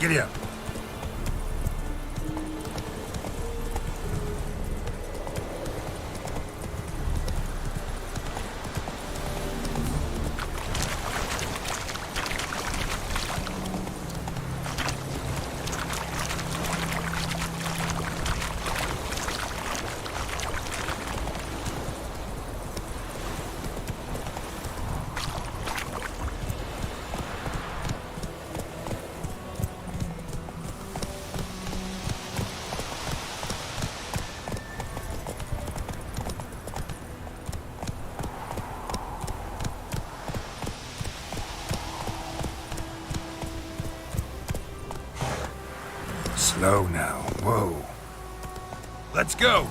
Giddy up. Slow now. Whoa. Let's go.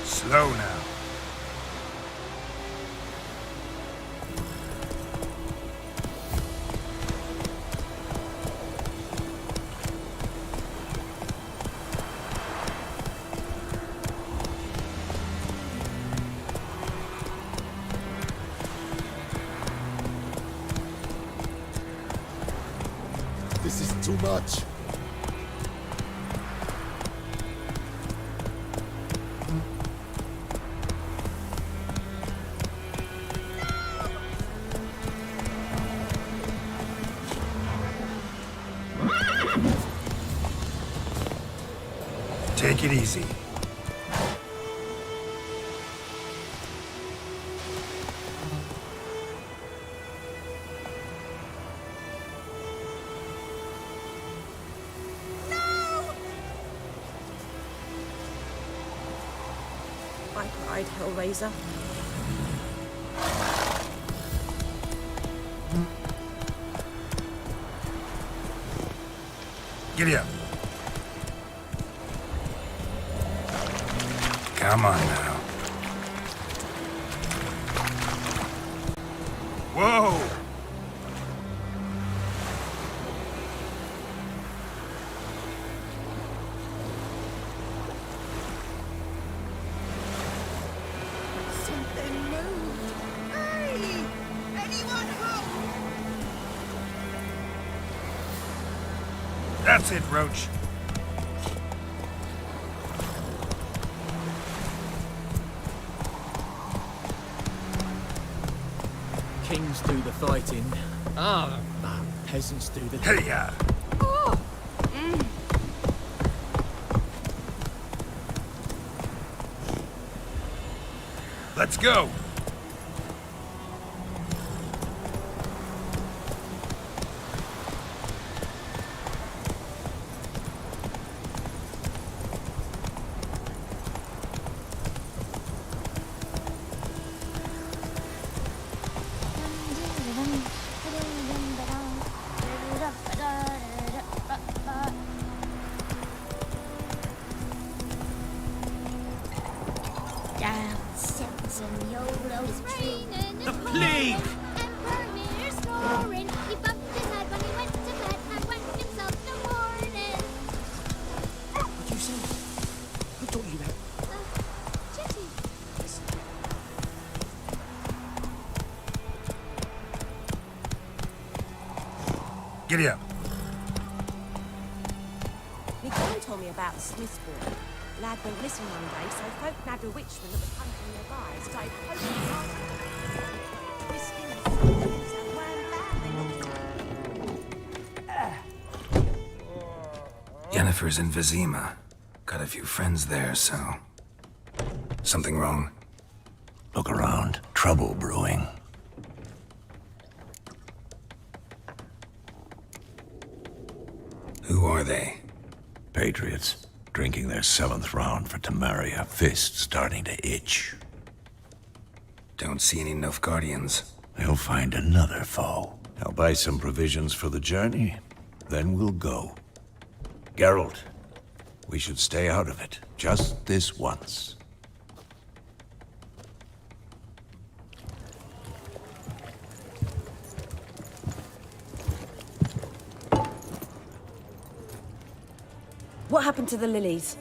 Slow now. This is too much. Take it easy. I cried, Hellraiser. Giddy up. Come on now. Whoa! Something moved. Hey! Anyone home? That's it, Roach. Kings do the fighting. Peasants do the... Hey-ya! Oh! Let's go! The plague! What'd you say? Who taught you that? Giddy up. Nicole told me about the Smith's boy. Lad went missing one day, so folk nabbed a witchman that was hunting their guys. Yennefer's in Vizima. Got a few friends there, so... Something wrong? Look around. Trouble brewing. Who are they? Patriots. Drinking their 7th round for Temeria. Fist starting to itch. Don't see any Nilfgaardians. They'll find another foe. I'll buy some provisions for the journey. Then we'll go. Geralt, we should stay out of it. Just this once. What happened to the lilies?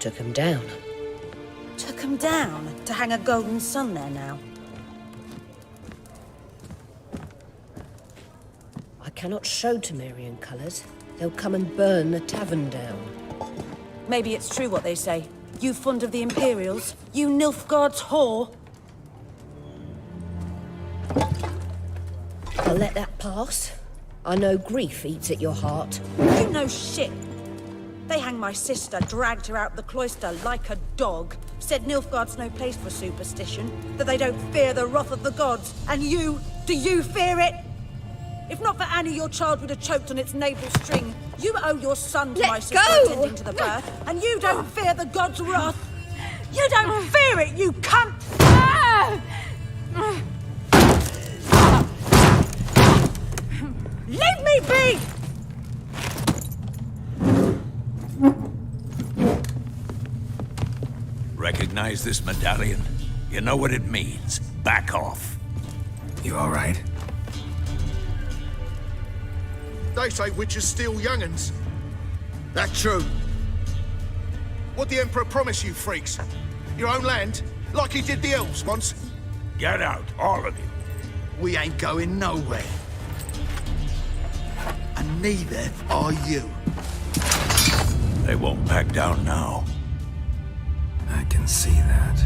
Took him down. Took them down to hang a golden sun there now. I cannot show Temerian colours. They'll come and burn the tavern down. Maybe it's true what they say. You fond of the Imperials? You Nilfgaard's whore? I'll let that pass. I know grief eats at your heart. You know shit. They hanged my sister, dragged her out the cloister like a dog. Said Nilfgaard's no place for superstition, that they don't fear the wrath of the gods. And you, do you fear it? If not for Annie, your child would have choked on its navel string. You owe your son to Let my sister go! attending to the birth, and you don't fear the gods' wrath. You don't fear it, you cunt! Leave me be! Recognize this medallion? You know what it means. Back off. You all right? They say witches steal young'uns. That true? What the Emperor promise you, freaks? Your own land? Like he did the elves once? Get out, all of you. We ain't going nowhere. And neither are you. They won't back down now. I can see that.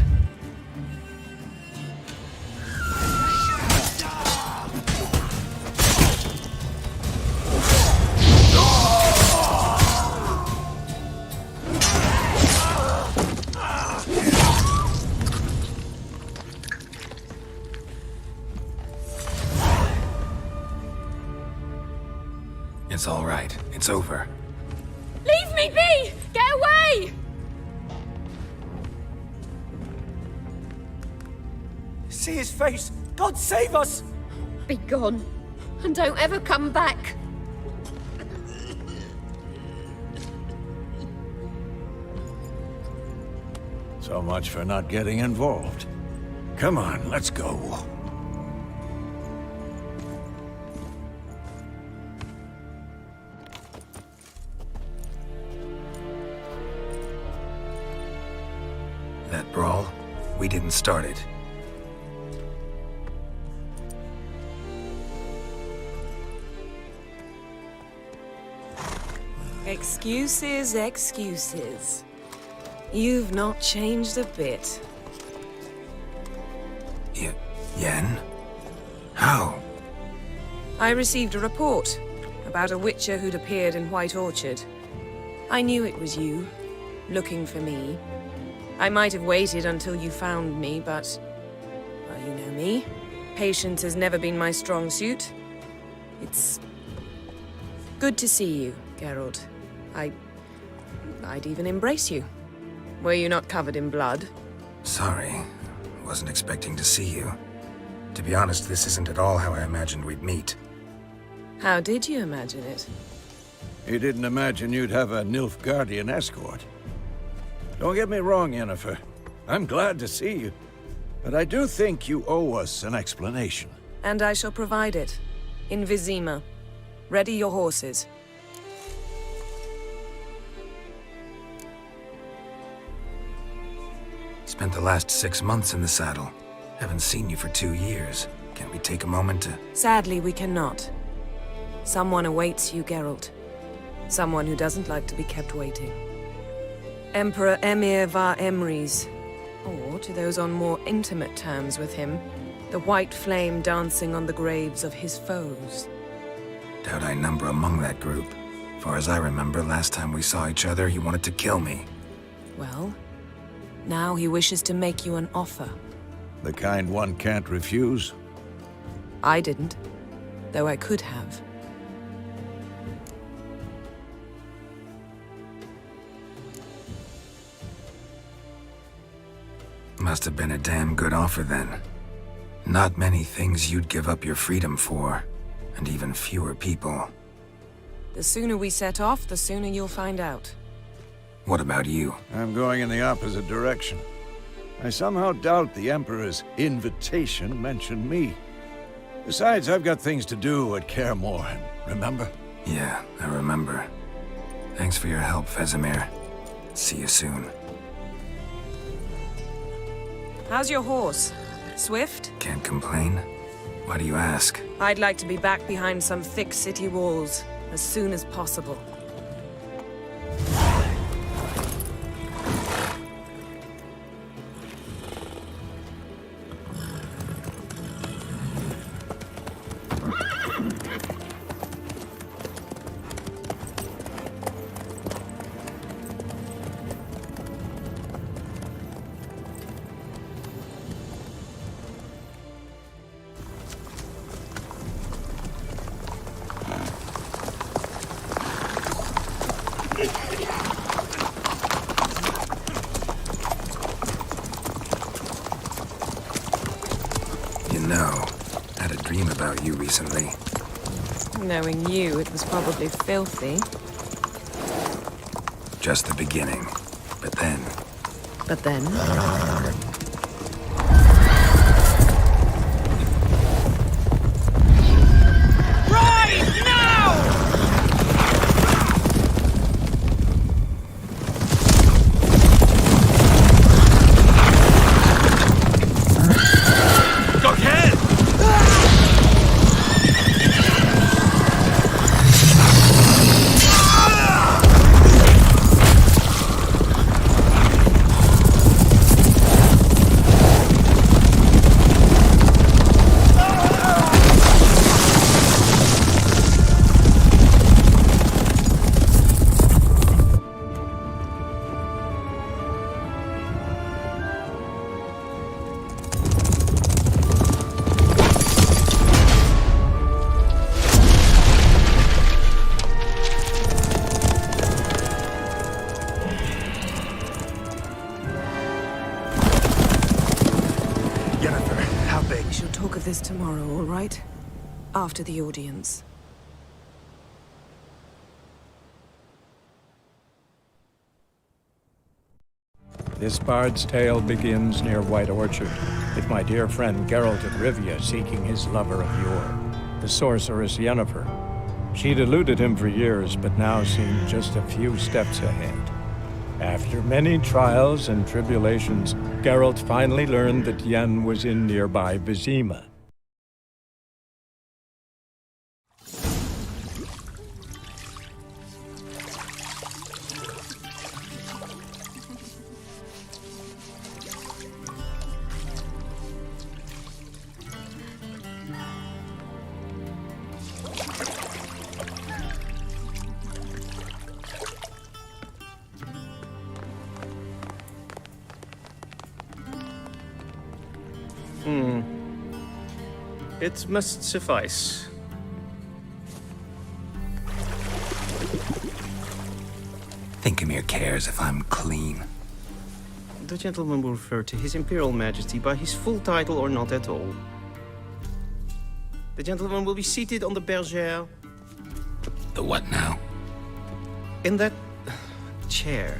It's all right. It's over. Leave me be! Get away! See his face! God save us! Be gone, and don't ever come back. So much for not getting involved. Come on, let's go. That brawl, we didn't start it. Excuses, excuses. You've not changed a bit. Yen? How? I received a report about a witcher who'd appeared in White Orchard. I knew it was you, looking for me. I might have waited until you found me, but... well, you know me. Patience has never been my strong suit. It's... good to see you, Geralt. I'd even embrace you. Were you not covered in blood? Sorry. Wasn't expecting to see you. To be honest, this isn't at all how I imagined we'd meet. How did you imagine it? You didn't imagine you'd have a Nilfgaardian escort. Don't get me wrong, Yennefer. I'm glad to see you. But I do think you owe us an explanation. And I shall provide it. In Vizima. Ready your horses. Spent the last 6 months in the saddle. Haven't seen you for 2 years. Can't we take a moment to... Sadly, we cannot. Someone awaits you, Geralt. Someone who doesn't like to be kept waiting. Emperor Emir var Emrys, or or to those on more intimate terms with him, the white flame dancing on the graves of his foes. Doubt I number among that group. Far as I remember, last time we saw each other, he wanted to kill me. Well, now he wishes to make you an offer. The kind one can't refuse. I didn't, though I could have. Must have been a damn good offer then. Not many things you'd give up your freedom for, and even fewer people. The sooner we set off, the sooner you'll find out. What about you? I'm going in the opposite direction. I somehow doubt the Emperor's invitation mentioned me. Besides, I've got things to do at Kaer Morhen, remember? Yeah, I remember. Thanks for your help, Vesemir. See you soon. How's your horse? Swift? Can't complain. Why do you ask? I'd like to be back behind some thick city walls as soon as possible. You know, I had a dream about you recently. Knowing you, it was probably filthy. Just the beginning. But then... But then... We shall talk of this tomorrow, all right? After the audience. This bard's tale begins near White Orchard, with my dear friend Geralt of Rivia seeking his lover of yore, the sorceress Yennefer. She'd eluded him for years, but now seemed just a few steps ahead. After many trials and tribulations, Geralt finally learned that Yen was in nearby Vizima. It must suffice. Thinkamere cares if I'm clean. The gentleman will refer to His Imperial Majesty by his full title or not at all. The gentleman will be seated on the bergère. The what now? In that chair.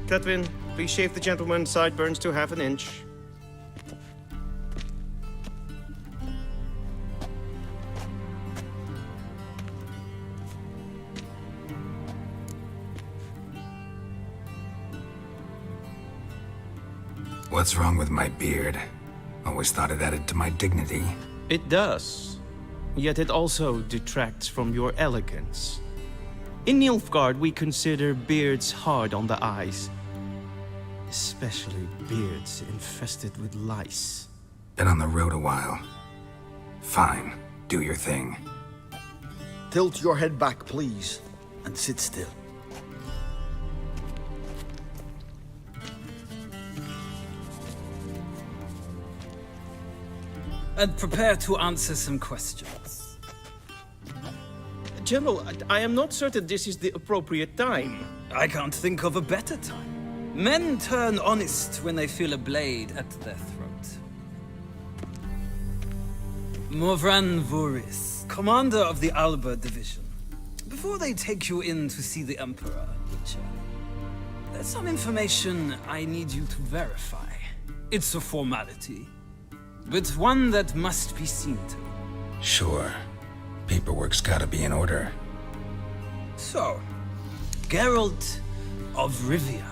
Cletwin, please shave the gentleman's sideburns to half an inch. What's wrong with my beard? Always thought it added to my dignity. It does. Yet it also detracts from your elegance. In Nilfgaard, we consider beards hard on the eyes. Especially beards infested with lice. Been on the road a while. Fine, do your thing. Tilt your head back, please, and sit still. And prepare to answer some questions. General, I am not certain this is the appropriate time. I can't think of a better time. Men turn honest when they feel a blade at their throat. Morvran Voris, commander of the Alba Division. Before they take you in to see the Emperor, Witcher, there's some information I need you to verify. It's a formality, but one that must be seen to. Sure. Paperwork's gotta be in order. So, Geralt of Rivia.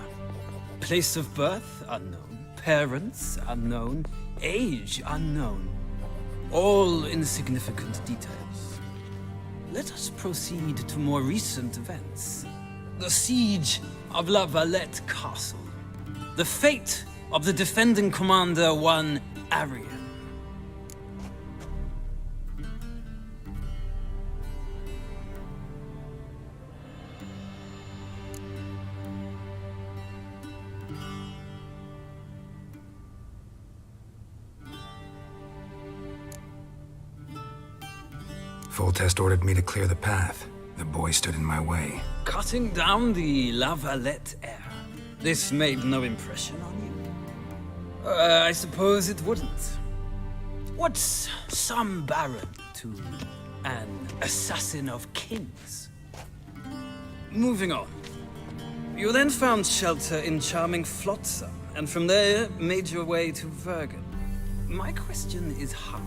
Place of birth, unknown. Parents, unknown. Age, unknown. All insignificant details. Let us proceed to more recent events. The siege of La Valette Castle. The fate of the defending commander, one Arian. Foltest ordered me to clear the path. The boy stood in my way. Cutting down the La Valette heir. This made no impression on you? I suppose it wouldn't. What's some baron to an assassin of kings? Moving on. You then found shelter in charming Flotsam, and from there made your way to Vergen. My question is how?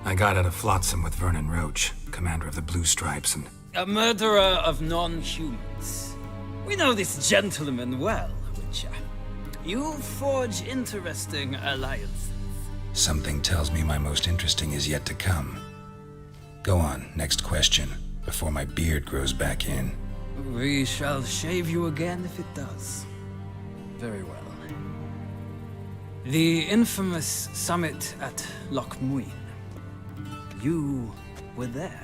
I got out of Flotsam with Vernon Roach, commander of the Blue Stripes, and... A murderer of non-humans. We know this gentleman well, Witcher. You forge interesting alliances. Something tells me my most interesting is yet to come. Go on, next question, before my beard grows back in. We shall shave you again if it does. Very well. The infamous summit at Loch Muin. You were there.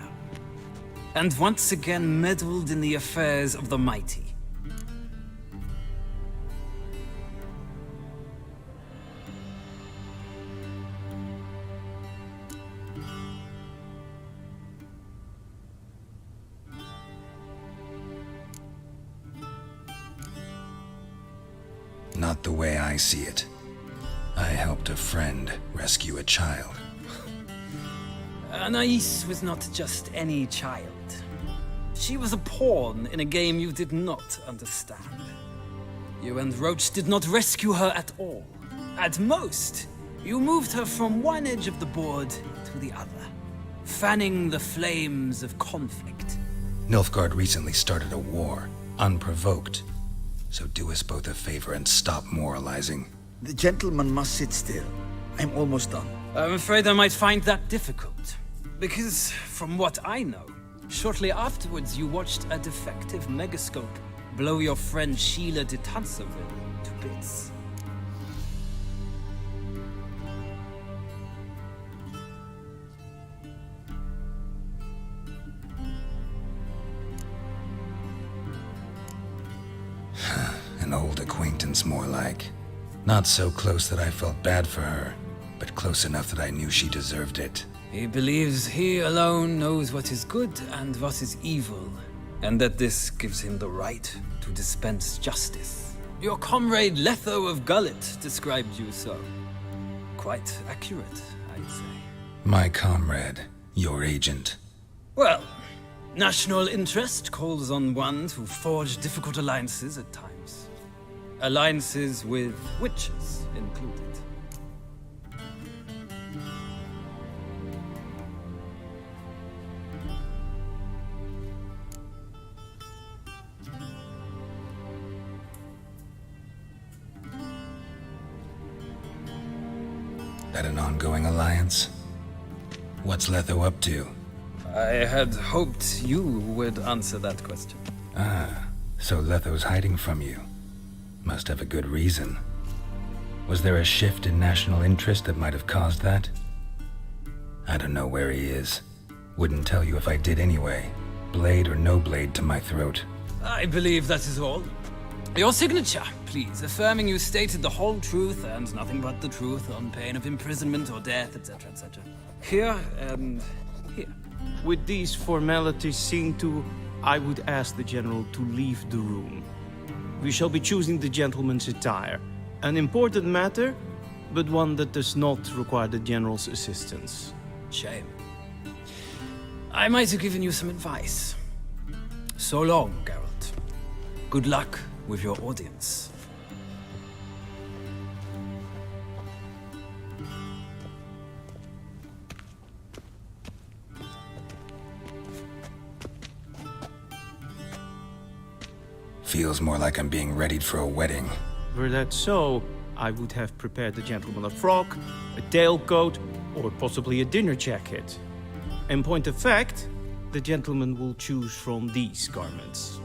And once again meddled in the affairs of the mighty. Not the way I see it. I helped a friend rescue a child. Anais was not just any child. She was a pawn in a game you did not understand. You and Roach did not rescue her at all. At most, you moved her from one edge of the board to the other, fanning the flames of conflict. Nilfgaard recently started a war, unprovoked. So do us both a favor and stop moralizing. The gentleman must sit still. I'm almost done. I'm afraid I might find that difficult. Because, from what I know, shortly afterwards you watched a defective megascope blow your friend Sheila de Tanserville to bits. An old acquaintance, more like. Not so close that I felt bad for her, but close enough that I knew she deserved it. He believes he alone knows what is good and what is evil, and that this gives him the right to dispense justice. Your comrade Letho of Gullet described you so. Quite accurate, I'd say. My comrade, your agent. Well, national interest calls on one to forge difficult alliances at times. Alliances with witches included. Got an ongoing alliance? What's Letho up to? I had hoped you would answer that question. Ah, so Letho's hiding from you. Must have a good reason. Was there a shift in national interest that might have caused that? I don't know where he is. Wouldn't tell you if I did anyway. Blade or no blade to my throat. I believe that is all. Your signature, please, affirming you stated the whole truth and nothing but the truth on pain of imprisonment or death, etc., etc. Here and here. With these formalities seen to, I would ask the General to leave the room. We shall be choosing the gentleman's attire. An important matter, but one that does not require the General's assistance. Shame. I might have given you some advice. So long, Geralt. Good luck with your audience. Feels more like I'm being readied for a wedding. Were that so, I would have prepared the gentleman a frock, a tailcoat, or possibly a dinner jacket. In point of fact, the gentleman will choose from these garments.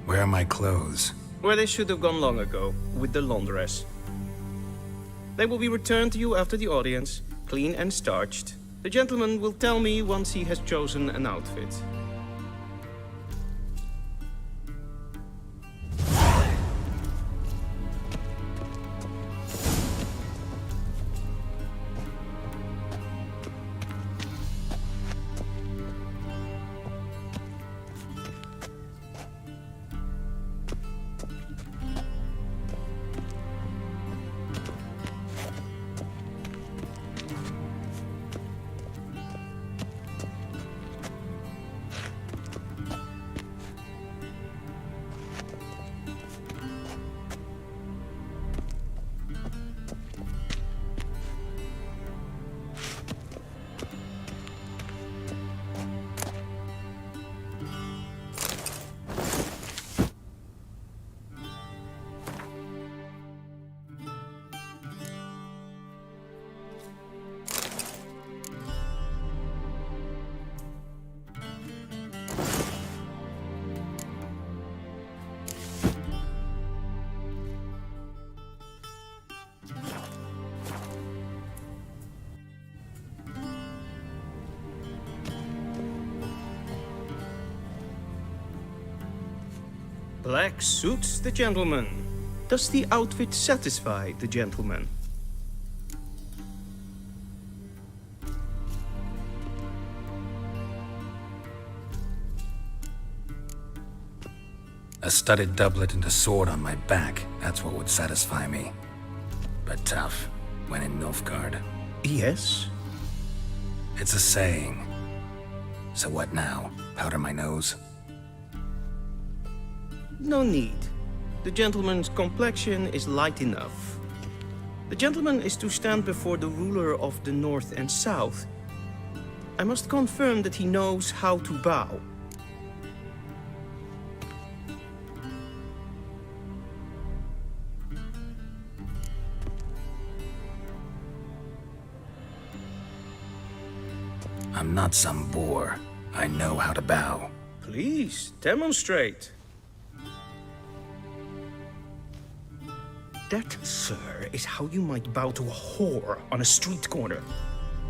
Where are my clothes? Where they should have gone long ago, with the laundress. They will be returned to you after the audience, clean and starched. The gentleman will tell me once he has chosen an outfit. Black suits the gentleman. Does the outfit satisfy the gentleman? A studded doublet and a sword on my back. That's what would satisfy me. But tough, when in Nilfgaard. Yes. It's a saying. So what now? Powder my nose? No need. The gentleman's complexion is light enough. The gentleman is to stand before the ruler of the North and South. I must confirm that he knows how to bow. I'm not some boor. I know how to bow. Please, demonstrate. That, sir, is how you might bow to a whore on a street corner,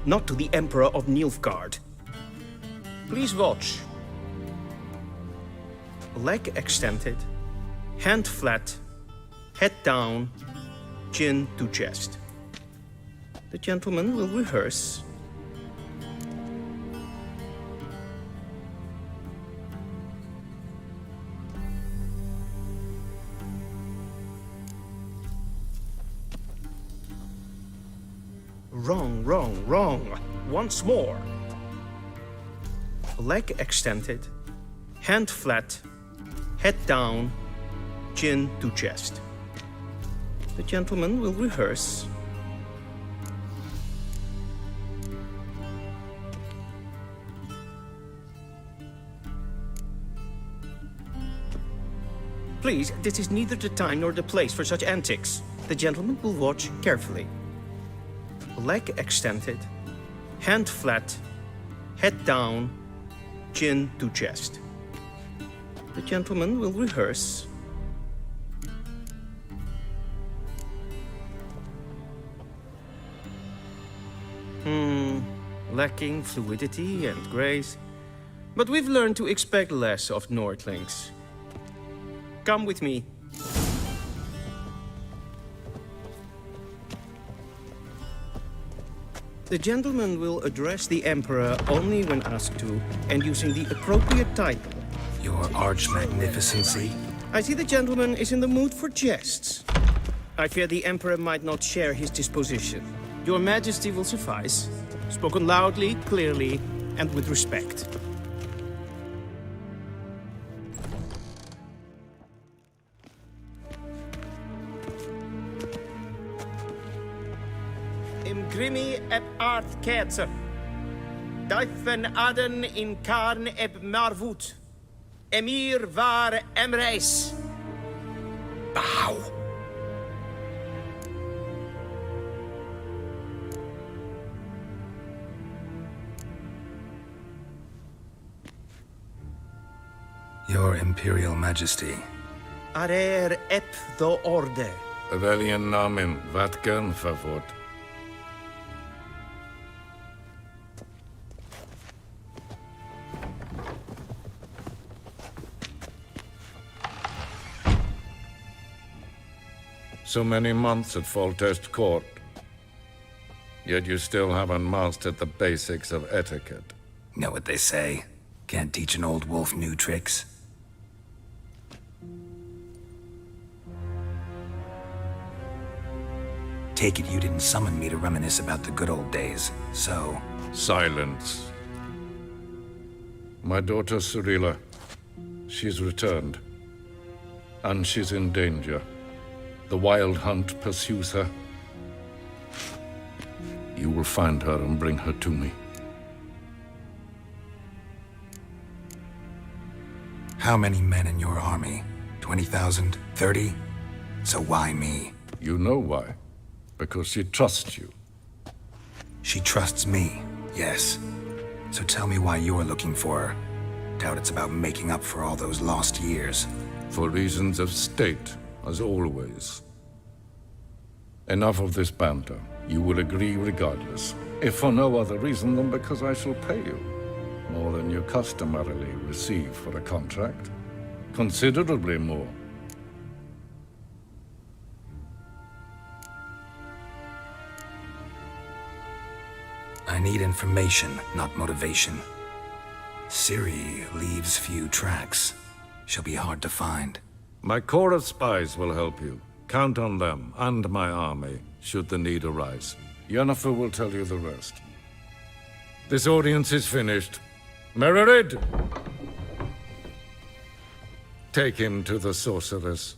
not to the Emperor of Nilfgaard. Please watch. Leg extended, hand flat, head down, chin to chest. The gentleman will rehearse. Wrong, wrong, wrong. Once more. Leg extended, hand flat, head down, chin to chest. The gentleman will rehearse. Please, this is neither the time nor the place for such antics. The gentleman will watch carefully. Leg extended, hand flat, head down, chin to chest. The gentleman will rehearse. Lacking fluidity and grace. But we've learned to expect less of Nordlings. Come with me. The gentleman will address the Emperor only when asked to, and using the appropriate title. Your Arch-Magnificency? I see the gentleman is in the mood for jests. I fear the Emperor might not share his disposition. Your Majesty will suffice. Spoken loudly, clearly, and with respect. Im grimi eb art ketzer. Duifen aden in karn eb marvoet. Emir var emreis. Bow. Your Imperial Majesty. Arer ep the orde. Weljen namen, wat kan favort? So many months at Foltest Court. Yet you still haven't mastered the basics of etiquette. Know what they say? Can't teach an old wolf new tricks. Take it you didn't summon me to reminisce about the good old days, so... Silence. My daughter Cyrilla, she's returned. And she's in danger. The Wild Hunt pursues her. You will find her and bring her to me. How many men in your army? 20,000? 30? So why me? You know why. Because she trusts you. She trusts me, yes. So tell me why you're looking for her. Doubt it's about making up for all those lost years. For reasons of state, as always. Enough of this banter. You will agree regardless. If for no other reason than because I shall pay you. More than you customarily receive for a contract. Considerably more. I need information, not motivation. Ciri leaves few tracks. She'll be hard to find. My corps of spies will help you. Count on them and my army, should the need arise. Yennefer will tell you the rest. This audience is finished. Mererid! Take him to the sorceress.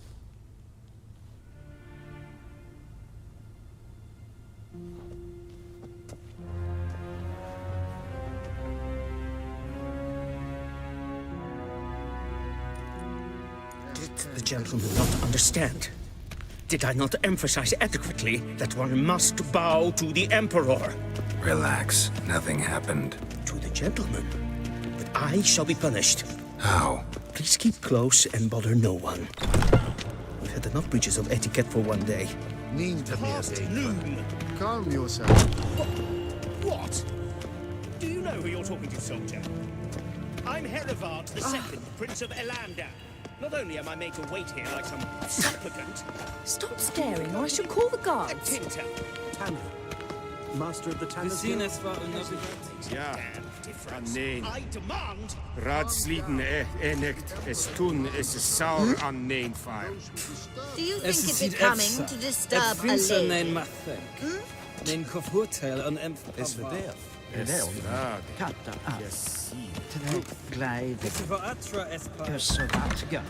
Did the gentleman not understand? Did I not emphasize adequately that one must bow to the Emperor? Relax. Nothing happened. To the gentleman. But I shall be punished. How? Please keep close and bother no one. We've had enough breaches of etiquette for one day. Noon. Calm yourself. What? Do you know who you're talking to, soldier? I'm Herivard II, Prince of Elander. Not only am I made to wait here like some supplicant... Stop staring, or I shall call the A guards. tinter. Tanner, master of the Tanner's Gesehen, Guild. es war another... Ja, Anneen. I demand... Raadsliden nicht. Es tun, es ist sauer an neen fire. Do you Es think is it becoming to disturb a finns lady? en matthänk. Den kofurtel an Es verderf. Es frage. Katta att. Gleid. Es var atra espa... Össevatga.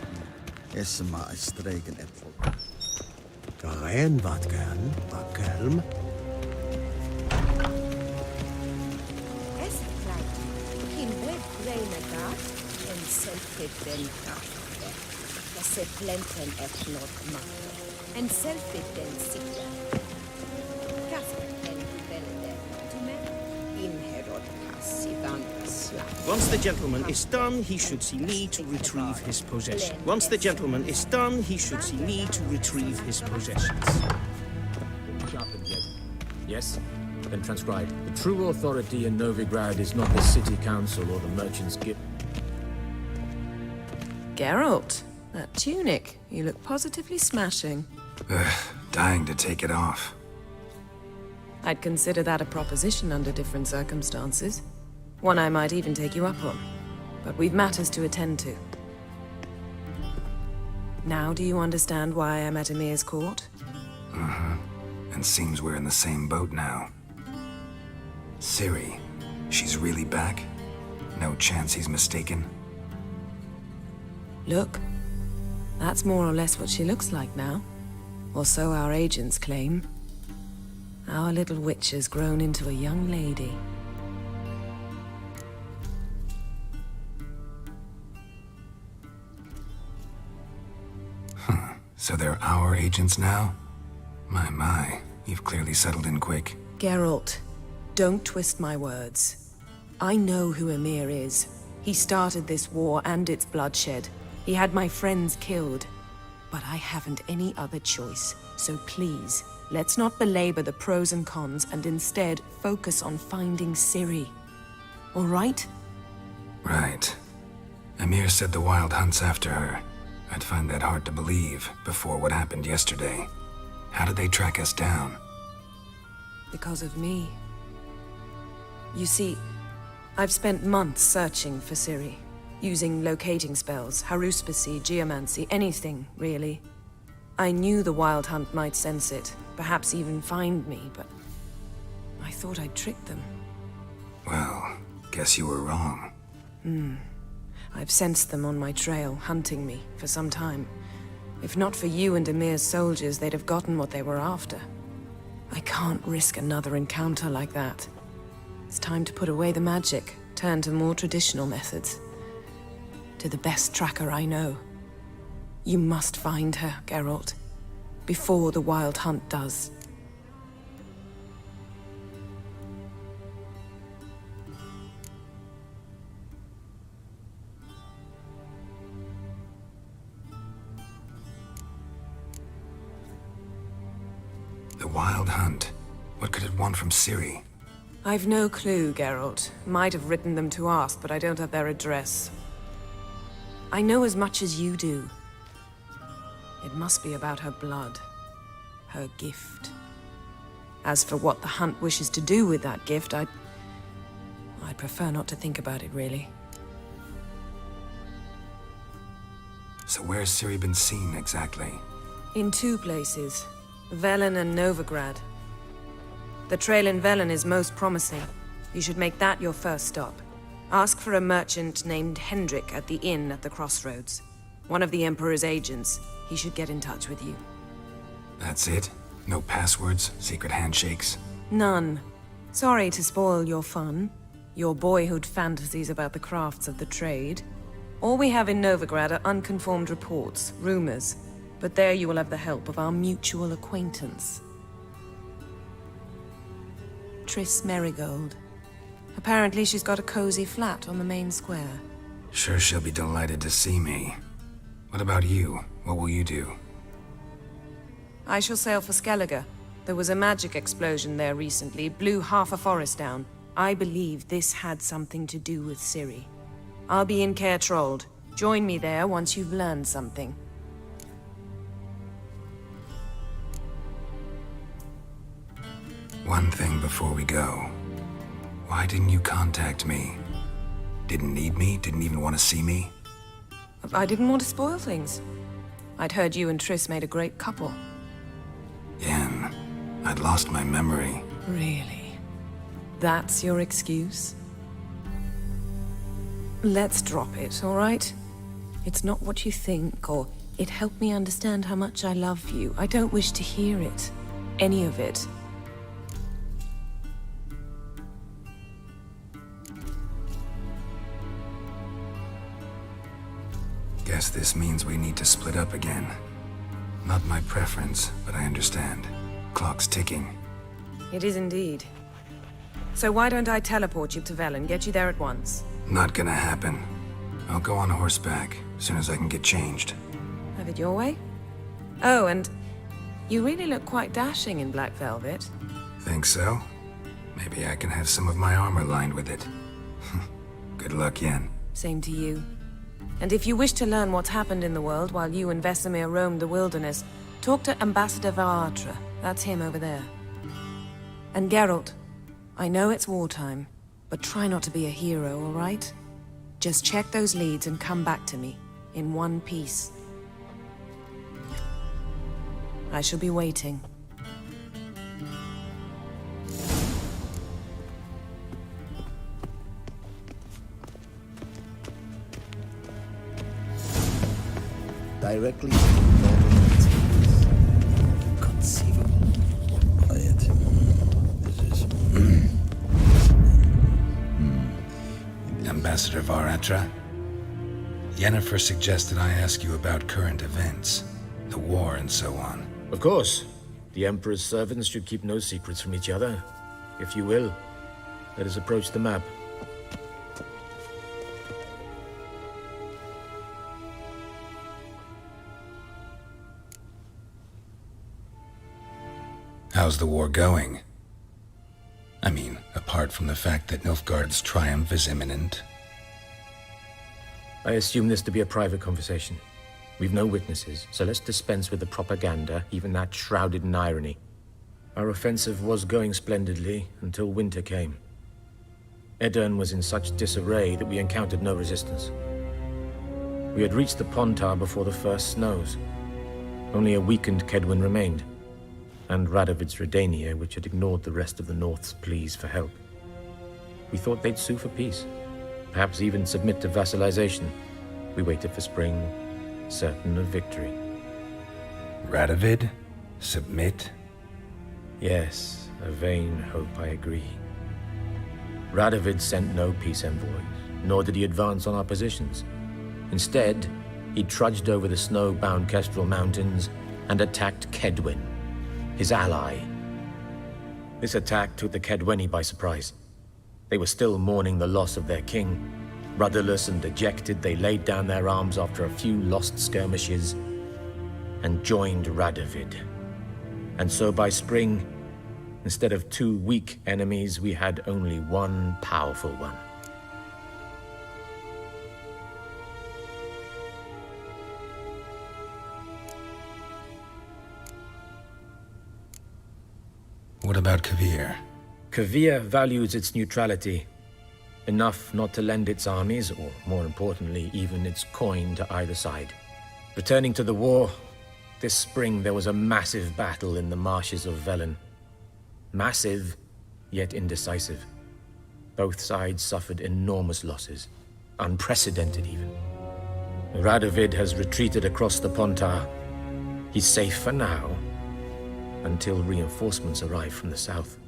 Essema stregen äppel. Ren vatgan. Bakelm. In red grain en selfred den kaffe. Se plenten et not matter. En selfie den sikta. Kasper en velde. Inherod passivan slapp. Once the gentleman is done, he should see me to retrieve his possession. Once the gentleman is done, he should see me to retrieve his possessions. Sharpened yet? Yes? Then transcribe. The true authority in Novigrad is not the city council or the merchant's guild. Geralt, that tunic. You look positively smashing. Dying to take it off. I'd consider that a proposition under different circumstances. One I might even take you up on. But we've matters to attend to. Now do you understand why I'm at Emir's court? Uh-huh. And seems we're in the same boat now. Ciri, she's really back? No chance he's mistaken? Look, that's more or less what she looks like now. Or so our agents claim. Our little witch has grown into a young lady. Huh. So they're our agents now? My, you've clearly settled in quick. Geralt, don't twist my words. I know who Emir is. He started this war and its bloodshed. He had my friends killed. But I haven't any other choice. So please, let's not belabor the pros and cons and instead focus on finding Ciri. All right? Right. Emir said the Wild Hunt's after her. I'd find that hard to believe before what happened yesterday. How did they track us down? Because of me. You see, I've spent months searching for Ciri. Using locating spells, haruspicy, geomancy, anything, really. I knew the Wild Hunt might sense it, perhaps even find me, but I thought I'd tricked them. Well, guess you were wrong. I've sensed them on my trail, hunting me, for some time. If not for you and Emir's soldiers, they'd have gotten what they were after. I can't risk another encounter like that. It's time to put away the magic, turn to more traditional methods. To the best tracker I know. You must find her, Geralt, before the Wild Hunt does. The Wild Hunt. What could it want from Ciri? I've no clue, Geralt. Might have written them to ask, but I don't have their address. I know as much as you do. It must be about her blood. Her gift. As for what the Hunt wishes to do with that gift, I'd prefer not to think about it, really. So where's Ciri been seen, exactly? In two places. Velen and Novigrad. The trail in Velen is most promising. You should make that your first stop. Ask for a merchant named Hendrik at the inn at the crossroads. One of the Emperor's agents. He should get in touch with you. That's it? No passwords? Secret handshakes? None. Sorry to spoil your fun. Your boyhood fantasies about the crafts of the trade. All we have in Novigrad are unconfirmed reports, rumors. But there you will have the help of our mutual acquaintance. Triss Merigold. Apparently she's got a cozy flat on the main square. Sure she'll be delighted to see me. What about you? What will you do? I shall sail for Skellige. There was a magic explosion there recently, blew half a forest down. I believe this had something to do with Ciri. I'll be in Caer Trold. Join me there once you've learned something. One thing before we go. Why didn't you contact me? Didn't need me? Didn't even want to see me? I didn't want to spoil things. I'd heard you and Triss made a great couple. Yen, I'd lost my memory. Really? That's your excuse? Let's drop it, all right? It's not what you think, or it helped me understand how much I love you. I don't wish to hear it. Any of it. Guess this means we need to split up again. Not my preference, but I understand. Clock's ticking. It is indeed. So why don't I teleport you to Velen, get you there at once? Not gonna happen. I'll go on horseback, as soon as I can get changed. Have it your way? Oh, and you really look quite dashing in black velvet. Think so? Maybe I can have some of my armor lined with it. Good luck, Yen. Same to you. And if you wish to learn what's happened in the world while you and Vesemir roamed the wilderness, talk to Ambassador Varatra. That's him over there. And Geralt, I know it's wartime, but try not to be a hero, all right? Just check those leads and come back to me, in one piece. I shall be waiting. Directly conceivable. Quiet. This is Ambassador Varatra? Yennefer suggested I ask you about current events, the war and so on. Of course. The Emperor's servants should keep no secrets from each other. If you will, let us approach the map. How's the war going? I mean, apart from the fact that Nilfgaard's triumph is imminent. I assume this to be a private conversation. We've no witnesses, so let's dispense with the propaganda, even that shrouded in irony. Our offensive was going splendidly until winter came. Edirn was in such disarray that we encountered no resistance. We had reached the Pontar before the first snows. Only a weakened Kedwin remained, and Radovid's Redania, which had ignored the rest of the North's pleas for help. We thought they'd sue for peace, perhaps even submit to vassalization. We waited for spring, certain of victory. Radovid? Submit? Yes, a vain hope, I agree. Radovid sent no peace envoys, nor did he advance on our positions. Instead, he trudged over the snow-bound Kestrel Mountains and attacked Kedwin, his ally. This attack took the Kedweni by surprise. They were still mourning the loss of their king. Rudderless and dejected, they laid down their arms after a few lost skirmishes and joined Radovid. And so by spring, instead of 2 weak enemies, we had only one powerful one. What about Kavir? Kavir values its neutrality, enough not to lend its armies, or more importantly, even its coin to either side. Returning to the war, this spring there was a massive battle in the marshes of Velen. Massive, yet indecisive. Both sides suffered enormous losses, unprecedented even. Radovid has retreated across the Pontar. He's safe for now, until reinforcements arrive from the south.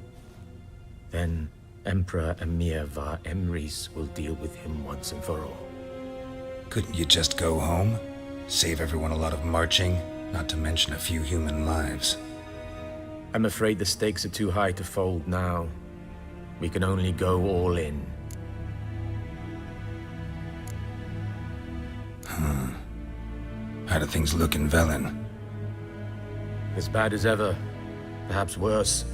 Then Emperor Emir Var Emrys will deal with him once and for all. Couldn't you just go home? Save everyone a lot of marching, not to mention a few human lives. I'm afraid the stakes are too high to fold now. We can only go all in. How do things look in Velen? As bad as ever, perhaps worse.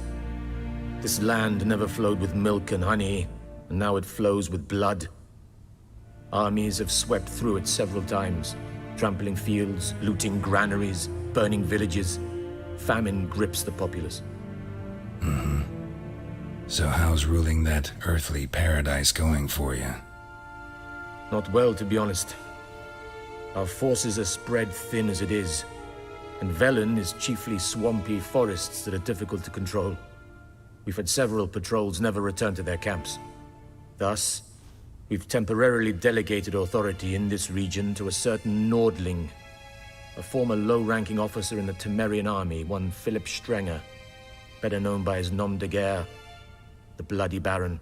This land never flowed with milk and honey, and now it flows with blood. Armies have swept through it several times, trampling fields, looting granaries, burning villages. Famine grips the populace. So how's ruling that earthly paradise going for you? Not well, to be honest. Our forces are spread thin as it is, and Velen is chiefly swampy forests that are difficult to control. We've had several patrols never return to their camps. Thus, we've temporarily delegated authority in this region to a certain Nordling, a former low-ranking officer in the Temerian army, one Philip Strenger, better known by his nom de guerre, the Bloody Baron.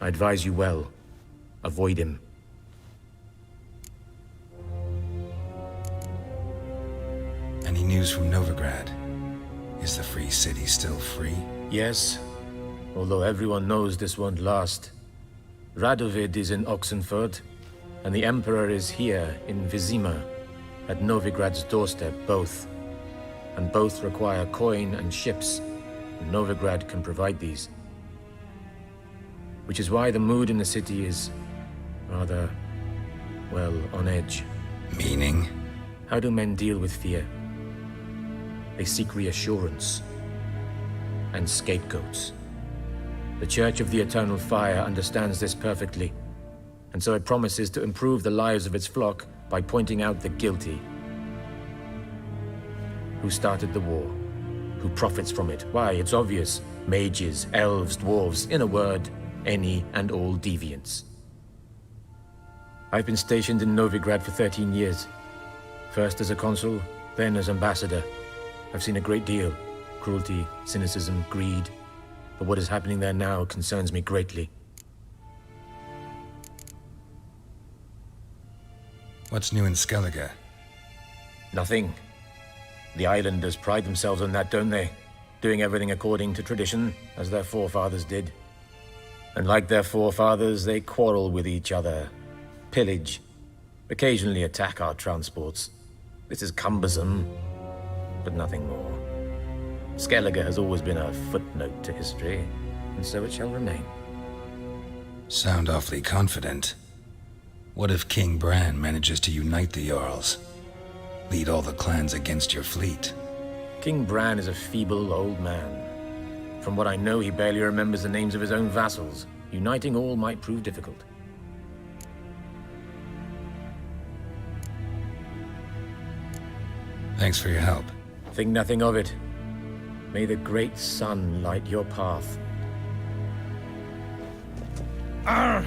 I advise you well. Avoid him. Any news from Novigrad? Is the free city still free? Yes, although everyone knows this won't last. Radovid is in Oxenford, and the Emperor is here in Vizima, at Novigrad's doorstep, both. And both require coin and ships, and Novigrad can provide these. Which is why the mood in the city is rather, well, on edge. Meaning? How do men deal with fear? They seek reassurance and scapegoats. The Church of the Eternal Fire understands this perfectly, and so it promises to improve the lives of its flock by pointing out the guilty. Who started the war? Who profits from it? Why, it's obvious. Mages, elves, dwarves, in a word, any and all deviants. I've been stationed in Novigrad for 13 years. First as a consul, then as ambassador. I've seen a great deal. Cruelty, cynicism, greed. But what is happening there now concerns me greatly. What's new in Skellige? Nothing. The islanders pride themselves on that, don't they? Doing everything according to tradition, as their forefathers did. And like their forefathers, they quarrel with each other, pillage, occasionally attack our transports. This is cumbersome, but nothing more. Skellige has always been a footnote to history, and so it shall remain. Sound awfully confident. What if King Bran manages to unite the Jarls? Lead all the clans against your fleet? King Bran is a feeble old man. From what I know, he barely remembers the names of his own vassals. Uniting all might prove difficult. Thanks for your help. Think nothing of it. May the great sun light your path. Arr!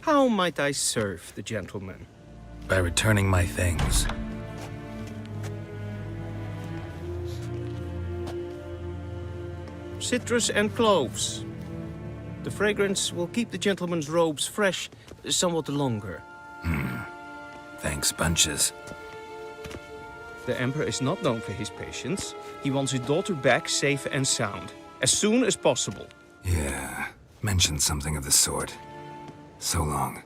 How might I serve the gentleman? By returning my things. Citrus and cloves. The fragrance will keep the gentleman's robes fresh somewhat longer. Thanks, bunches. The Emperor is not known for his patience. He wants his daughter back safe and sound, as soon as possible. Yeah, mentioned something of the sort. So long.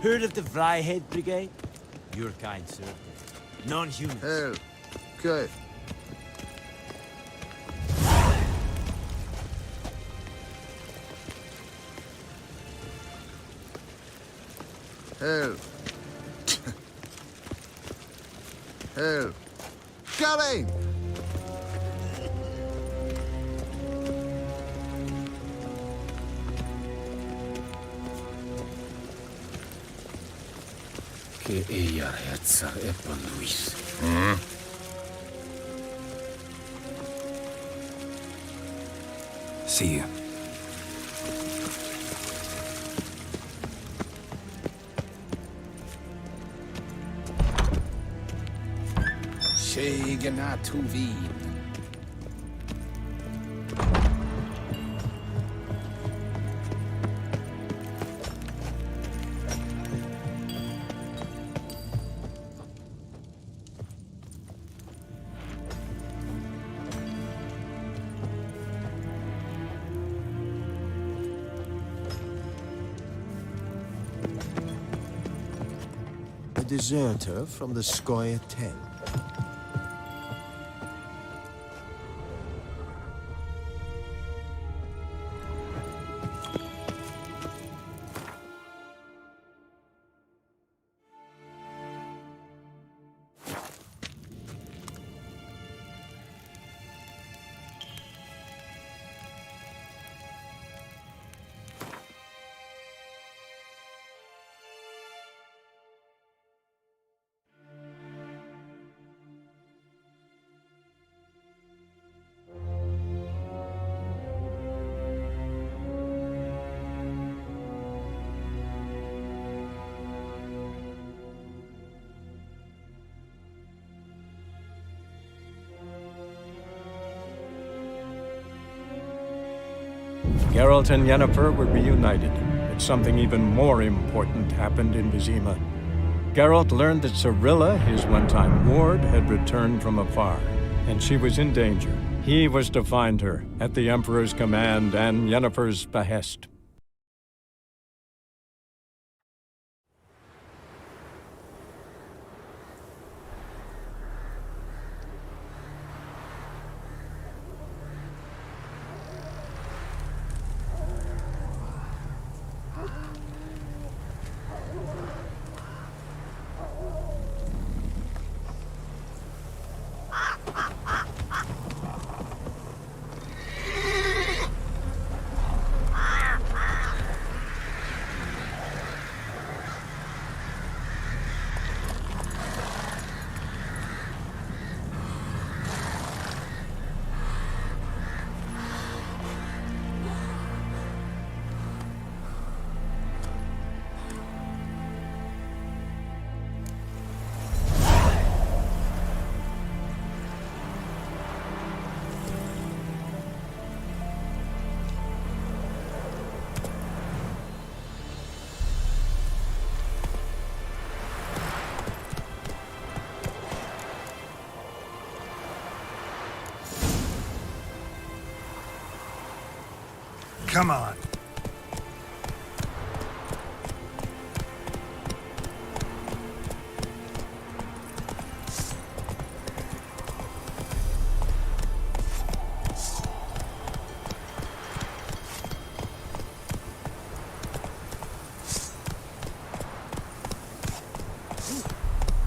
Heard of the Vryhead Brigade? Your kind served it. Non-humans. Hell. Okay. Hell. Hell. Got in! Que ella hetsa Epa Luis. See you. Shegenatu Vin. A deserter from the Skoye 10. Geralt and Yennefer were reunited, but something even more important happened in Vizima. Geralt learned that Cirilla, his one-time ward, had returned from afar, and she was in danger. He was to find her, at the Emperor's command and Yennefer's behest. Come on.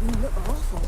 You look awful.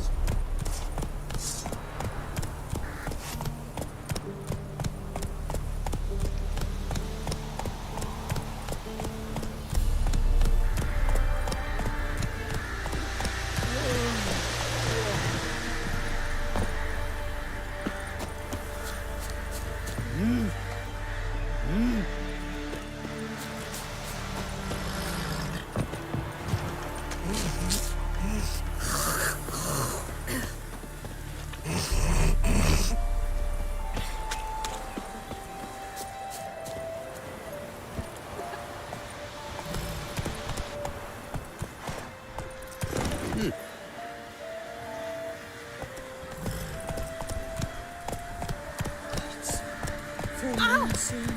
Soon,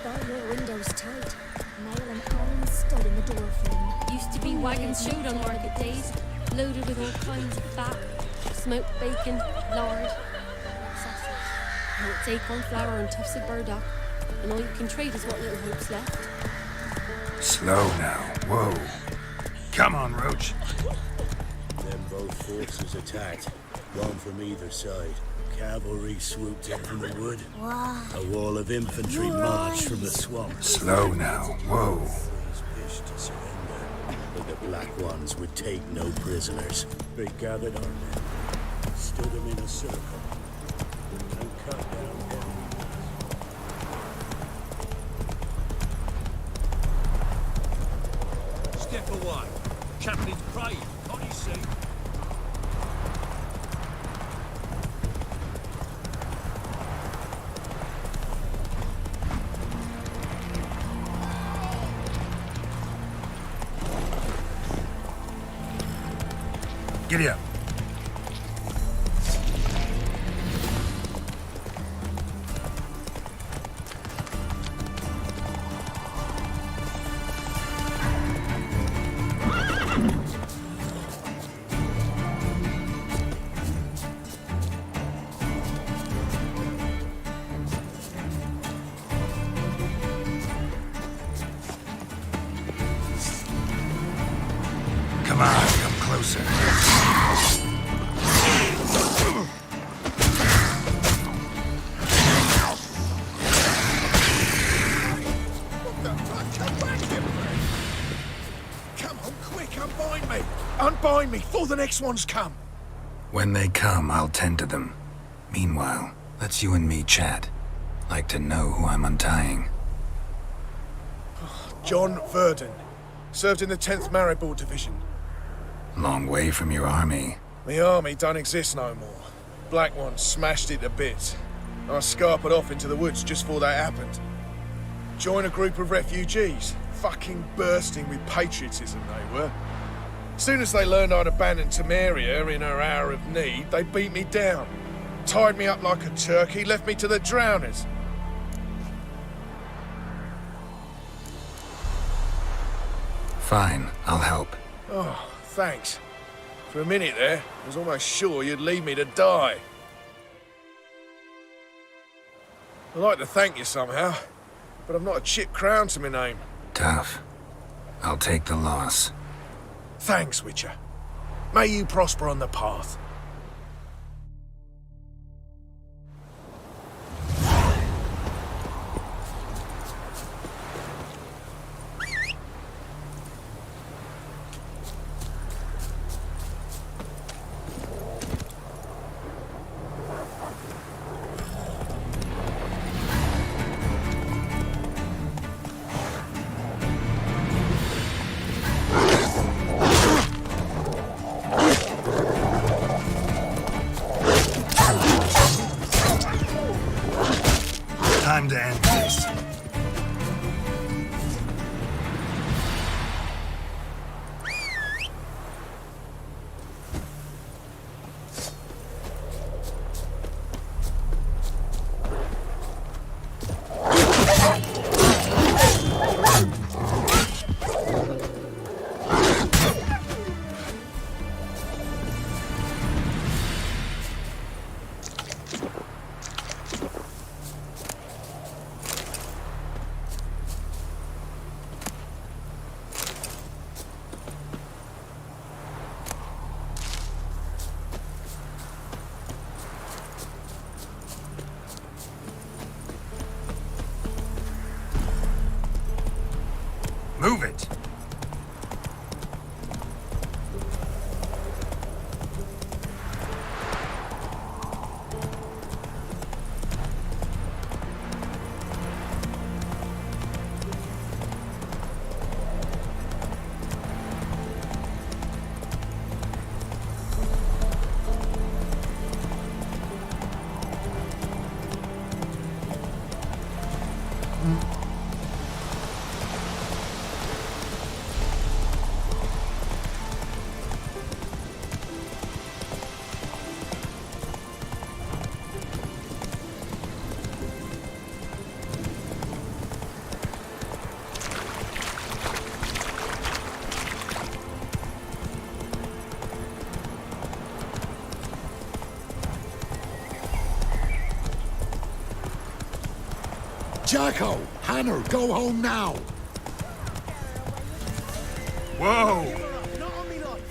bar your windows tight. Nail an iron stud in the door frame. Used to be wagons showed on market days, loaded with all kinds of fat, smoked bacon, lard, sausage. Now it's acorn flour and tufts of burdock, and all you can trade is what little hope's left. Slow now. Whoa. Come on, Roach. Then both forces attacked, one from either side. Cavalry swooped in from the wood. Wow. A wall of infantry marched from the swamp. Slow now. Whoa. Wished to surrender, but the Black Ones would take no prisoners. They gathered our men, stood them in a circle, and cut down enemies. Step away. Chaplain's praying. Can't you see? Giddy up. Come on, come closer. Unbind me before the next ones come. When they come, I'll tend to them. Meanwhile, let's you and me chat. Like to know who I'm untying. John Verdon. Served in the 10th Maribor Division. Long way from your army. The army don't exist no more. Black Ones smashed it to bits. I scarpered off into the woods just before that happened. Joined a group of refugees. Fucking bursting with patriotism they were. Soon as they learned I'd abandoned Temeria in her hour of need, they beat me down. Tied me up like a turkey, left me to the drowners. Fine, I'll help. Oh, thanks. For a minute there, I was almost sure you'd leave me to die. I'd like to thank you somehow, but I've not a chip crown to my name. Tough. I'll take the loss. Thanks, Witcher. May you prosper on the path. Jacko! Hannah, go home now! Whoa! Not on me life.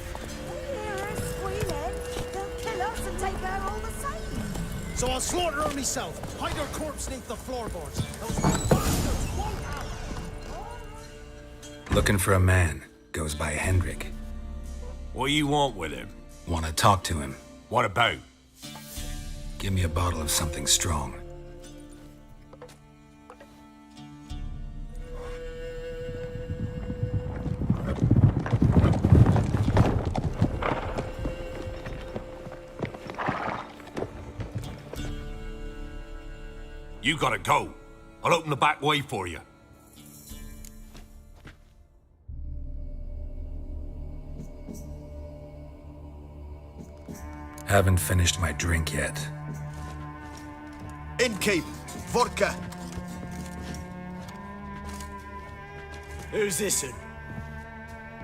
So I'll slaughter her myself. Hide her corpse neath the floorboards. Those bastards won't have. Looking for a man. Goes by Hendrik. What do you want with him? Want to talk to him. What about? Give me a bottle of something strong. You gotta go. I'll open the back way for you. Haven't finished my drink yet. Innkeep, vodka. Who's this in?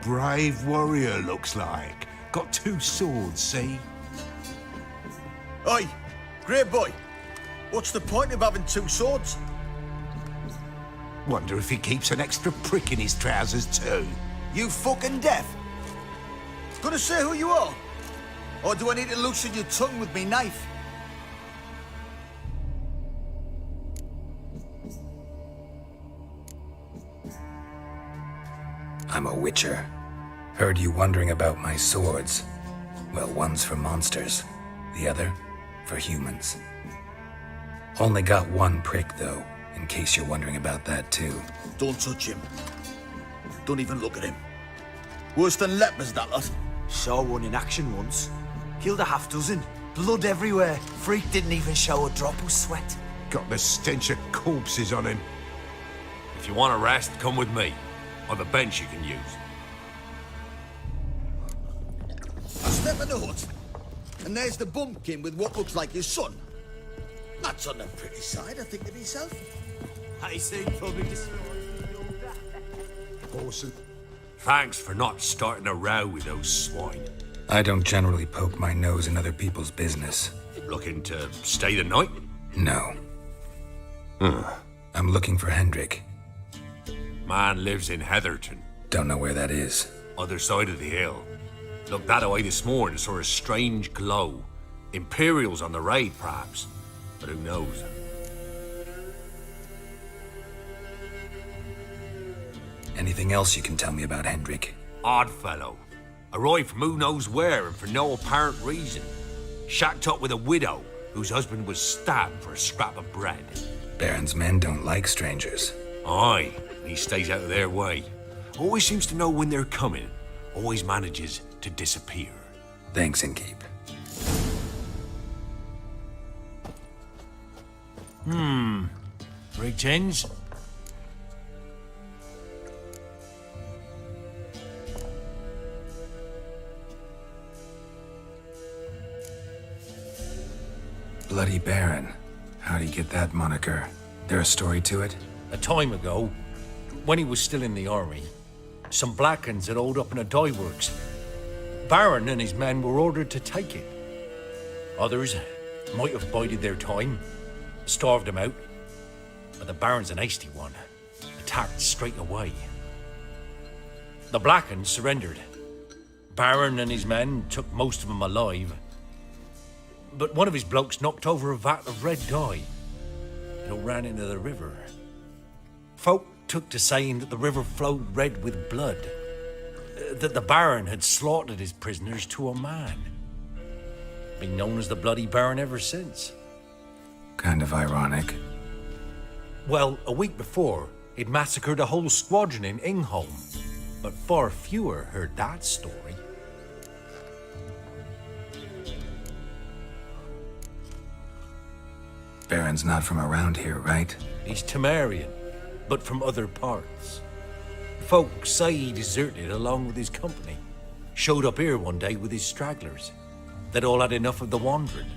Brave warrior, looks like. Got 2 swords, see? Oi, great boy. What's the point of having 2 swords? Wonder if he keeps an extra prick in his trousers, too. You fucking deaf? Gonna say who you are? Or do I need to loosen your tongue with me knife? I'm a witcher. Heard you wondering about my swords. Well, one's for monsters, the other for humans. Only got 1 prick, though, in case you're wondering about that, too. Don't touch him. Don't even look at him. Worse than lepers, that lot. Saw one in action once. Killed a half dozen. Blood everywhere. Freak didn't even show a drop of sweat. Got the stench of corpses on him. If you want a rest, come with me. On the bench you can use. I step in the hut, and there's the bumpkin with what looks like his son. That's on the pretty side, I think to myself. I say probably just... Awesome. Thanks for not starting a row with those swine. I don't generally poke my nose in other people's business. Looking to stay the night? No. I'm looking for Hendrik. Man lives in Heatherton. Don't know where that is. Other side of the hill. Looked that away this morning, saw a strange glow. Imperials on the raid, perhaps. But who knows? Anything else you can tell me about Hendrik? Odd fellow. Arrived from who knows where and for no apparent reason. Shacked up with a widow whose husband was stabbed for a scrap of bread. Baron's men don't like strangers. Aye, and he stays out of their way. Always seems to know when they're coming. Always manages to disappear. Thanks, Innkeep. Greetings. Bloody Baron. How'd he get that moniker? There a story to it? A time ago, when he was still in the army, some Blackens had holed up in a dye works. Baron and his men were ordered to take it. Others might have bided their time, starved him out, but the Baron's an hasty one, attacked straight away. The Blackens surrendered. Baron and his men took most of them alive, but one of his blokes knocked over a vat of red dye. It all ran into the river. Folk took to saying that the river flowed red with blood, that the Baron had slaughtered his prisoners to a man. Been known as the Bloody Baron ever since. Kind of ironic. Well, a week before, he'd massacred a whole squadron in Ingholm, but far fewer heard that story. Baron's not from around here, right? He's Temerian, but from other parts. Folk say he deserted along with his company. Showed up here one day with his stragglers. They'd all had enough of the wandering.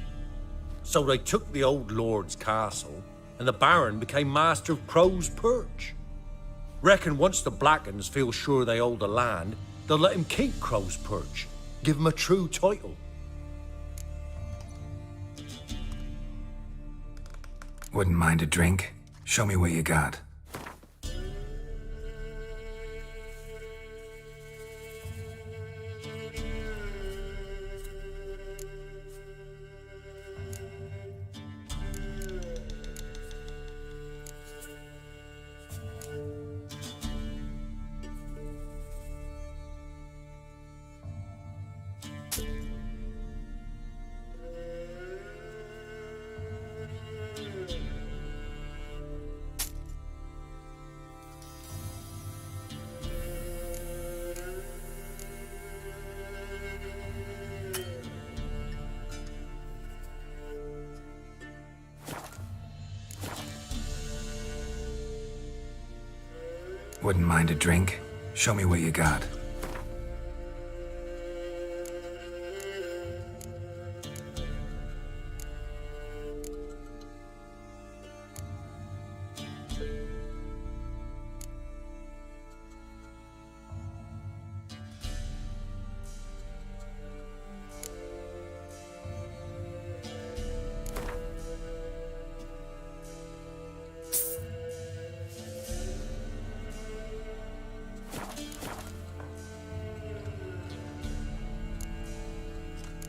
So they took the old lord's castle, and the Baron became master of Crow's Perch. Reckon once the Blackens feel sure they hold the land, they'll let him keep Crow's Perch, give him a true title. Wouldn't mind a drink. Show me what you got. Wouldn't mind a drink? Show me what you got.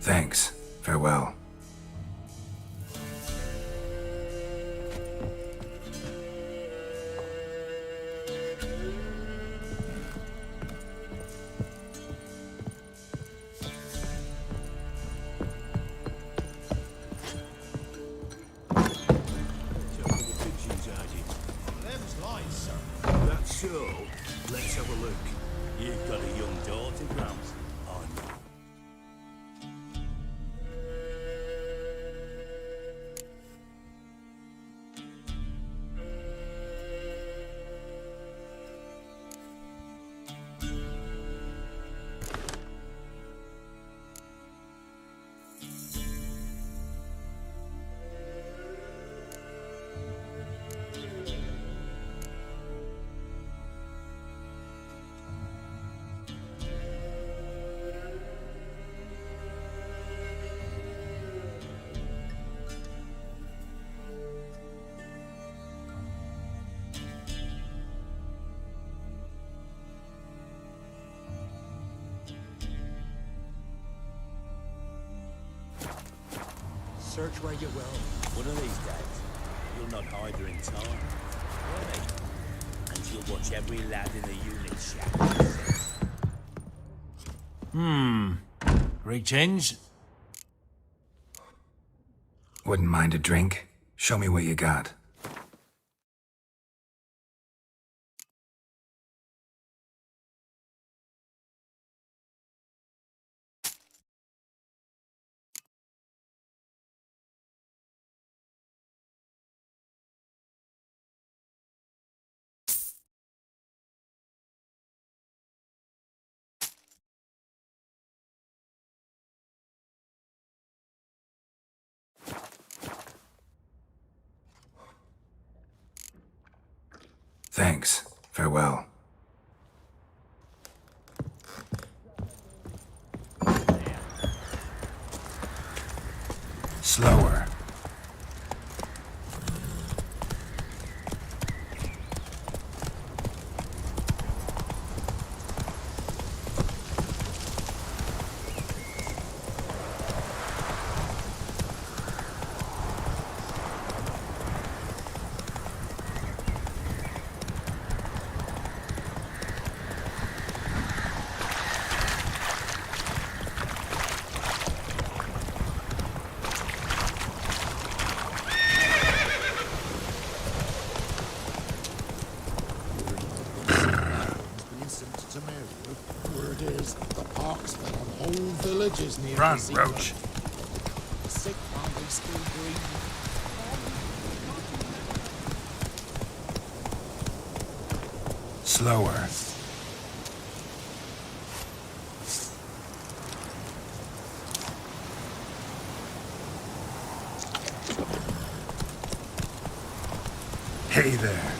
Thanks. Farewell. That's so. Let's have a look. You've got a young daughter, Grams. I know. Search where you will. One of these days, you'll not hide her in time. Will they? And you'll watch every lad in the unit shout. Greetings. Wouldn't mind a drink? Show me what you got. Thanks. Farewell. Slower. Word is, the pox fell on whole villages near Run, the sea. Roach. The sick man, they still breathe. Slower. Hey there.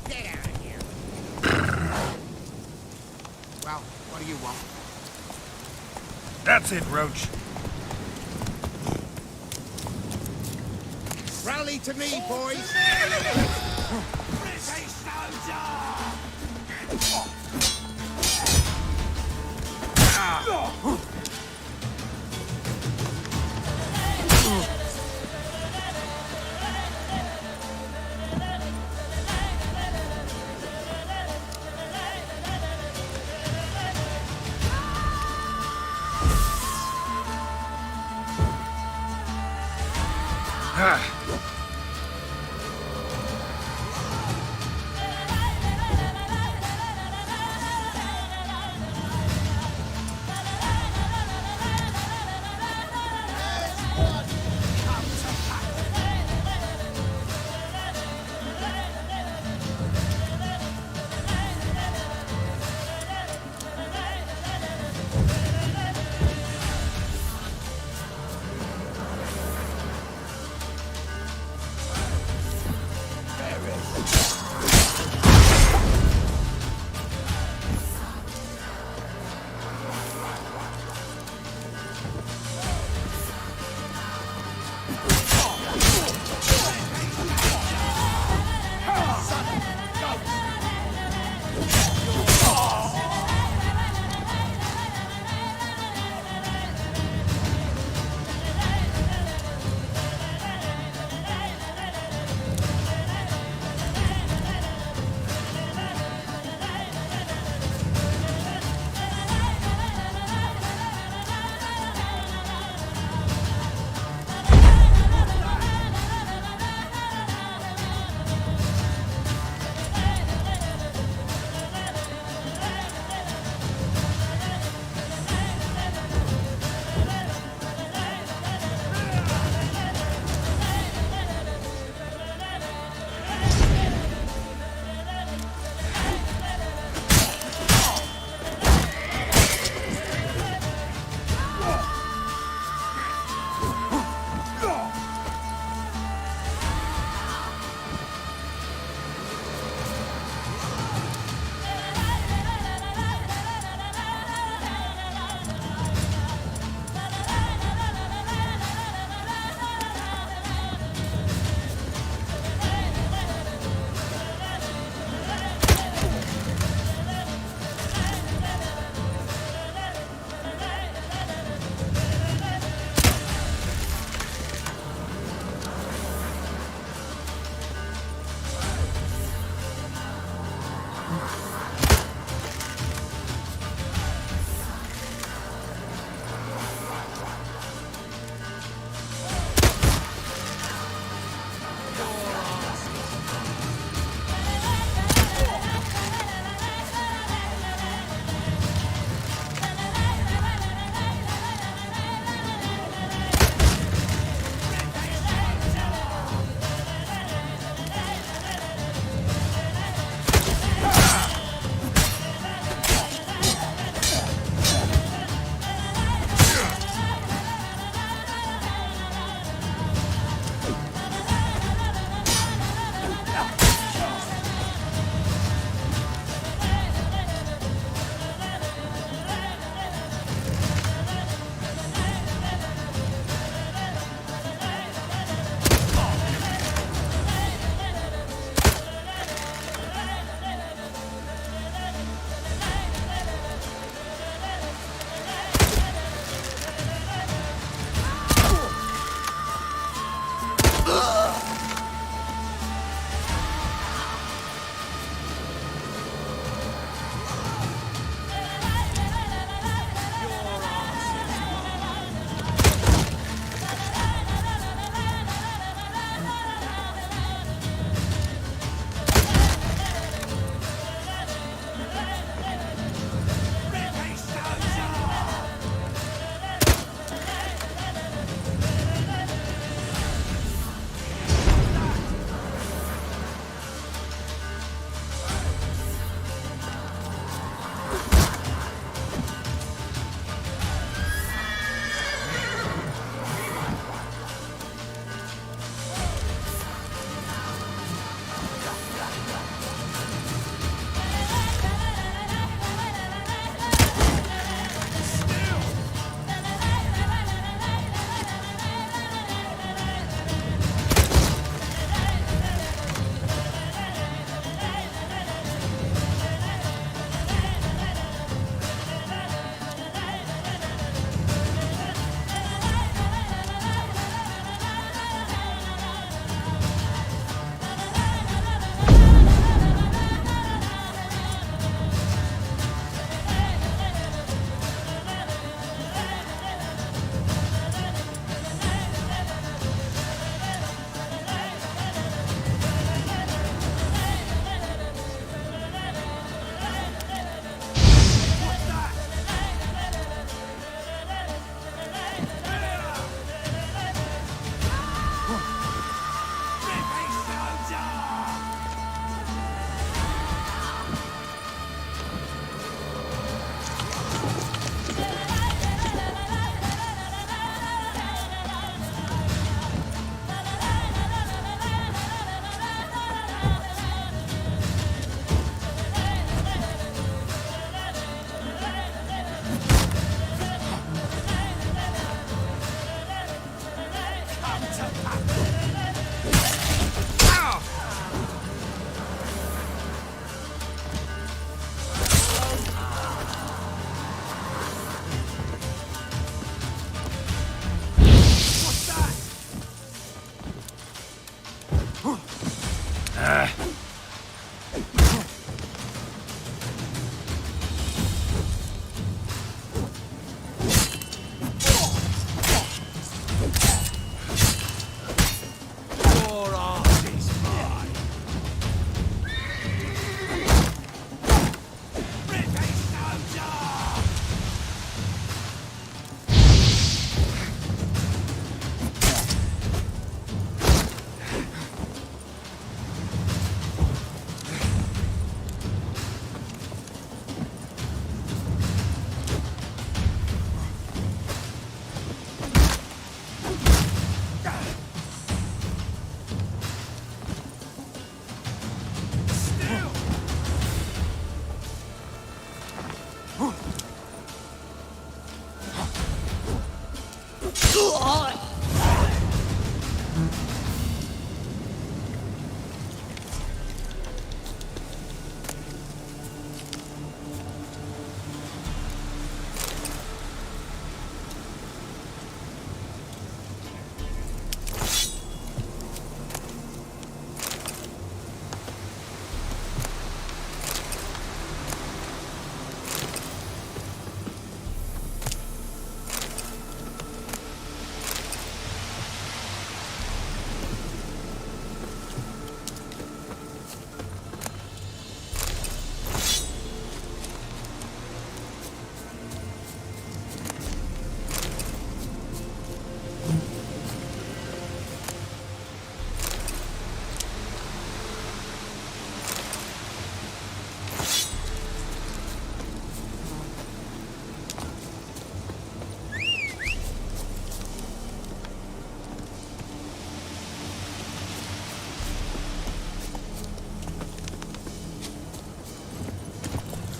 Get That's it, Roach. Rally to me, boys! British soldier!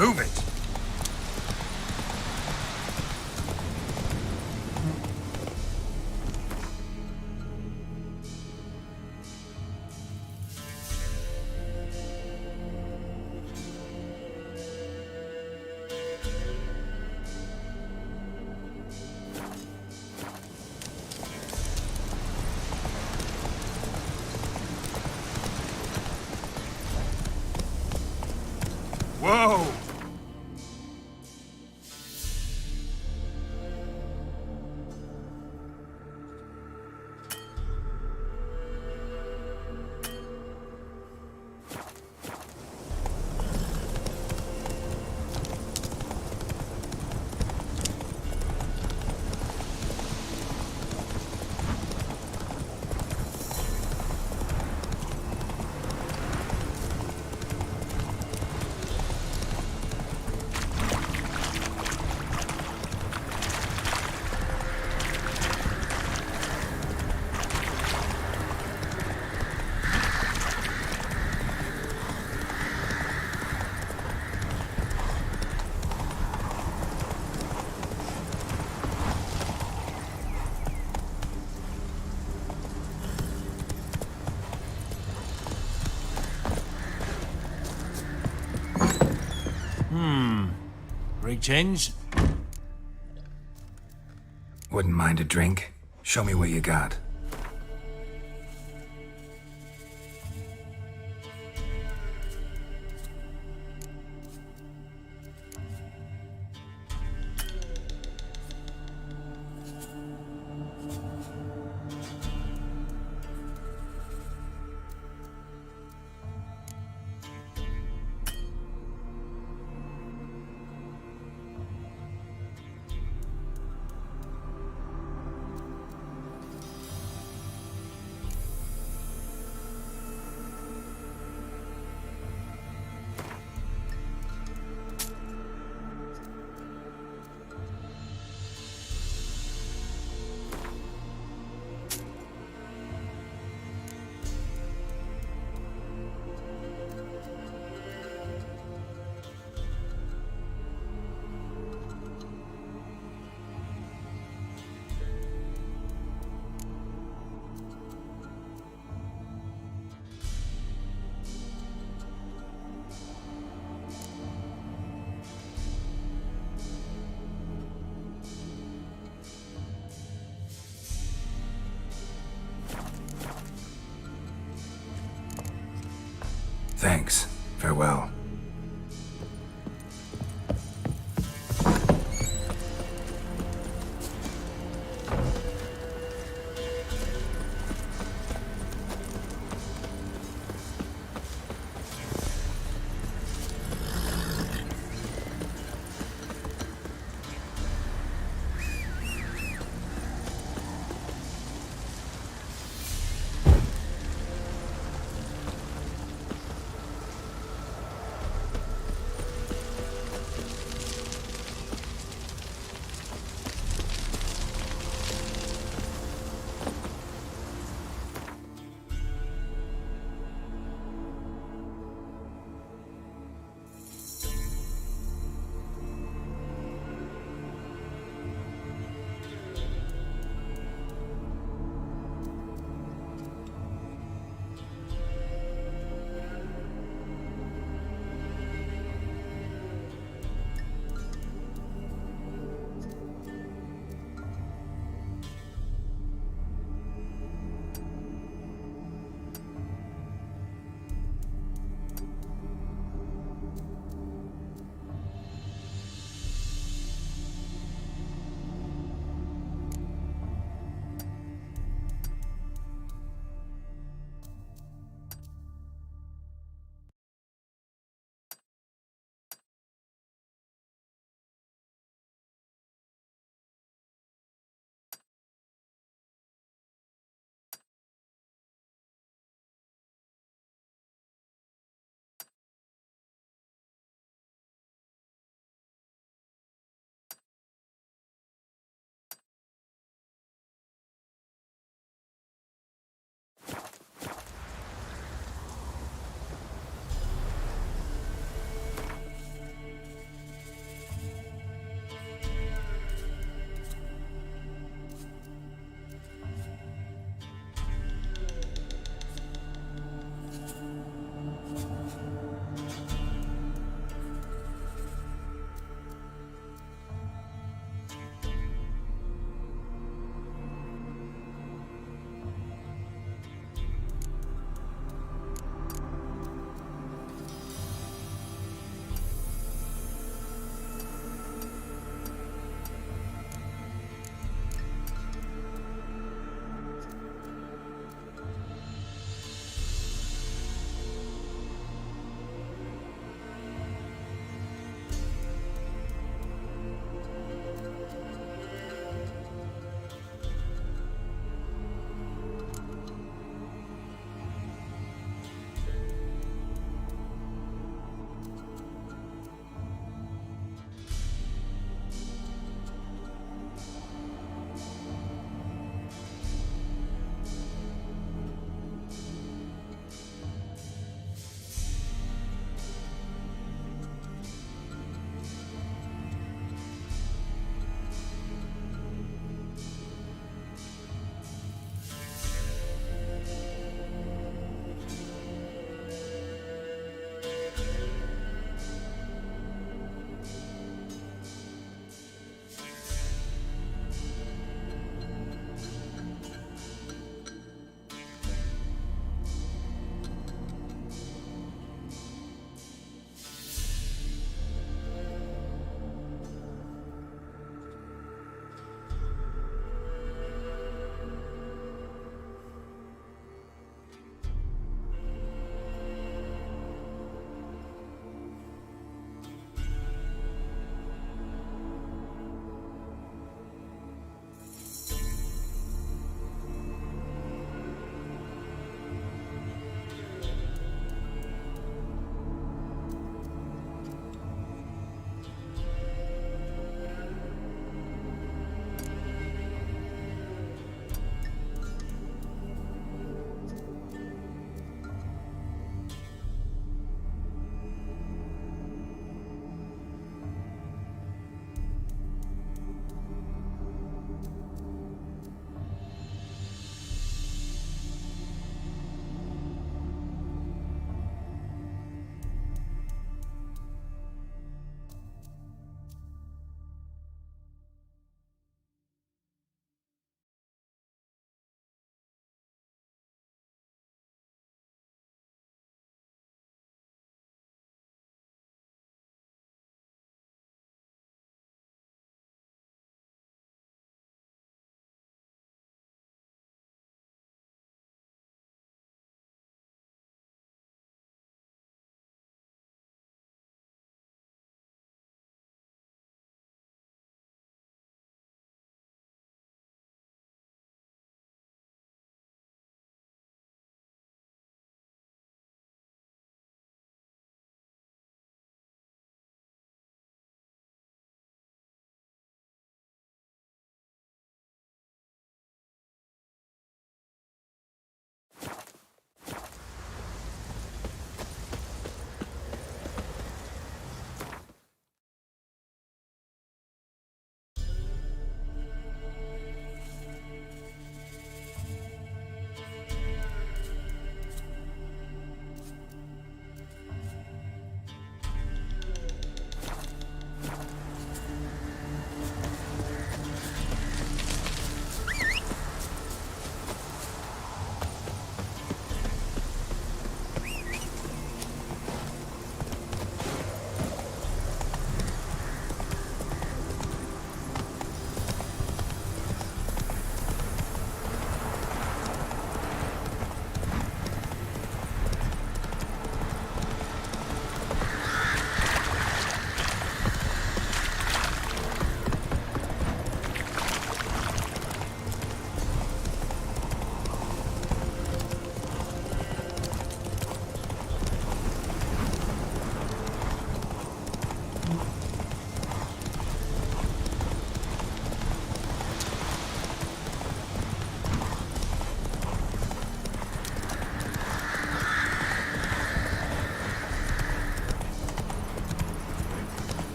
Move it! Whoa! Rig change? Wouldn't mind a drink? Show me what you got. Thanks. Farewell.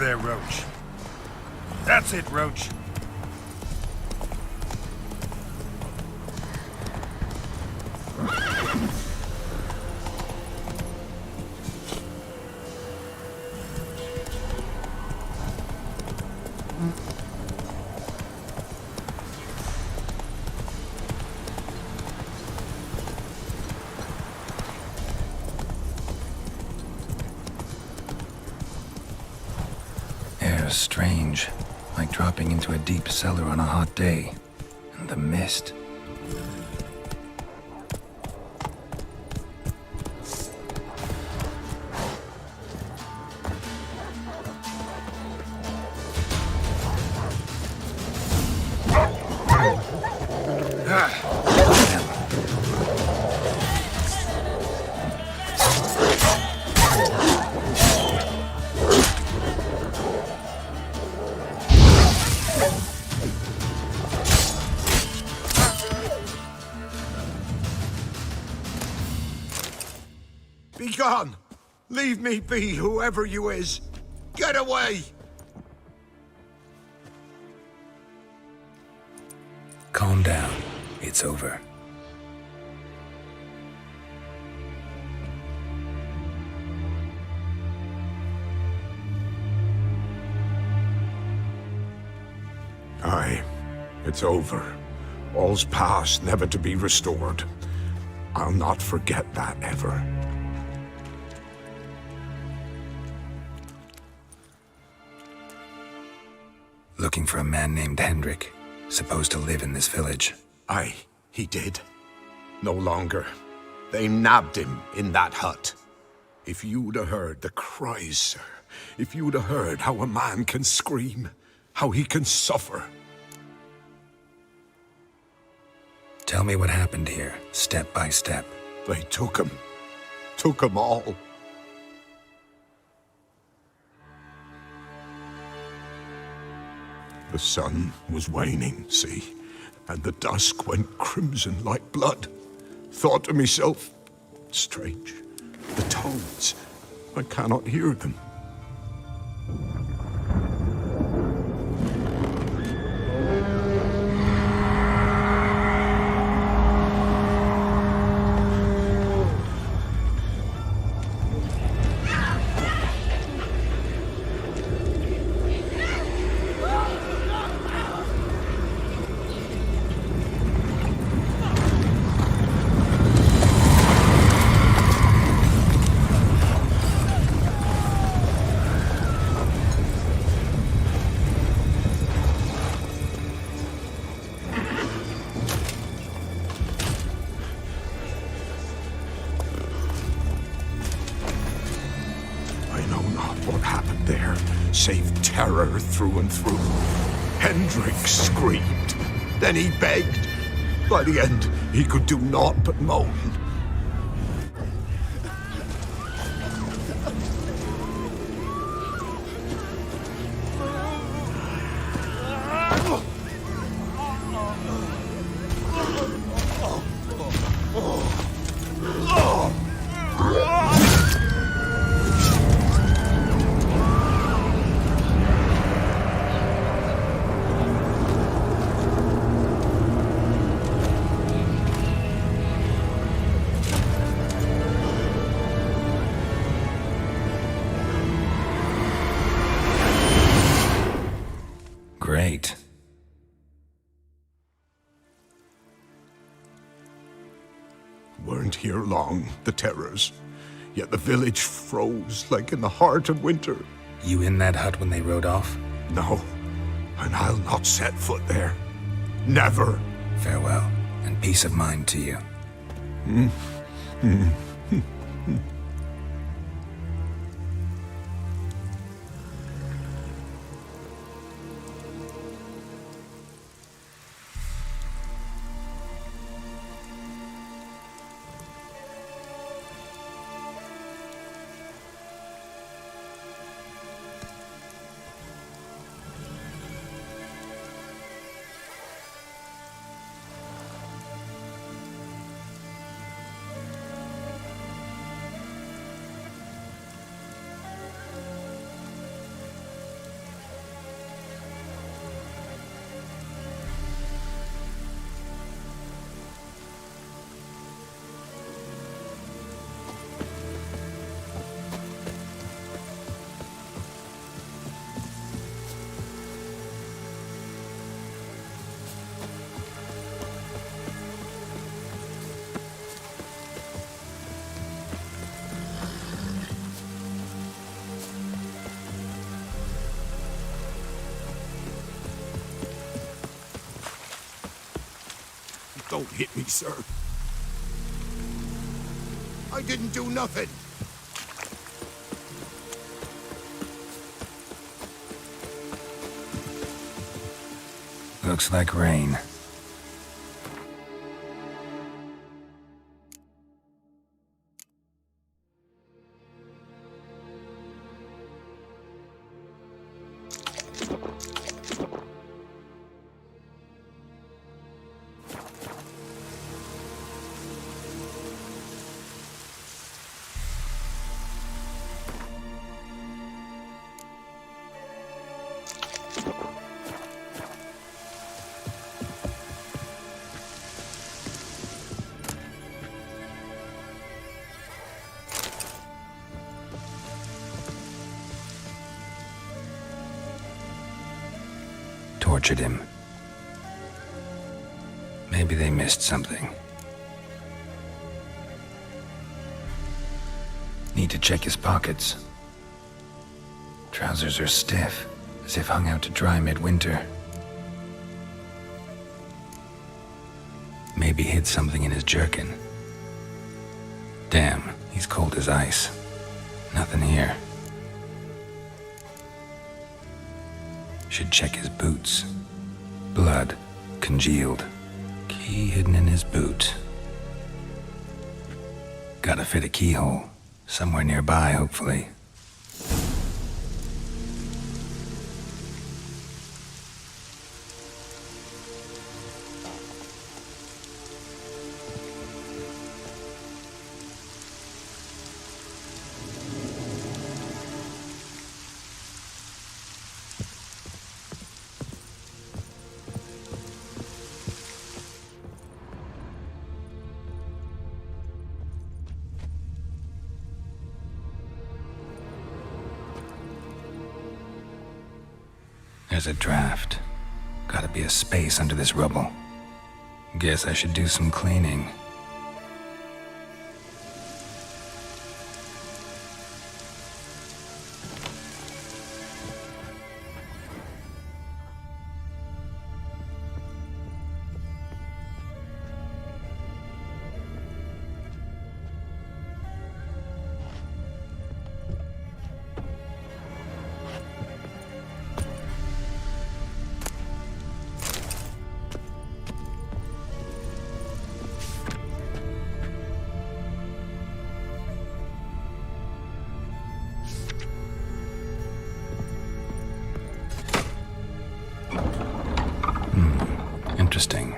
there, Roach. That's it, Roach. Air's strange, like dropping into a deep cellar on a hot day. And the mist. Be gone! Leave me be, whoever you is! Get away! Calm down. It's over. Aye, it's over. All's past, never to be restored. I'll not forget that ever. Looking for a man named Hendrik, supposed to live in this village. Aye, he did. No longer. They nabbed him in that hut. If you'd have heard the cries, sir. If you'd have heard how a man can scream, how he can suffer. Tell me what happened here, step by step. They took him. Took him all. The sun was waning, see, and the dusk went crimson like blood. Thought to myself, strange, the toads, I cannot hear them. Save terror through and through. Hendrik screamed. Then he begged. By the end, he could do naught but moan. Great. Weren't here long, the terrors. Yet the village froze like in the heart of winter. You in that hut when they rode off? No, and I'll not set foot there. Never. Farewell, and peace of mind to you. Don't hit me, sir. I didn't do nothing. Looks like rain. Tortured him. Maybe they missed something. Need to check his pockets. Trousers are stiff, as if hung out to dry midwinter. Maybe hid something in his jerkin. Damn, he's cold as ice. Nothing here. Should check his boots. Blood, congealed. Key hidden in his boot. Gotta fit a keyhole. Somewhere nearby, hopefully. There's a draft. Gotta be a space under this rubble. Guess I should do some cleaning. Interesting.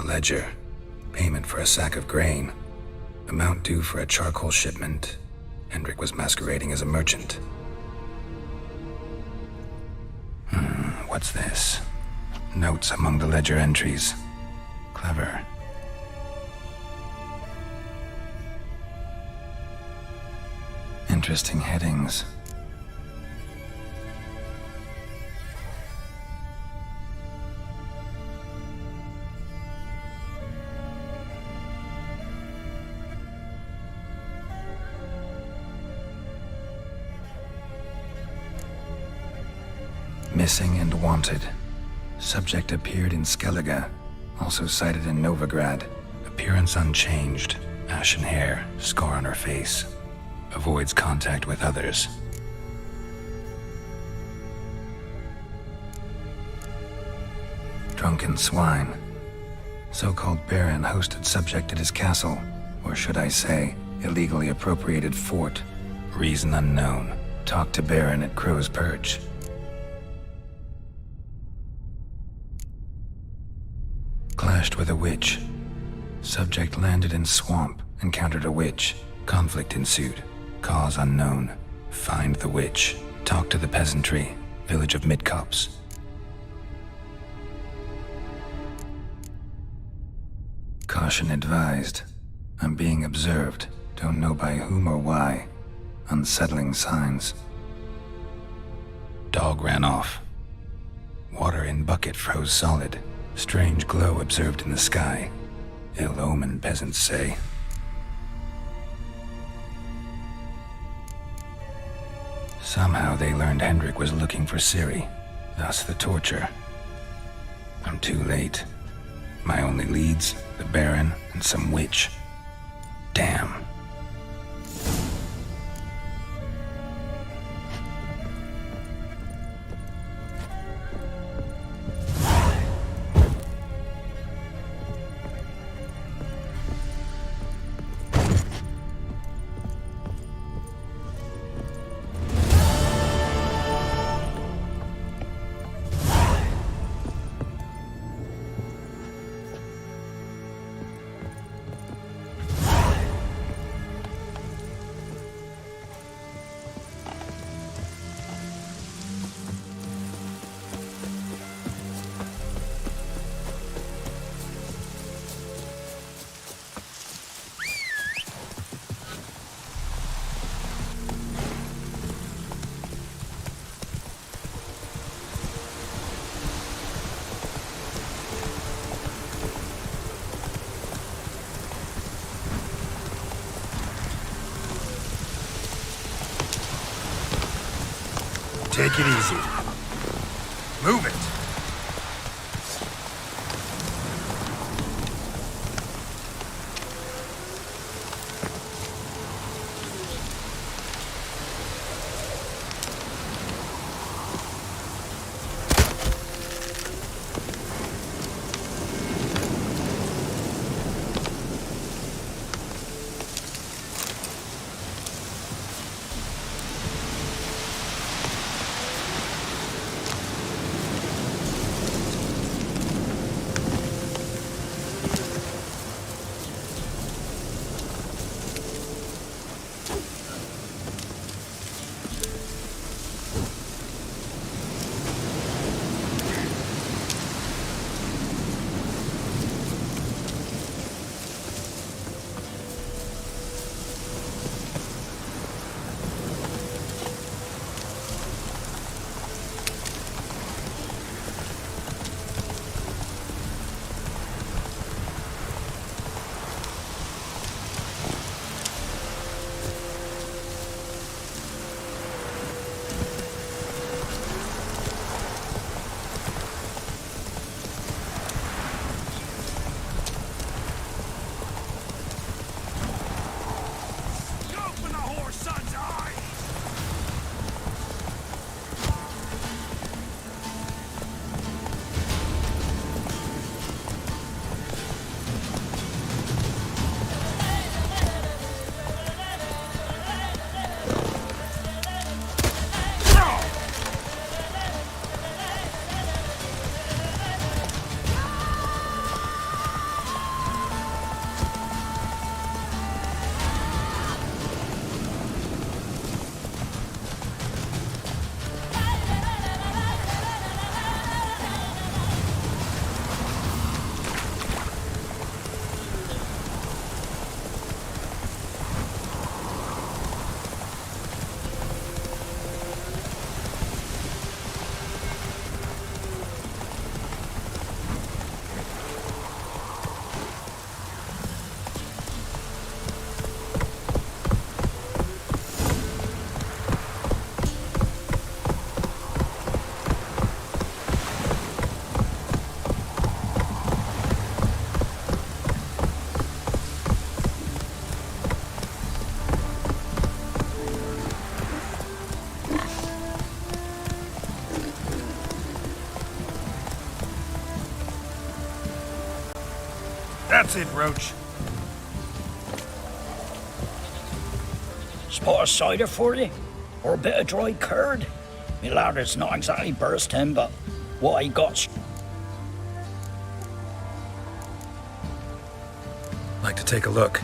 Ledger. Payment for a sack of grain. Amount due for a charcoal shipment. Hendrik was masquerading as a merchant. What's this? Notes among the ledger entries. Clever. Interesting headings. Missing and wanted. Subject appeared in Skellige, also sighted in Novigrad. Appearance unchanged. Ashen hair, scar on her face. Avoids contact with others. Drunken swine. So-called baron hosted subject at his castle, or should I say, illegally appropriated fort. Reason unknown. Talked to baron at Crow's Perch. Clashed with a witch. Subject landed in swamp, encountered a witch. Conflict ensued. Cause unknown. Find the witch. Talk to the peasantry. village of Midcopse. Caution advised. I'm being observed. Don't know by whom or why. Unsettling signs. Dog ran off. Water in bucket froze solid. Strange glow observed in the sky. Ill omen, peasants say. Somehow they learned Hendrik was looking for Ciri, thus the torture. I'm too late. My only leads, the Baron and some witch. Damn. Take it easy. Move it. That's it, Roach. Spot of cider for you? Or a bit of dry curd? Me lad, it's not exactly bursting, but what I got. Like to take a look.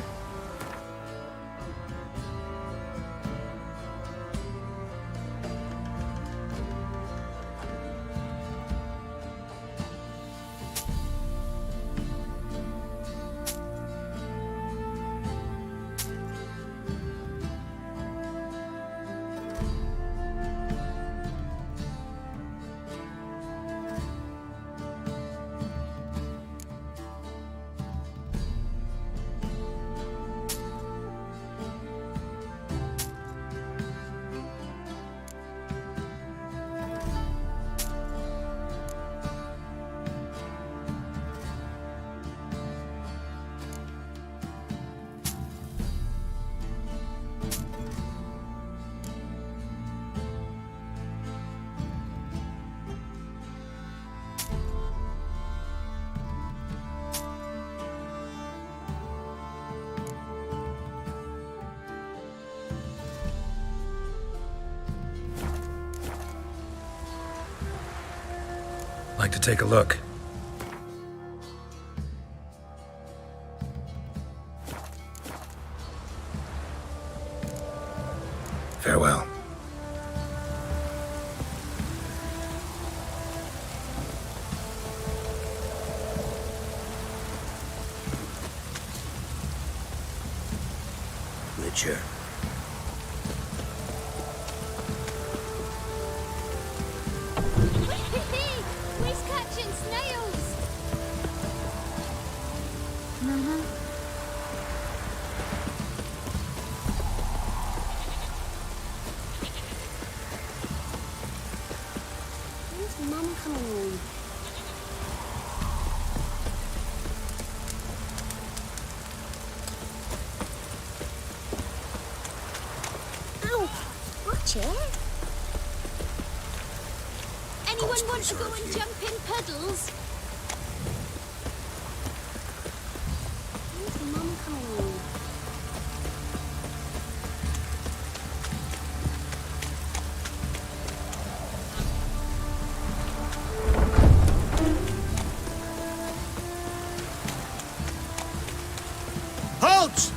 Like to take a look. Farewell. Witcher. We's catching snails. Where's Mum coming on? Ow! Watch it. Anyone want to go and jump in puddles? Where's Mum coming on? Halt!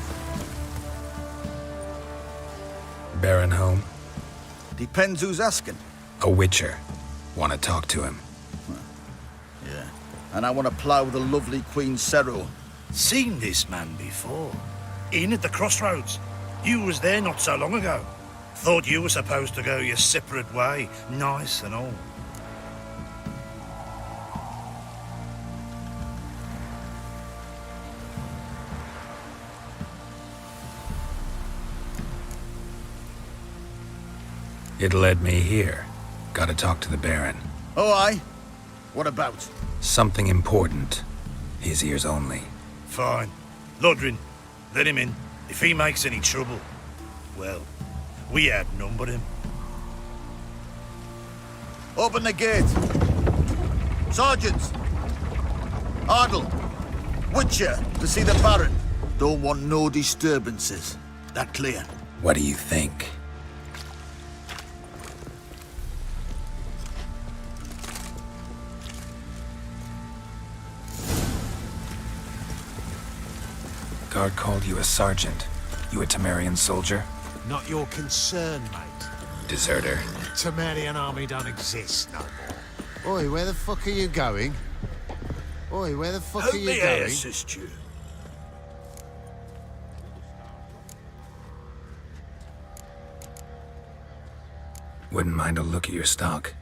Baron home? Depends who's asking. A witcher. Want to talk to him. Yeah. And I want to plough the lovely Queen Cero. Seen this man before. In at the crossroads. You was there not so long ago. Thought you were supposed to go your separate way. Nice and all. It led me here. Gotta talk to the Baron. Oh, aye? What about? Something important. His ears only. Fine. Lodrin, let him in. If he makes any trouble, well, we outnumber him. Open the gate. Sergeants! Ardle! Witcher, to see the Baron. Don't want no disturbances. That clear? What do you think? Guard called you a sergeant. You a Temerian soldier? Not your concern, mate. Deserter. Temerian army don't exist no more. Oi, where the fuck are you going? Oi, where the fuck are you going? Assist you. Wouldn't mind a look at your stock.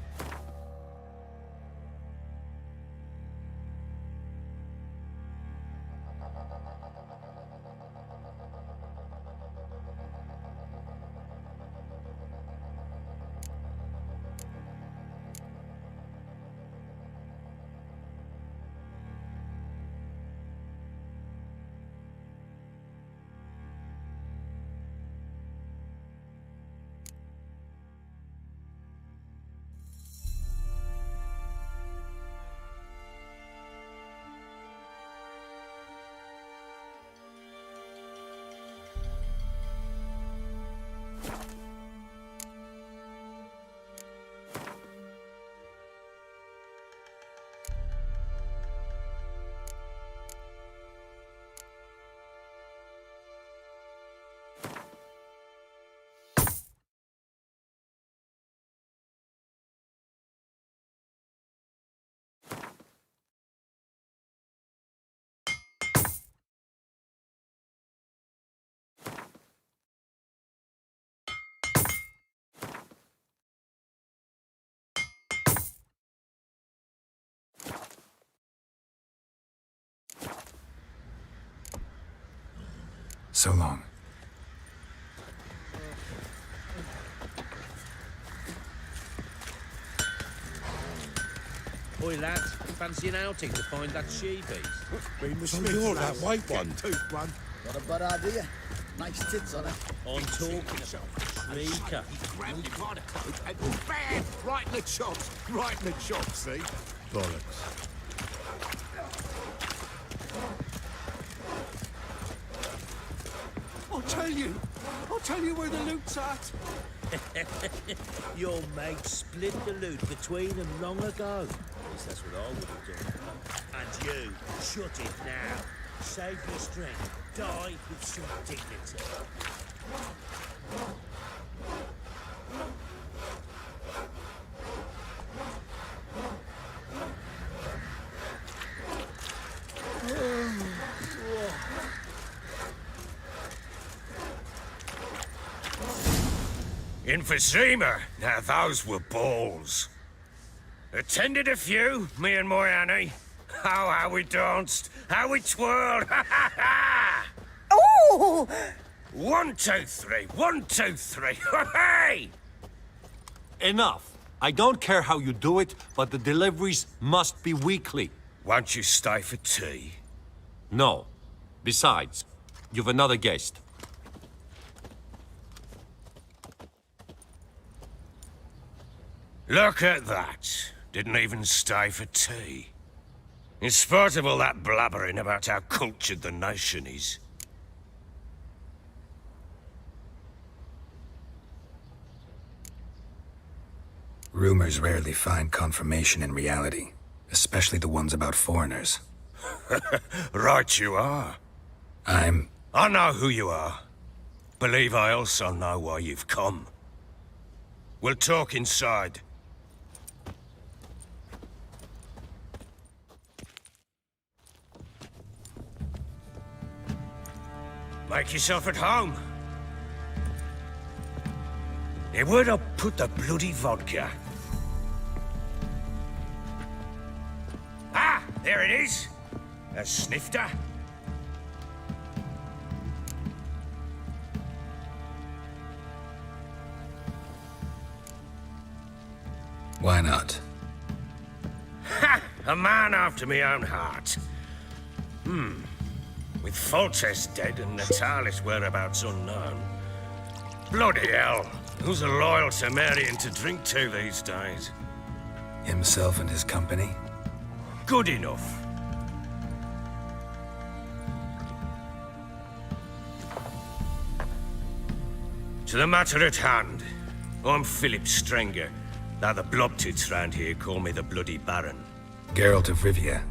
So long. Oi, lads, fancy an outing to find that she-beast? So you're that white one. One. Not a bad idea. Nice tits on her. I'm talking about Shrieker. Bam! Right in the chops. Right in the chops, see? Bollocks. I'll tell you where the loot's at. Your mate split the loot between them long ago. least that's what I would have done. And you, shut it now. Save your strength. Die with some dignity. Emphysema. Now those were balls. Attended a few, me and my Annie. Oh, how we danced, how we twirled. Ha ha ha! Oh! 1, 2, 3. 1, 2, 3. Hey! Enough. I don't care how you do it, but the deliveries must be weekly. Won't you stay for tea? No. Besides, you've another guest. Look at that. Didn't even stay for tea. In spite of all that blabbering about how cultured the nation is. Rumors rarely find confirmation in reality, especially the ones about foreigners. Right you are. I know who you are. Believe I also know why you've come. We'll talk inside. Make yourself at home. Now, where'd I put the bloody vodka? Ah, there it is. A snifter. Why not? Ha! A man after my own heart. With Foltest dead and Natalis' whereabouts unknown. Bloody hell. Who's a loyal Temerian to drink to these days? Himself and his company? Good enough. To the matter at hand. I'm Philip Strenger. Now the blobtits round here call me the Bloody Baron. Geralt of Rivia.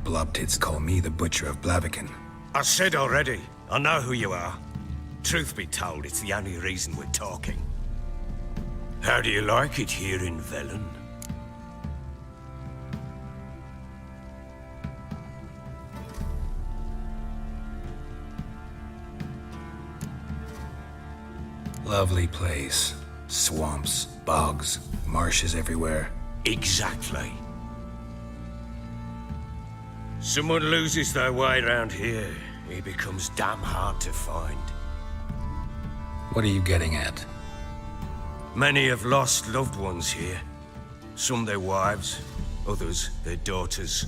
Blobtits call me the Butcher of Blaviken. I said already, I know who you are. Truth be told, it's the only reason we're talking. How do you like it here in Velen? Lovely place. Swamps, bogs, marshes everywhere. Exactly. Someone loses their way around here, he becomes damn hard to find. What are you getting at? Many have lost loved ones here. Some their wives, others their daughters.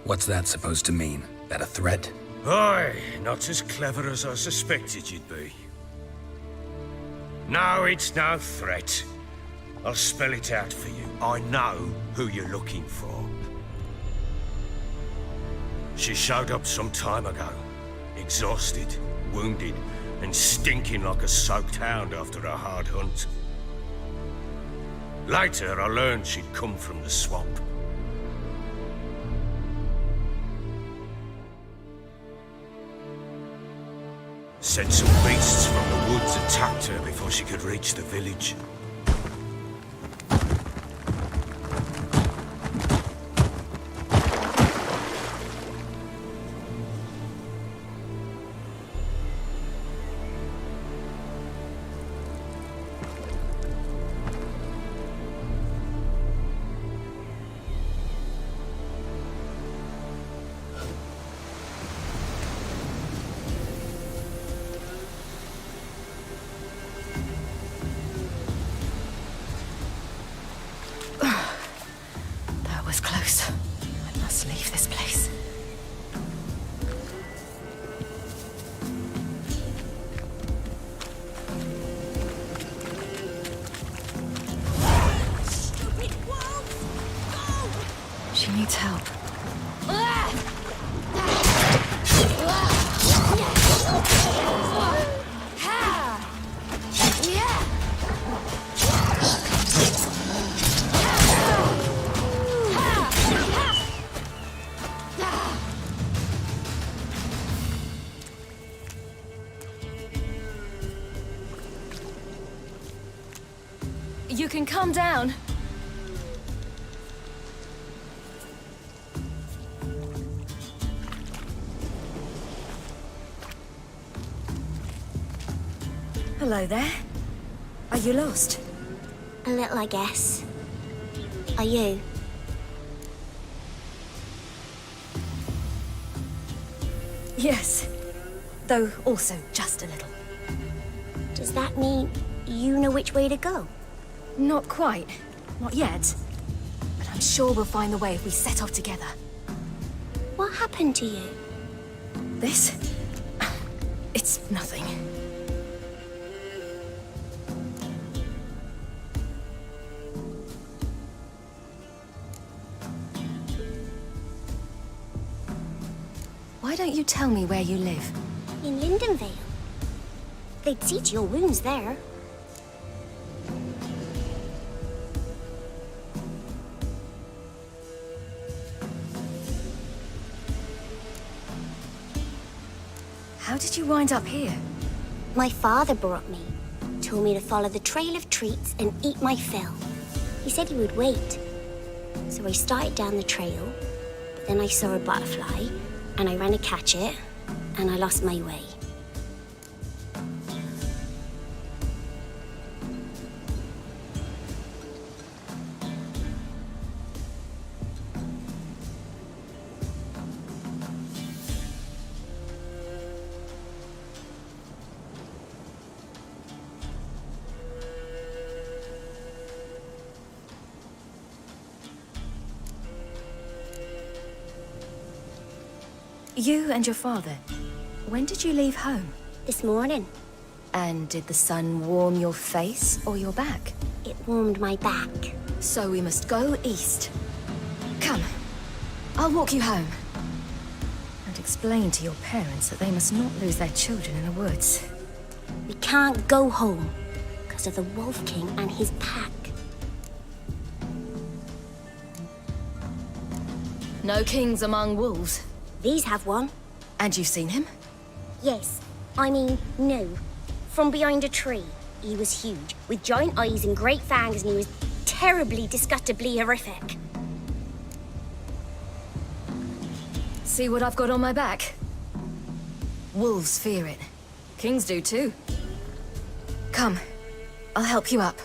What's that supposed to mean? That a threat? Aye, not as clever as I suspected you'd be. No, it's no threat. I'll spell it out for you. I know who you're looking for. She showed up some time ago. Exhausted, wounded, and stinking like a soaked hound after a hard hunt. Later, I learned she'd come from the swamp. Said some beasts from the woods attacked her before she could reach the village. That was close. I must leave this place. Stupid wolves! Go! She needs help. Ah! You can calm down. Hello there. Are you lost? A little, I guess. Are you? Yes. Though also just a little. Does that mean you know which way to go? Not quite. Not yet. But I'm sure we'll find the way if we set off together. What happened to you? This? It's nothing. Why don't you tell me where you live? In Lindenvale. They'd see to your wounds there. How did you wind up here? My father brought me. Told me to follow the trail of treats and eat my fill. He said he would wait. So I started down the trail, but then I saw a butterfly, and I ran to catch it, and I lost my way. You and your father, when did you leave home? This morning. And did the sun warm your face or your back? It warmed my back. So we must go east. Come, I'll walk you home. And explain to your parents that they must not lose their children in the woods. We can't go home because of the Wolf King and his pack. No kings among wolves. These have one. And you've seen him? Yes. I mean, no. From behind a tree. He was huge, with giant eyes and great fangs, and he was terribly, disgustingly horrific. See what I've got on my back? Wolves fear it. Kings do too. Come, I'll help you up.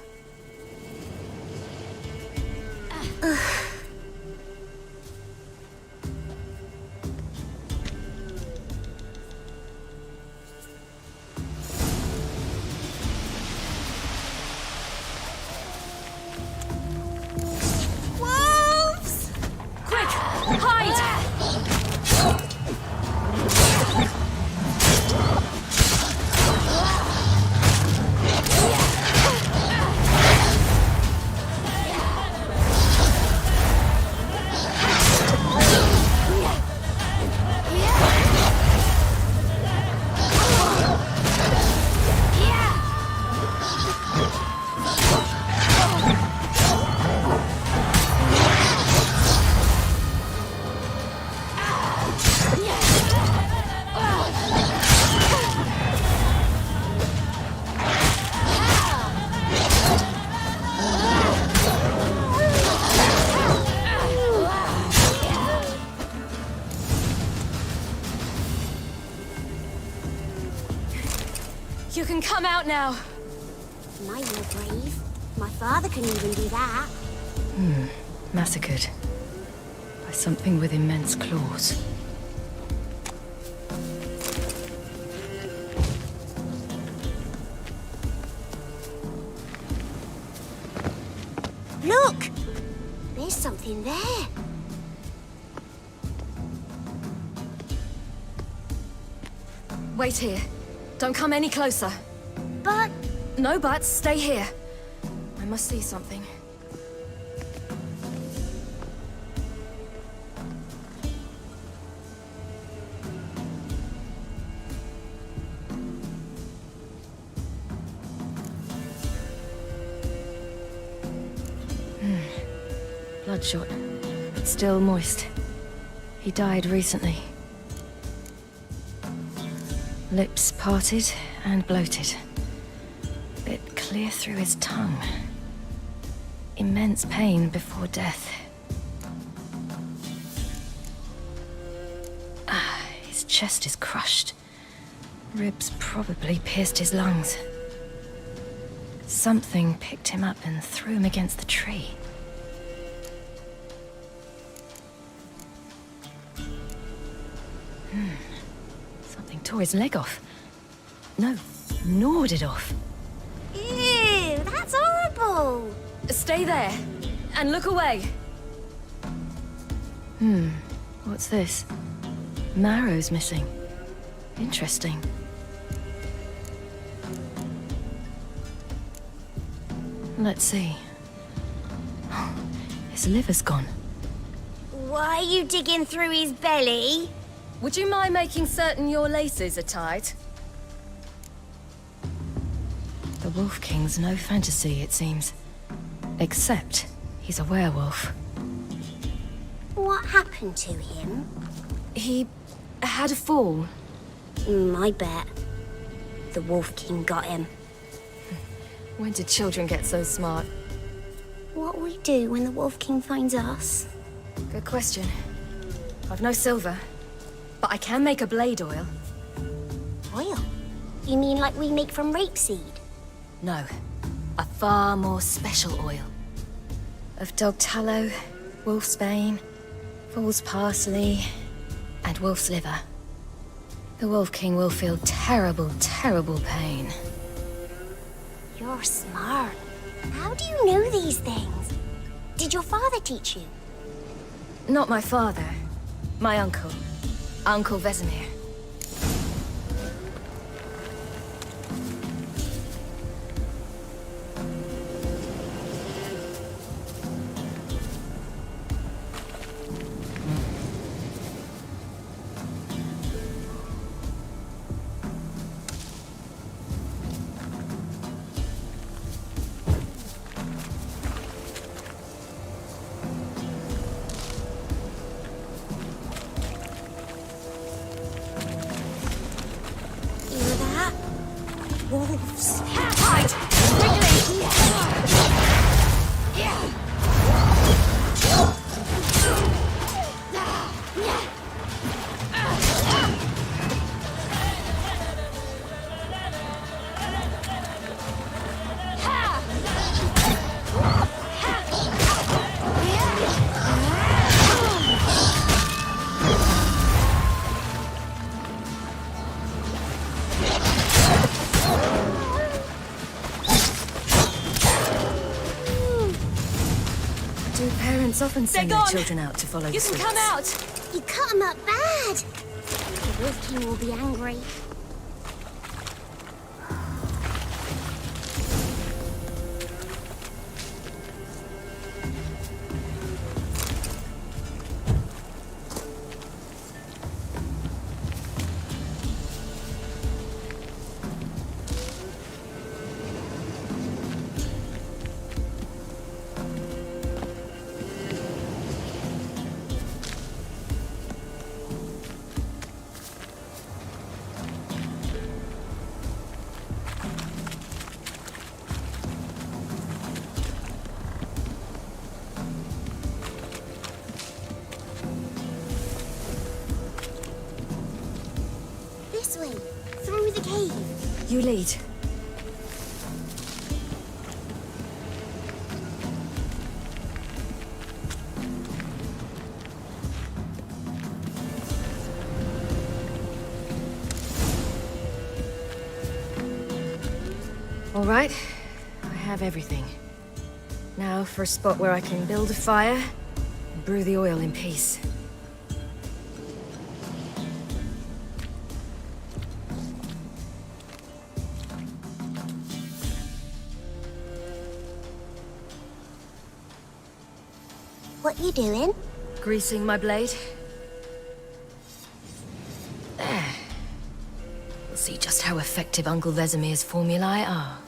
You can come out now. Now you're brave. My father couldn't even do that. Massacred. By something with immense claws. Look! There's something there. Wait here. Don't come any closer. But... No buts. Stay here. I must see something. Bloodshot, but still moist. He died recently. Lips parted and bloated. Bit clear through his tongue. immense pain before death. His chest is crushed. Ribs probably pierced his lungs. Something picked him up and threw him against the tree. Something tore his leg off. No, gnawed it off. Ew, that's horrible. Stay there, and look away. What's this? Marrow's missing. Interesting. Let's see. His liver's gone. Why are you digging through his belly? Would you mind making certain your laces are tied? The Wolf King's no fantasy, it seems. Except he's a werewolf. What happened to him? He had a fall. I bet. The Wolf King got him. When did children get so smart? What'll we do when the Wolf King finds us? Good question. I've no silver, but I can make a blade oil. Oil? You mean like we make from rapeseed? No, a far more special oil. Of dog tallow, wolf's bane, fool's parsley, and wolf's liver. The Wolf King will feel terrible, terrible pain. You're smart. How do you know these things? Did your father teach you? Not my father. My uncle. Uncle Vesemir. Wolves. Hide! Quickly! Parents often send their children out to follow the streets. You can come out! You cut him up bad! The Wolf King will be angry. This way, through the cave. You lead. All right, I have everything. Now for a spot where I can build a fire and brew the oil in peace. What you doing? Greasing my blade. There. We'll see just how effective Uncle Vesemir's formulae are.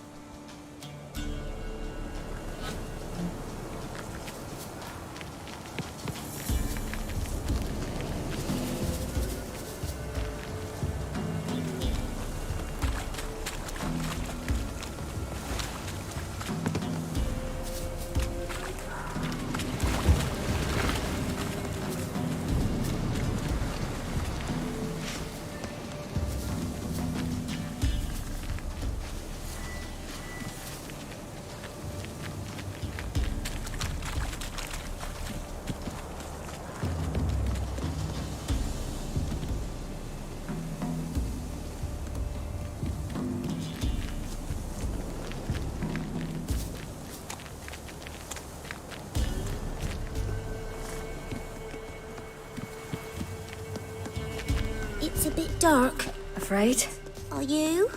It's a bit dark. Afraid? Are you?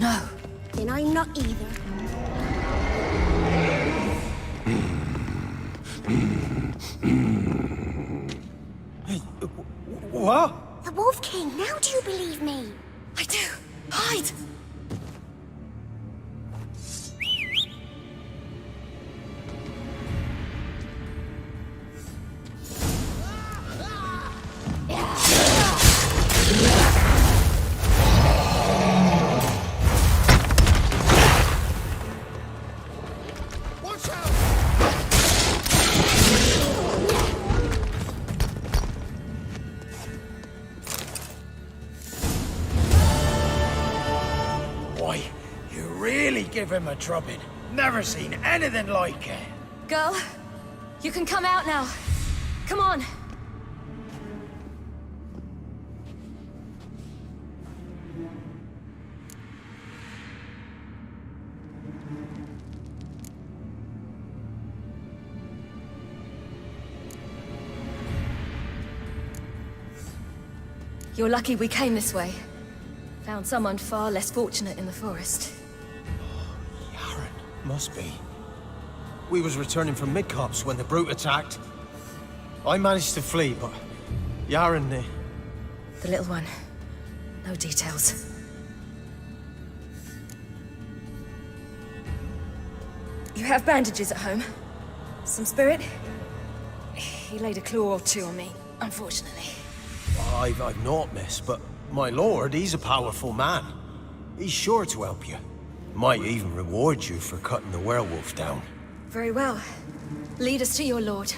No. Then I'm not either. What? The Wolf King, now do you believe me? I do. Hide! Watch out! Boy, you really give him a drubbing. Never seen anything like it. Girl, you can come out now. Come on. You're lucky we came this way. Found someone far less fortunate in the forest. Must be. We was returning from Midcops when the brute attacked. I managed to flee, but Yaren, The little one. No details. You have bandages at home? Some spirit? He laid a claw or two on me, unfortunately. I've not, miss, but my lord, he's a powerful man. He's sure to help you. Might even reward you for cutting the werewolf down. Very well. Lead us to your lord.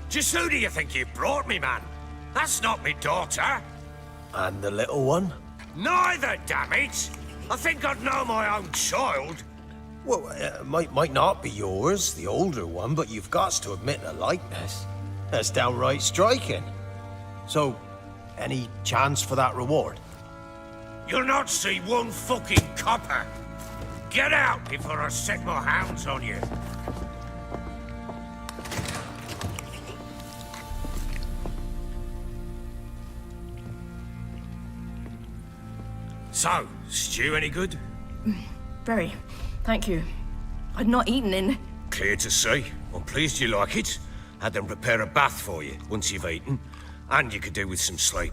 Just who do you think you brought me, man? That's not me daughter. And the little one? Neither, damn it! I think I'd know my own child. Well, might not be yours, the older one, but you've got to admit a likeness. That's downright striking. So, any chance for that reward? You'll not see one fucking copper. Get out before I set my hounds on you. So, stew any good? Very. Thank you. I'd not eaten in... Clear to see. I'm pleased you like it. Had them prepare a bath for you once you've eaten. And you could do with some sleep.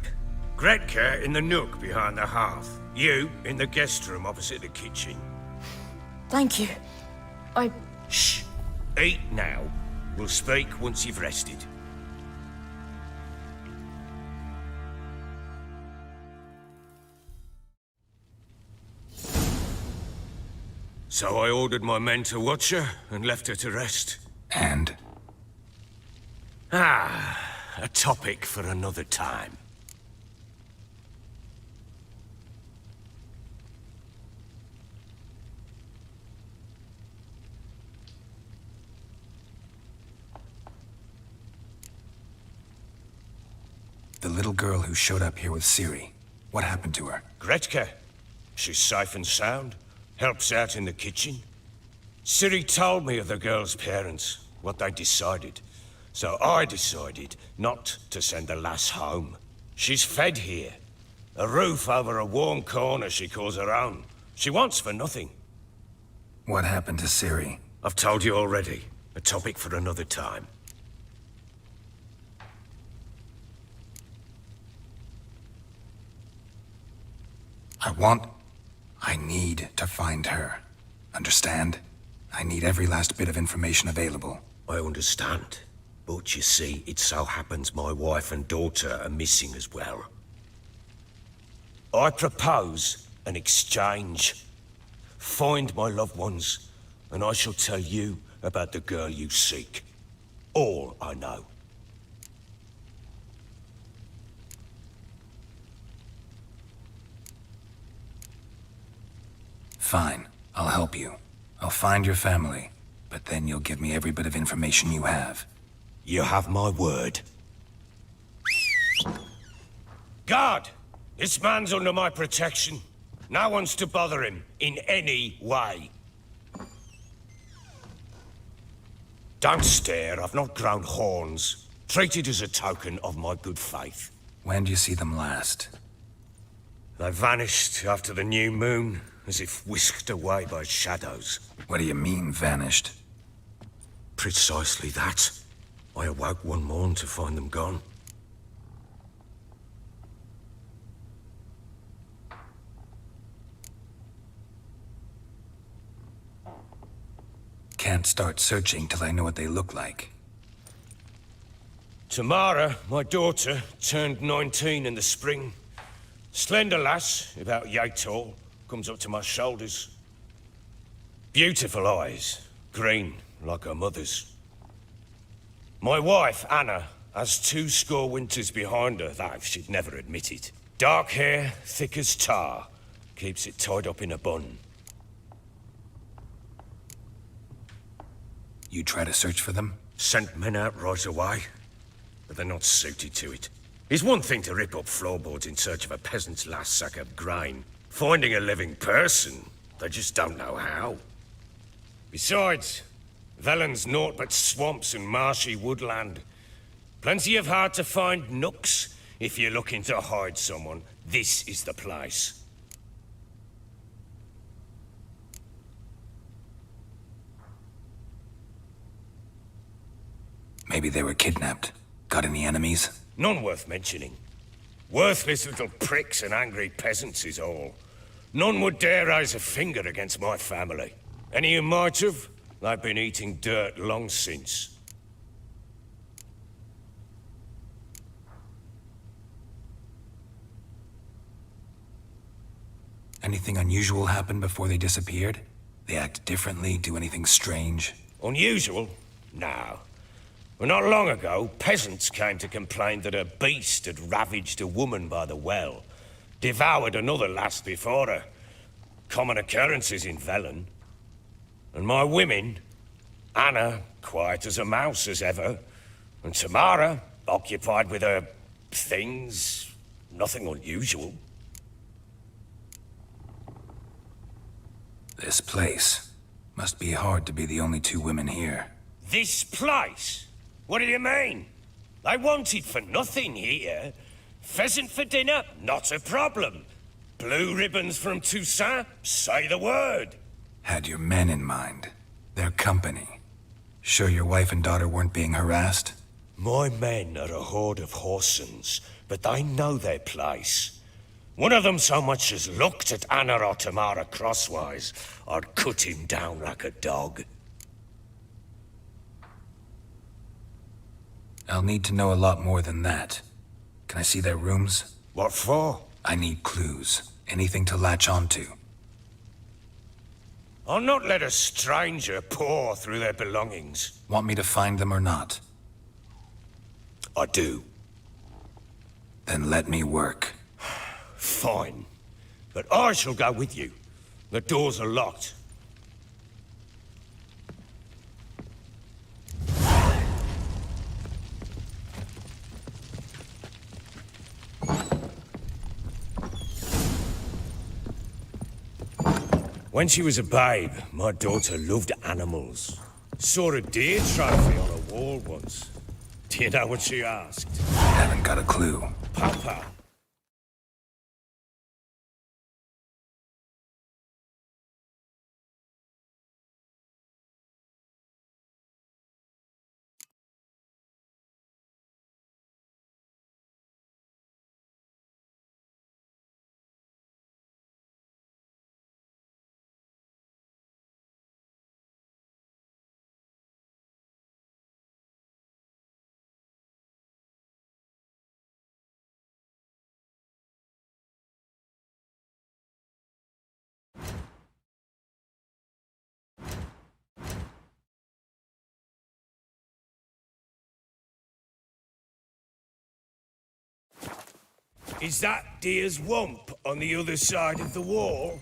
Gretka in the nook behind the hearth. You in the guest room opposite the kitchen. Thank you. Shh. Eat now. We'll speak once you've rested. So I ordered my men to watch her and left her to rest. And? A topic for another time. The little girl who showed up here with Ciri. What happened to her? Gretka. She's safe and sound. Helps out in the kitchen. Ciri told me of the girl's parents, what they decided. So I decided not to send the lass home. She's fed here. A roof over a warm corner she calls her own. She wants for nothing. What happened to Ciri? I've told you already. A topic for another time. I need to find her. Understand? I need every last bit of information available. I understand. But you see, it so happens my wife and daughter are missing as well. I propose an exchange. Find my loved ones, and I shall tell you about the girl you seek. All I know. Fine, I'll help you. I'll find your family, but then you'll give me every bit of information you have. You have my word. Guard! This man's under my protection. No one's to bother him in any way. Don't stare, I've not grown horns. Treat it as a token of my good faith. When do you see them last? They vanished after the new moon, as if whisked away by shadows. What do you mean, vanished? Precisely that. I awoke one morn to find them gone. Can't start searching till I know what they look like. Tamara, my daughter, turned 19 in the spring. Slender lass, about yay tall, comes up to my shoulders. Beautiful eyes, green like her mother's. My wife, Anna, has 20 winters behind her, though she'd never admit it. Dark hair, thick as tar, keeps it tied up in a bun. You try to search for them? Sent men out right away, but they're not suited to it. It's one thing to rip up floorboards in search of a peasant's last sack of grain. Finding a living person, they just don't know how. Besides, Velen's naught but swamps and marshy woodland. Plenty of hard-to-find nooks. If you're looking to hide someone, this is the place. Maybe they were kidnapped. Got any enemies? None worth mentioning. Worthless little pricks and angry peasants is all. None would dare raise a finger against my family. Any who might have, they've been eating dirt long since. Anything unusual happen before they disappeared? They act differently, do anything strange? Unusual? No. Well, not long ago, peasants came to complain that a beast had ravaged a woman by the well. Devoured another lass before her. Common occurrences in Velen. And my women, Anna, quiet as a mouse as ever, and Tamara, occupied with her things, nothing unusual. This place. Must be hard to be the only 2 women here. This place? What do you mean? They wanted for nothing here. Pheasant for dinner? Not a problem. Blue ribbons from Toussaint? Say the word. Had your men in mind. Their company. Sure your wife and daughter weren't being harassed? My men are a horde of whoresons, but they know their place. One of them so much as looked at Anna or Tamara crosswise, I'd cut him down like a dog. I'll need to know a lot more than that. Can I see their rooms? What for? I need clues. Anything to latch onto. I'll not let a stranger pore through their belongings. Want me to find them or not? I do. Then let me work. Fine. But I shall go with you. The doors are locked. When she was a babe, my daughter loved animals. Saw a deer trophy on a wall once. Do you know what she asked? Haven't got a clue. Papa. Is that deer's wump on the other side of the wall?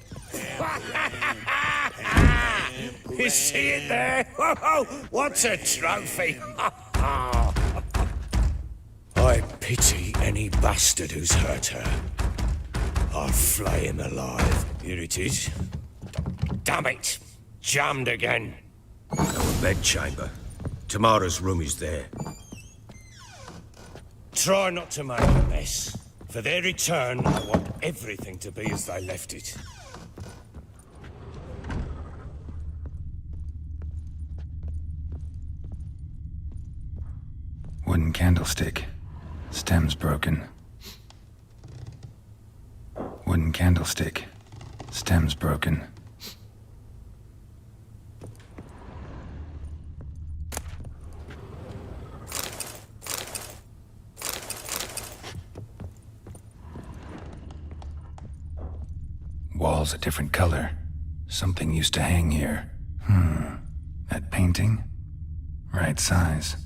You see it there? What's a trophy? I pity any bastard who's hurt her. I'll flay him alive. Here it is. Damn it! Jammed again. Our bedchamber. Tamara's room is there. Try not to make a mess. For their return, I want everything to be as they left it. Wooden candlestick. Stem's broken. Wooden candlestick. Stem's broken. Wall's a different color. Something used to hang here. That painting? Right size.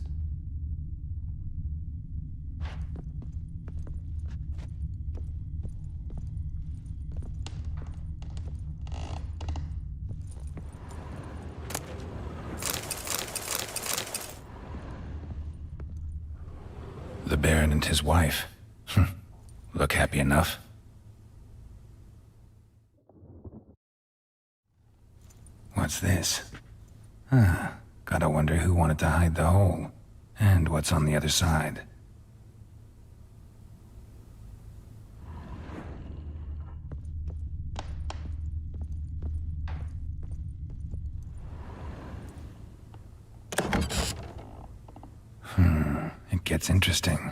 The Baron and his wife. Look happy enough. What's this? Gotta wonder who wanted to hide the hole, and what's on the other side. It gets interesting.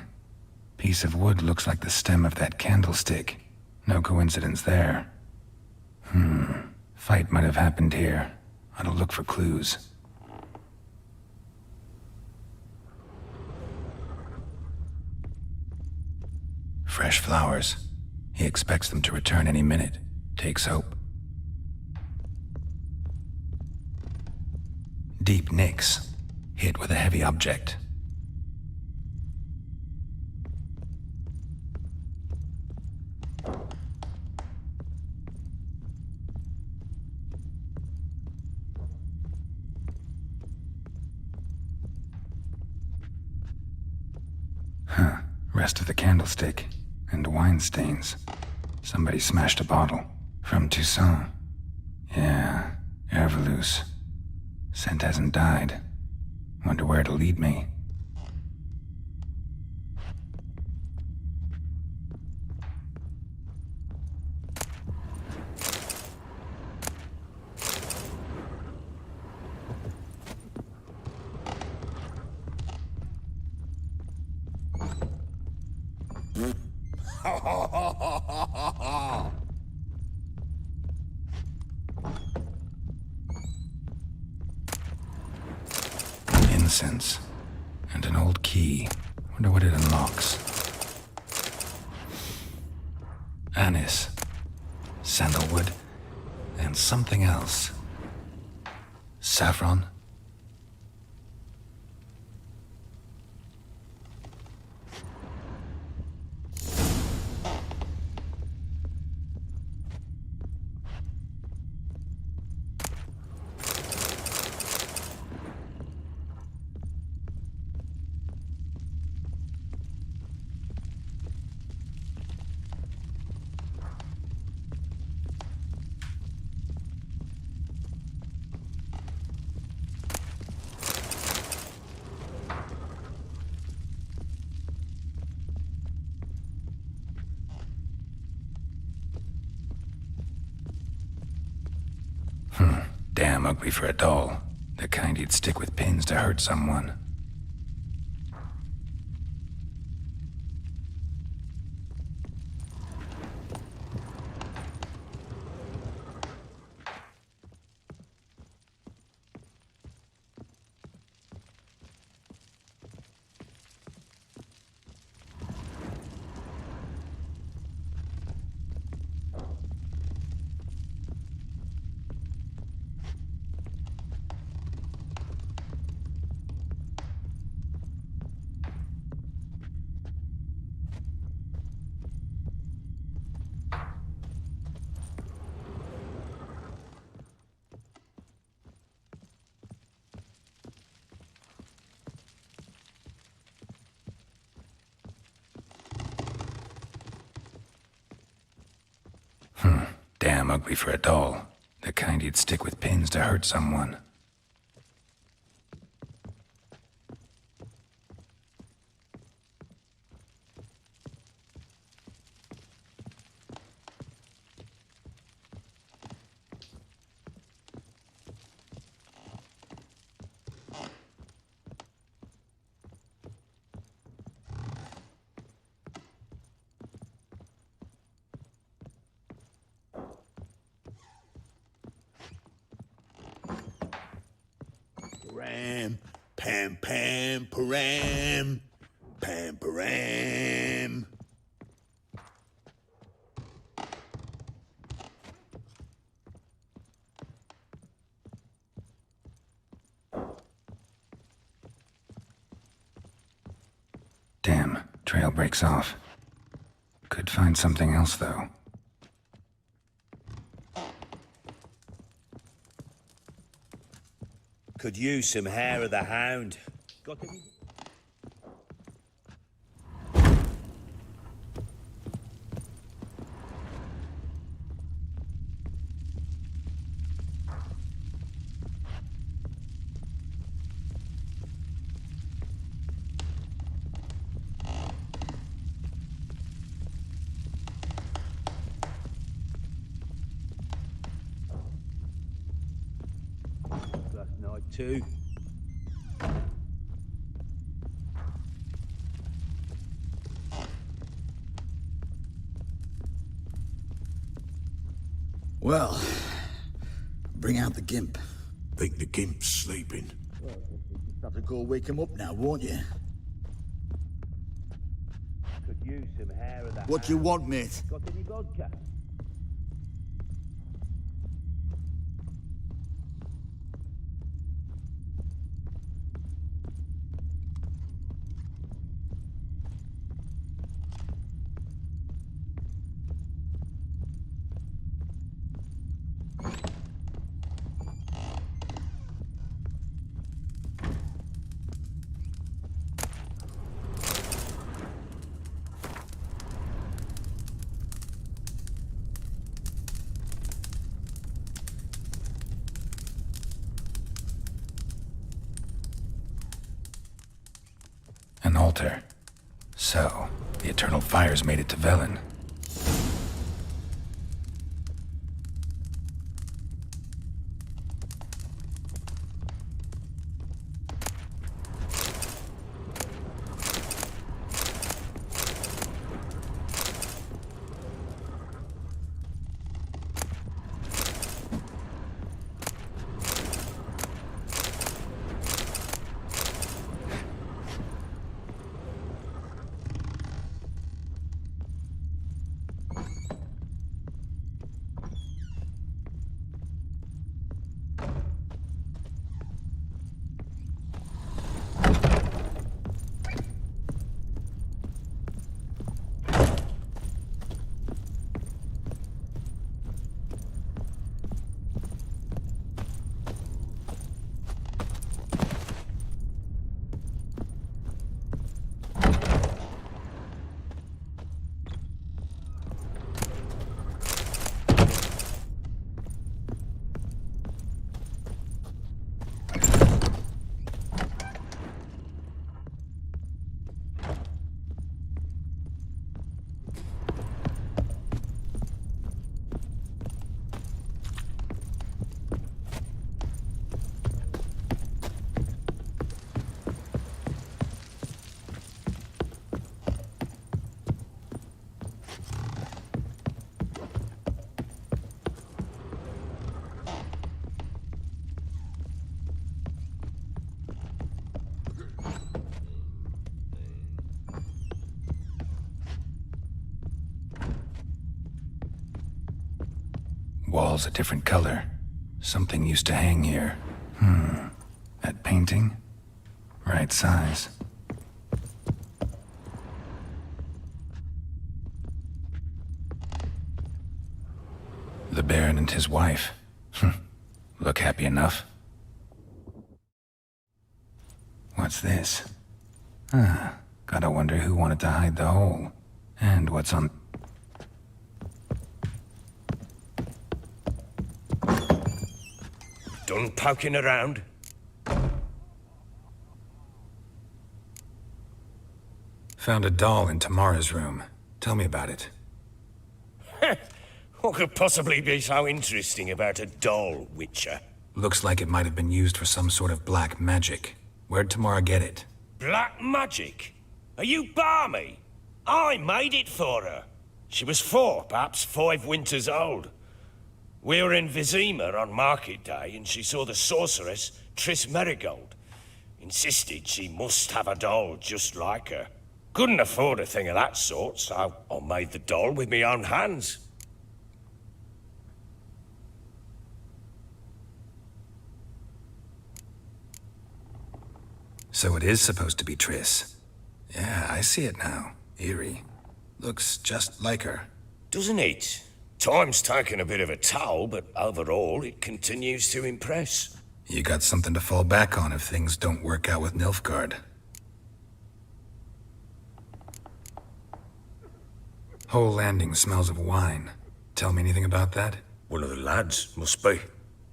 Piece of wood looks like the stem of that candlestick. No coincidence there. Fight might have happened here. I'll look for clues. Fresh flowers. He expects them to return any minute. Takes hope. Deep nicks. Hit with a heavy object. Rest of the candlestick, and wine stains. Somebody smashed a bottle. From Toussaint. Yeah, Herveloos. Scent hasn't died. Wonder where it'll lead me. Incense. And an old key. Wonder what it unlocks. Anise. Sandalwood. And something else. Saffron. Damn ugly for a doll. The kind you'd stick with pins to hurt someone. damn ugly for a doll. The kind you'd stick with pins to hurt someone. Param, pam pam, param, pam param. Damn, trail breaks off. Could find something else, though. Could use some hair of the hound. Got any? Last night too. Well, bring out the gimp. Think the gimp's sleeping. Well, you just have to go wake him up now, won't you? Could use some hair of the What do you want, mate? Got any vodka? An altar. So, the eternal fires made it to Velen. Walls a different color. Something used to hang here. That painting? Right size. The Baron and his wife. Look happy enough. What's this? Gotta wonder who wanted to hide the hole. And what's on... Done poking around? Found a doll in Tamara's room. Tell me about it. What could possibly be so interesting about a doll, Witcher? Looks like it might have been used for some sort of black magic. Where'd Tamara get it? Black magic? Are you balmy? I made it for her. She was 4, perhaps 5 winters old. We were in Vizima on market day, and she saw the sorceress, Triss Merigold. Insisted she must have a doll just like her. Couldn't afford a thing of that sort, so I made the doll with my own hands. So it is supposed to be Triss. Yeah, I see it now. Eerie. Looks just like her. Doesn't it? Time's taken a bit of a toll, but overall, it continues to impress. You got something to fall back on if things don't work out with Nilfgaard. Whole landing smells of wine. Tell me anything about that? One of the lads, must be.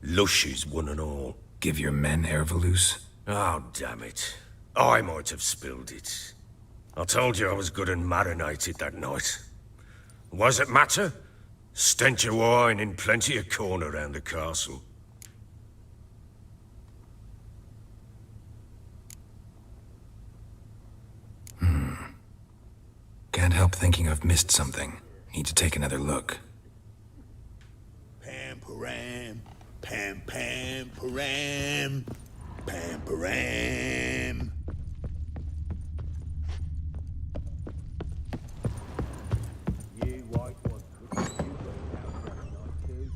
Lushes, one and all. Give your men Ervelus? Oh, damn it. I might have spilled it. I told you I was good and marinated that night. What does it matter? Stench of wine in plenty of corn around the castle. Can't help thinking I've missed something. Need to take another look. Pam-param, pam-pam-param, pam-param. You white one, you went out last night too.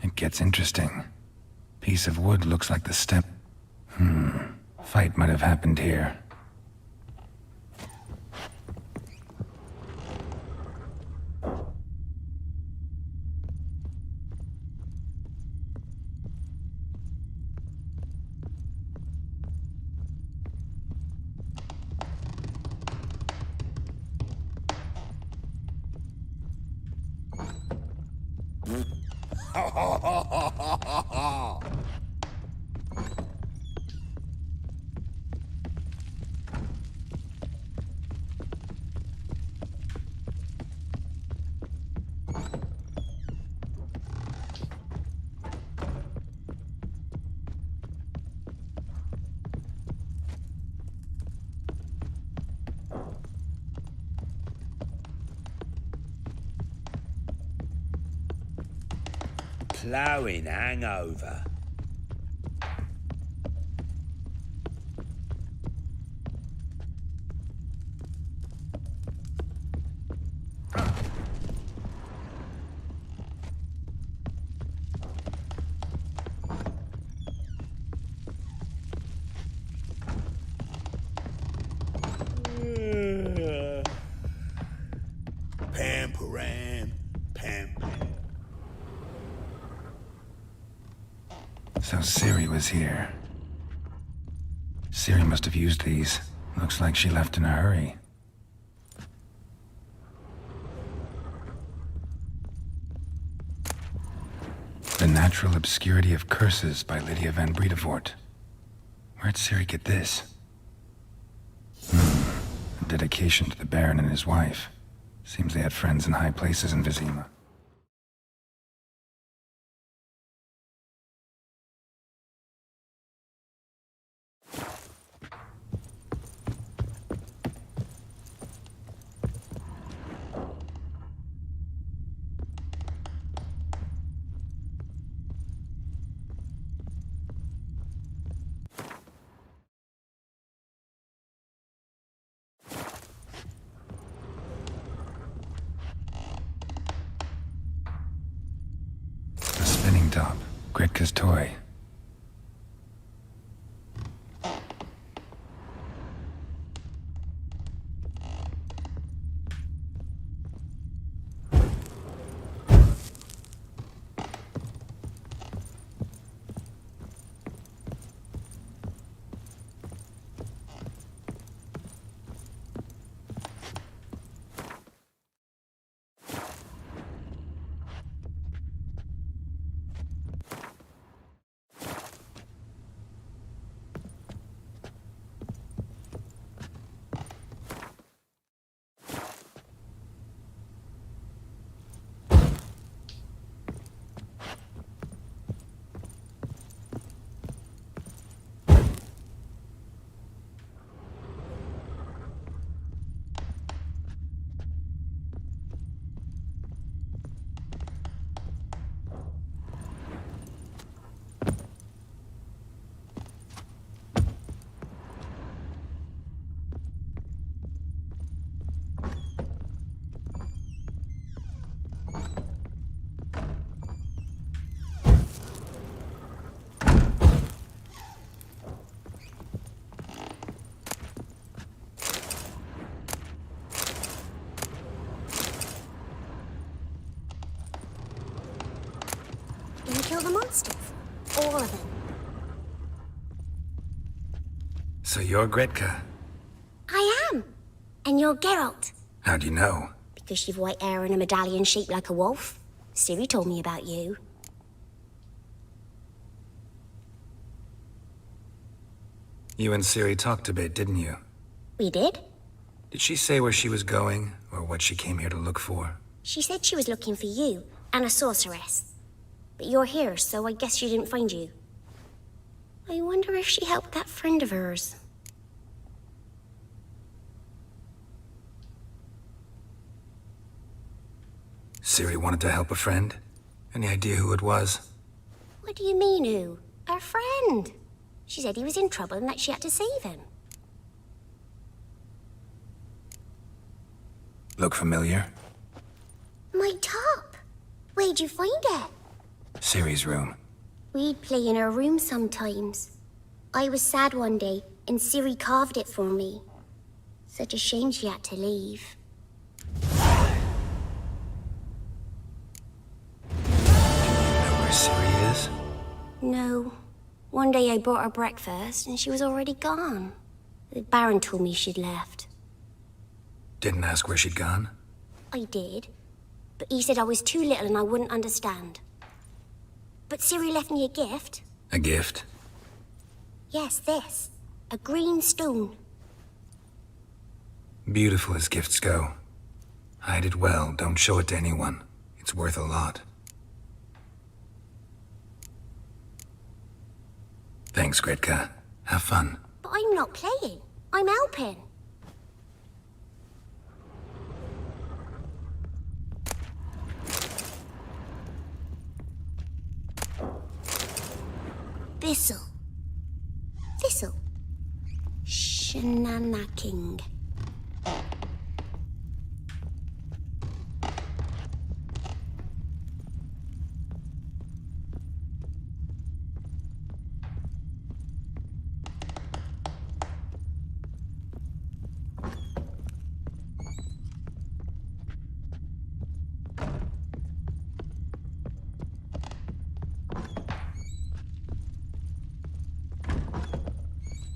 It gets interesting. Piece of wood looks like the step. Fight might have happened here. Ploughing hangover. So Ciri was here. Ciri must have used these. Looks like she left in a hurry. The Natural Obscurity of Curses by Lydia van Bredevoort. Where'd Ciri get this? A dedication to the Baron and his wife. Seems they had friends in high places in Vizima. Top, Gretka's toy. Gonna kill the monsters. All of them. So you're Gretka? I am. And you're Geralt. How do you know? Because you've white hair and a medallion shaped like a wolf. Ciri told me about you. You and Ciri talked a bit, didn't you? We did. Did she say where she was going, or what she came here to look for? She said she was looking for you and a sorceress. But you're here, so I guess she didn't find you. I wonder if she helped that friend of hers. Ciri wanted to help a friend? Any idea who it was? What do you mean, who? Our friend. She said he was in trouble and that she had to save him. Look familiar? My top. Where'd you find it? Ciri's room. We'd play in her room sometimes. I was sad one day, and Ciri carved it for me. Such a shame she had to leave. Where Ciri is? No. One day I brought her breakfast, and she was already gone. The Baron told me she'd left. Didn't ask where she'd gone? I did. But he said I was too little and I wouldn't understand. But Ciri left me a gift. A gift? Yes, this. A green stone. Beautiful as gifts go. Hide it well, don't show it to anyone. It's worth a lot. Thanks, Gretka. Have fun. But I'm not playing. I'm helping. Thistle. Thistle. Shenanaking.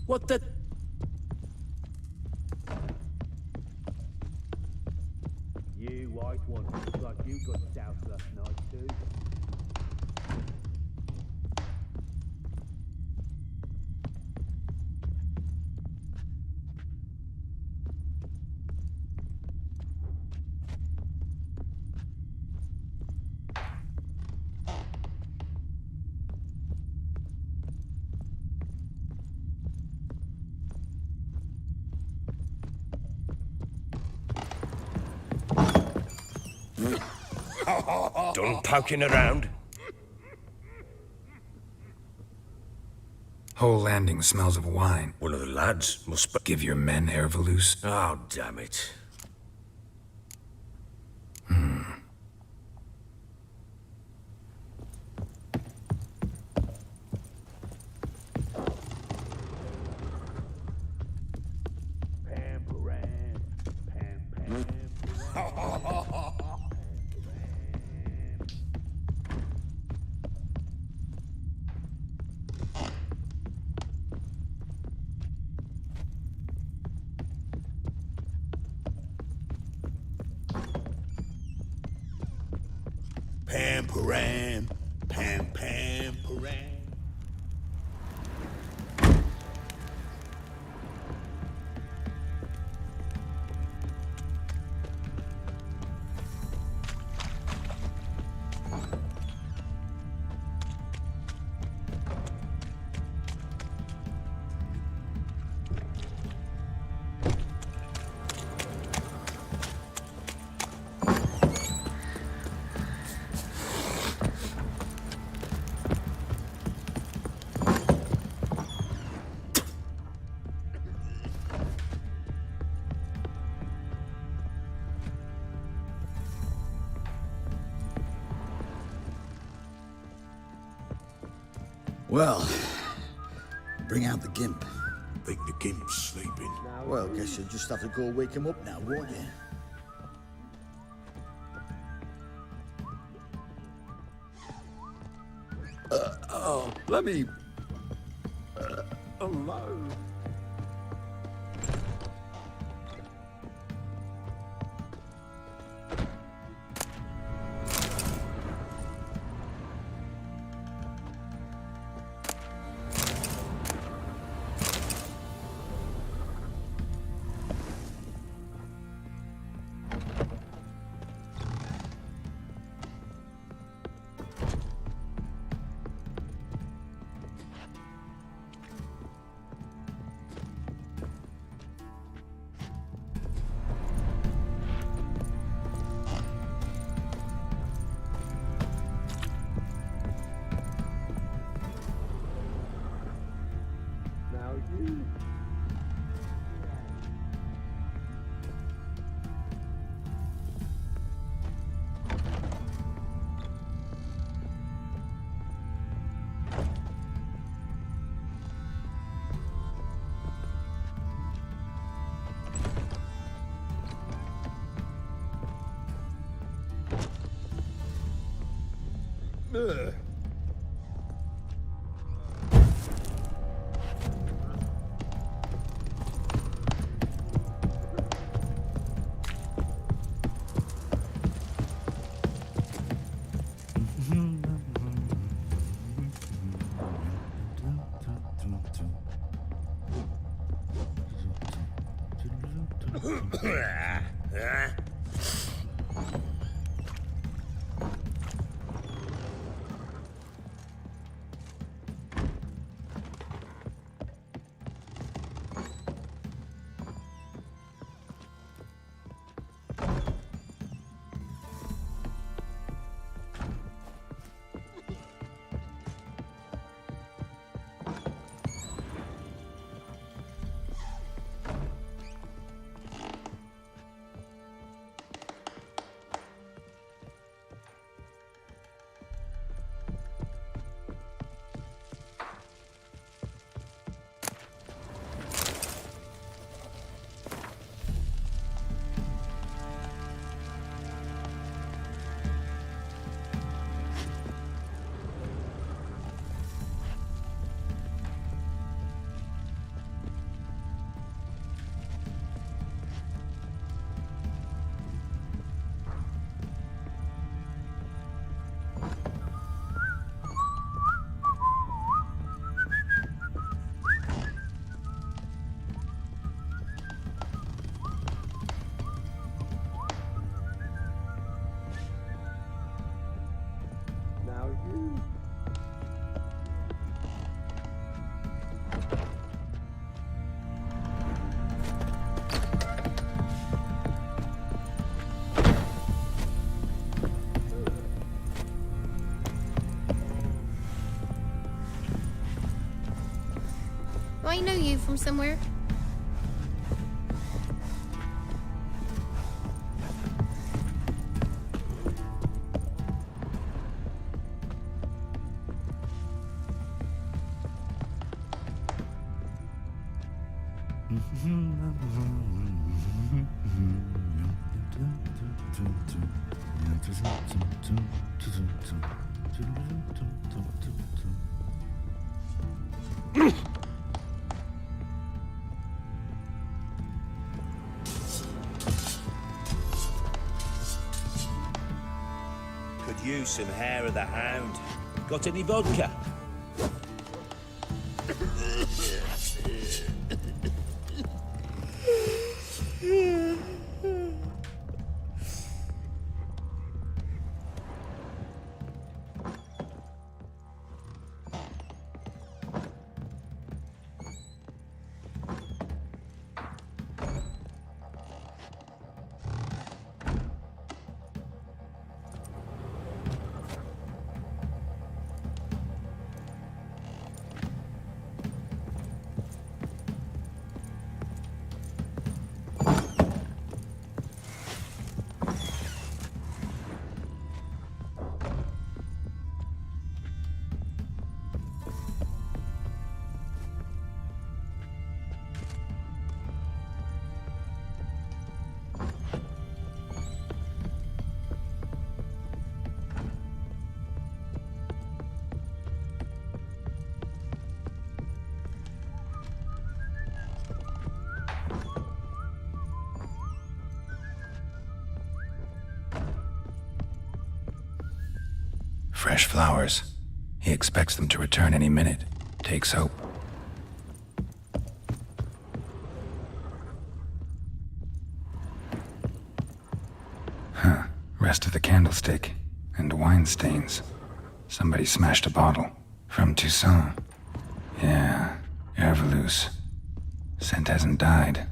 What the... You white one, looks like you got doused last night too. Done poking around? Whole landing smells of wine. One of the lads must be... Give your men air valuse. Oh, damn it. Pam-param, pam-pam-param. Well, bring out the gimp. Think the gimp's sleeping. Well, guess you'll just have to go wake him up now, won't you? Let me... alone. I know you from somewhere. Could use some hair of the hound. Got any vodka? Fresh flowers. He expects them to return any minute. Takes hope. Huh. Rest of the candlestick. And wine stains. Somebody smashed a bottle. From Toussaint. Yeah. Herveloos. Scent hasn't died.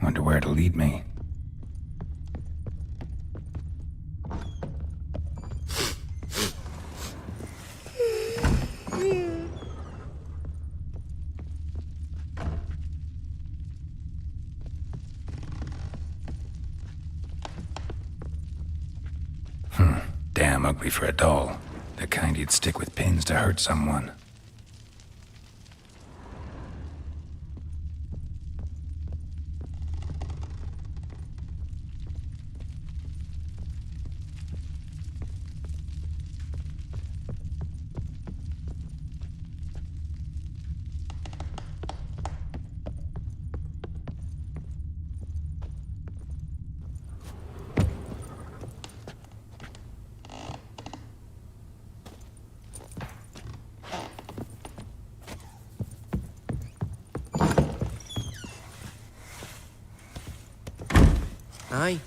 Wonder where it'll lead me. Damn ugly for a doll. The kind you'd stick with pins to hurt someone. Aye.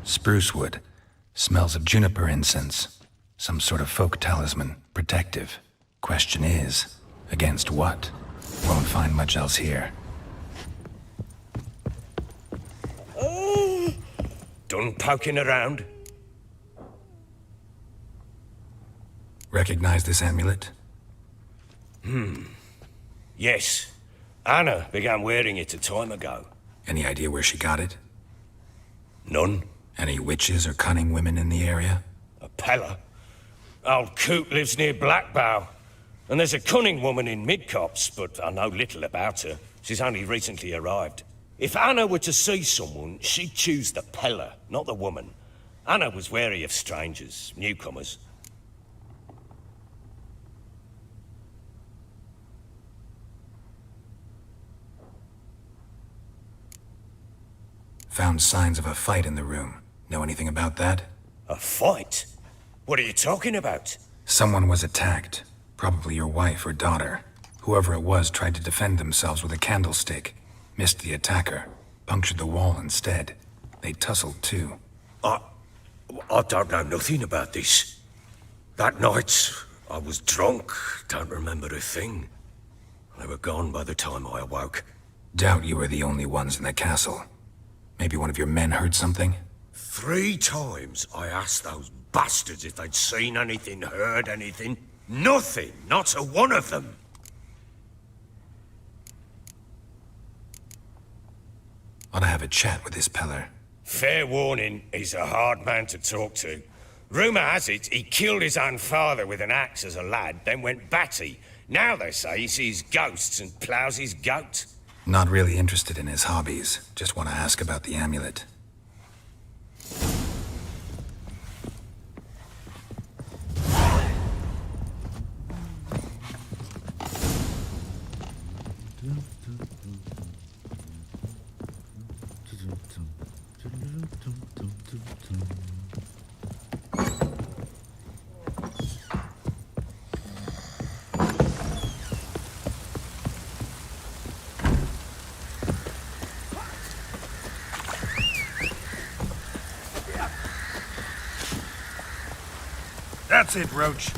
Spruce wood. Smells of juniper incense. Some sort of folk talisman. Protective. Question is, against what? Won't find much else here. Done poking around? Recognize this amulet? Yes. Anna began wearing it a time ago. Any idea where she got it? None. Any witches or cunning women in the area? A Pella. Old Coot lives near Blackbow. And there's a cunning woman in Midcopse, but I know little about her. She's only recently arrived. If Anna were to see someone, she'd choose the Pella, not the woman. Anna was wary of strangers, newcomers. Found signs of a fight in the room. Know anything about that? A fight? What are you talking about? Someone was attacked. Probably your wife or daughter. Whoever it was tried to defend themselves with a candlestick, missed the attacker, punctured the wall instead. They tussled too. I don't know nothing about this. That night, I was drunk, don't remember a thing. They were gone by the time I awoke. Doubt you were the only ones in the castle. Maybe one of your men heard something? 3 times I asked those bastards if they'd seen anything, heard anything. Nothing, not a one of them. Ought to have a chat with this Peller. Fair warning, he's a hard man to talk to. Rumour has it he killed his own father with an axe as a lad, then went batty. Now they say he sees ghosts and ploughs his goat. Not really interested in his hobbies. Just want to ask about the amulet. That's it, Roach.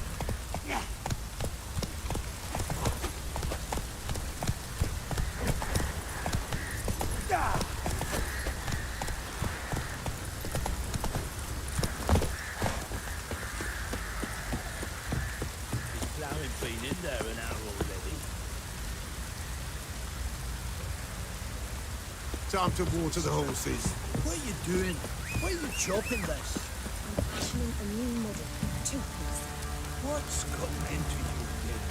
Time to water the horses. What are you doing? Why are you chopping this? I'm fashioning a new model. 2-piece. What's gotten into you again?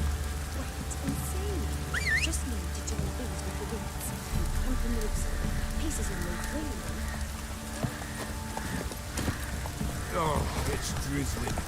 Well, it's insane. Just need to join these with the wings and come from the pieces of me freely. Oh, it's drizzling.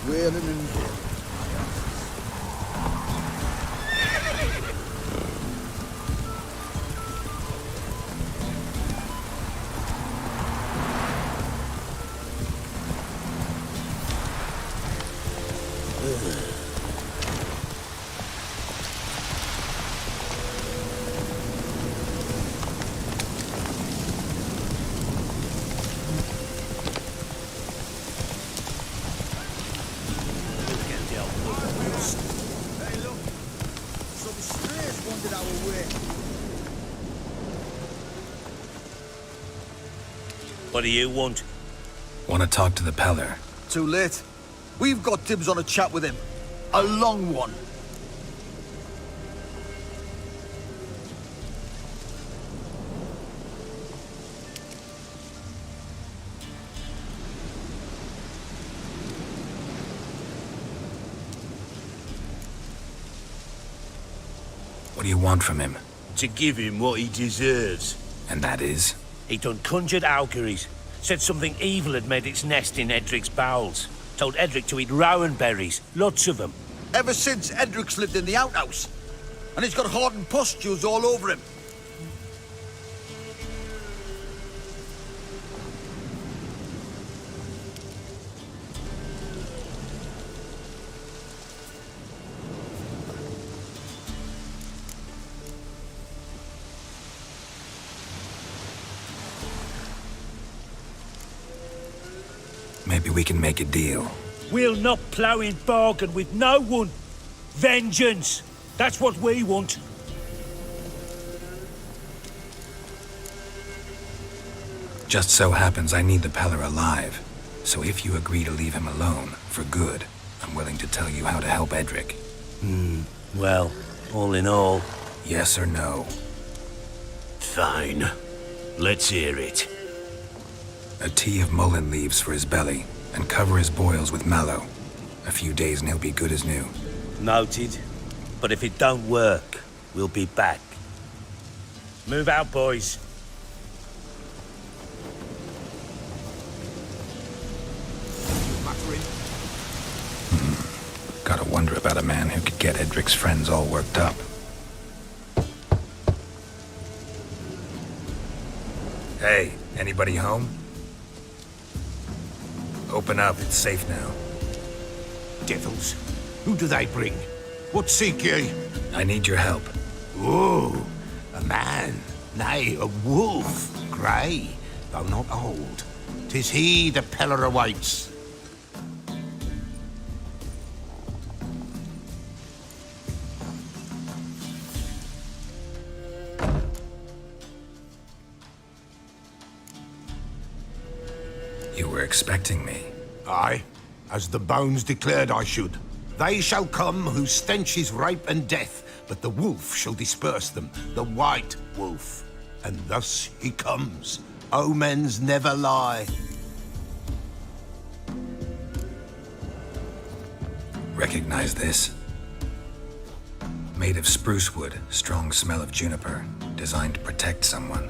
Wailing and What do you want? Want to talk to the Peller. Too late. We've got dibs on a chat with him. A long one. What do you want from him? To give him what he deserves. And that is? He done conjured Auguries. Said something evil had made its nest in Edric's bowels. Told Edric to eat rowan berries. Lots of them. Ever since Edric's lived in the outhouse. And he's got hardened pustules all over him. Maybe we can make a deal. We'll not plough in bargain with no one. Vengeance. That's what we want. Just so happens I need the Peller alive. So if you agree to leave him alone, for good, I'm willing to tell you how to help Edric. Well, all in all... Yes or no? Fine. Let's hear it. A tea of mullein leaves for his belly, and cover his boils with mallow. A few days and he'll be good as new. Noted. But if it don't work, we'll be back. Move out, boys. Gotta wonder about a man who could get Edric's friends all worked up. Hey, anybody home? Open up, it's safe now. Devils, who do they bring? What seek ye? I need your help. Oh, a man, nay, a wolf, grey, though not old. 'Tis he the Peller awaits. You were expecting me. Aye, as the bones declared I should. They shall come whose stench is rape and death, but the wolf shall disperse them, the white wolf. And thus he comes. Omens never lie. Recognize this? Made of spruce wood, strong smell of juniper, designed to protect someone.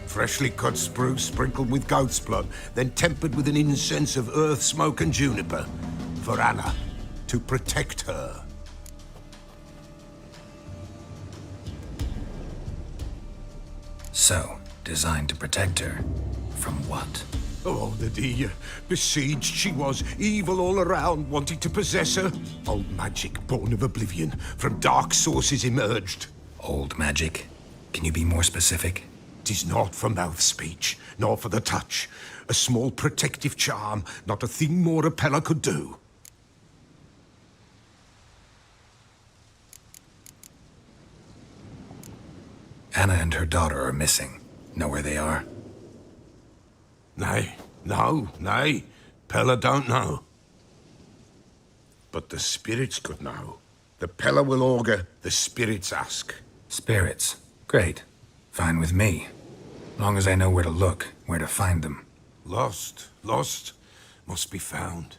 Freshly cut spruce sprinkled with goat's blood, then tempered with an incense of earth, smoke and juniper. For Anna, to protect her. So, designed to protect her. From what? Oh, the dear. Besieged she was, evil all around, wanting to possess her. Old magic, born of oblivion, from dark sources emerged. Old magic? Can you be more specific? 'Tis not for mouth speech, nor for the touch. A small protective charm, not a thing more a Peller could do. Anna and her daughter are missing. Know where they are? Nay, nay. Peller don't know. But the spirits could know. The Peller will augur, the spirits ask. Spirits? Great. Fine with me. Long as I know where to look, where to find them. Lost, must be found.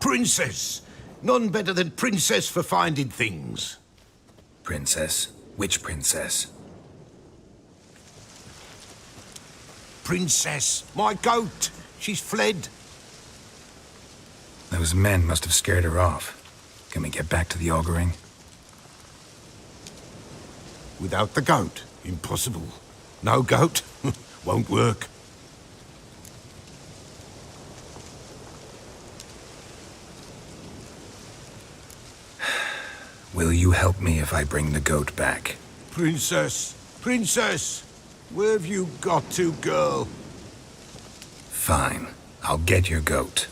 Princess! None better than Princess for finding things. Princess? Which princess? Princess, my goat! She's fled. Those men must have scared her off. Can we get back to the auguring? Without the goat, impossible. No goat, won't work. Will you help me if I bring the goat back? Princess, where have you got to, girl? Fine. I'll get your goat.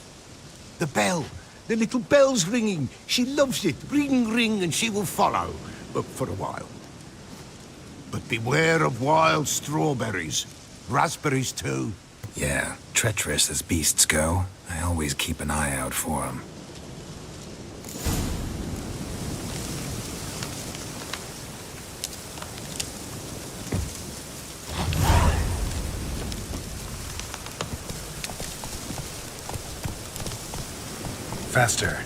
The bell. The little bell's ringing. She loves it. Ring, ring, and she will follow. But for a while. But beware of wild strawberries. Raspberries, too. Yeah, treacherous as beasts go. I always keep an eye out for them. Faster.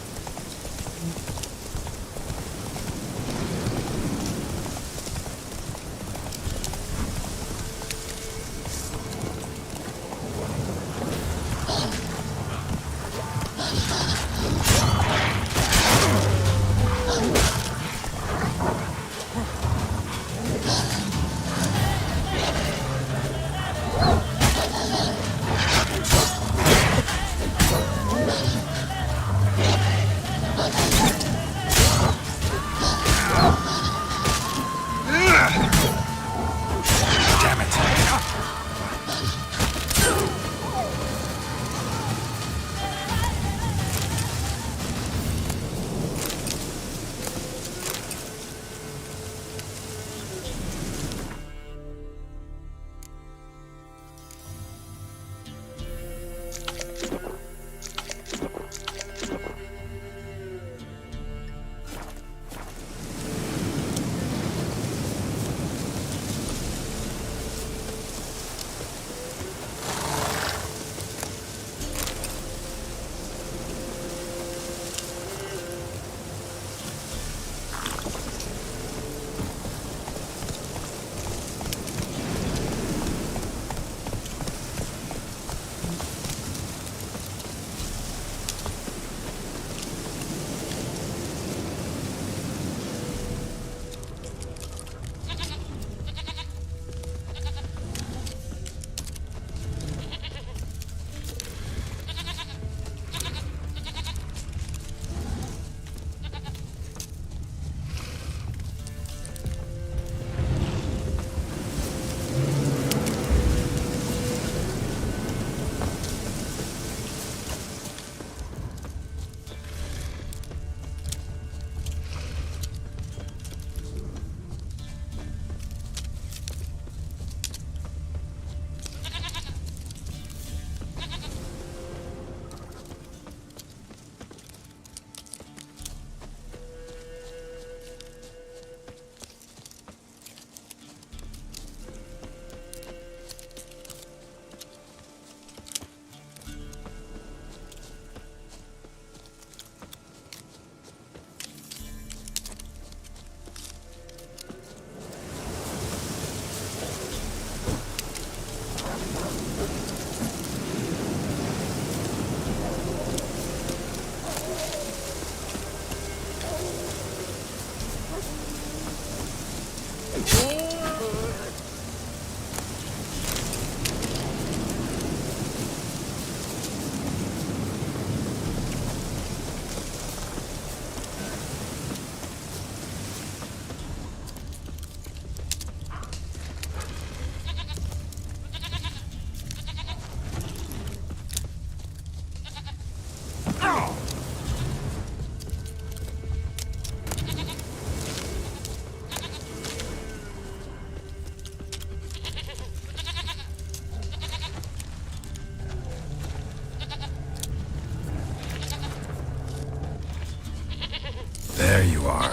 There you are.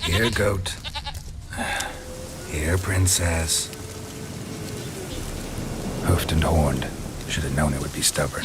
Here, goat. Here, princess. Hoofed and horned. Should have known it would be stubborn.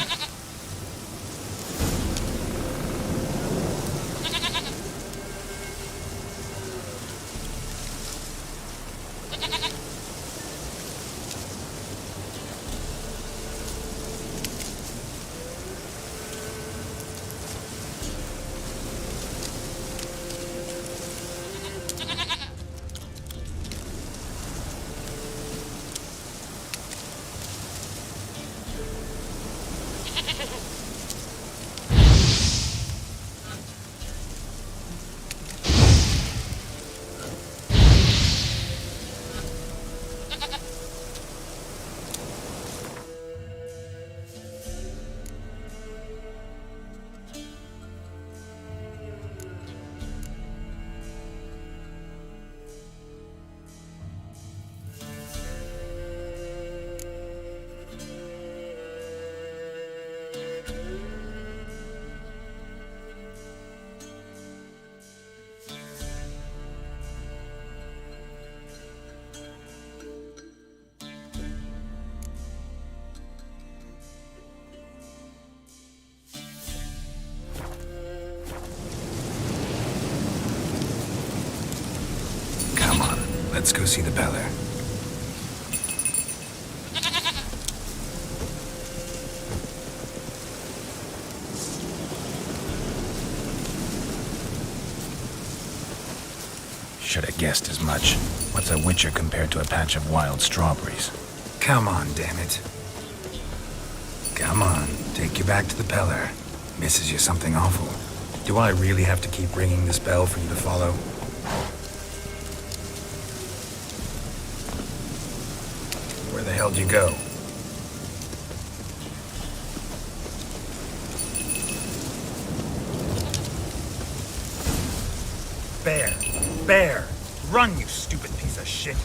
Let's go see the Beller. Should have guessed as much. What's a witcher compared to a patch of wild strawberries? Come on, damn it. Come on, take you back to the Beller. Misses you something awful. Do I really have to keep ringing this bell for you to follow? Where the hell'd you go? Bear! Bear! Run, you stupid piece of shit!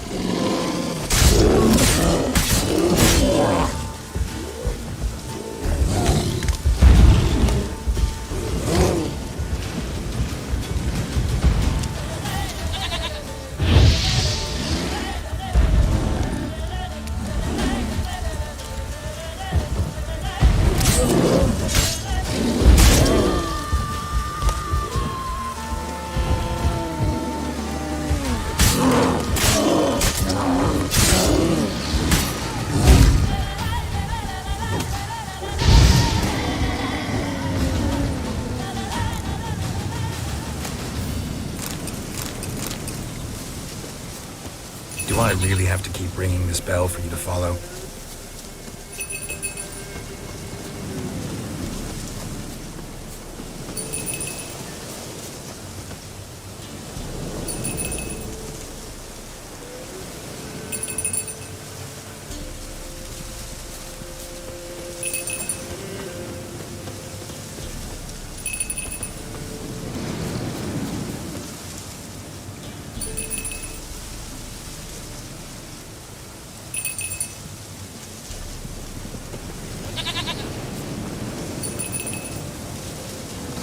Do I really have to keep ringing this bell for you to follow?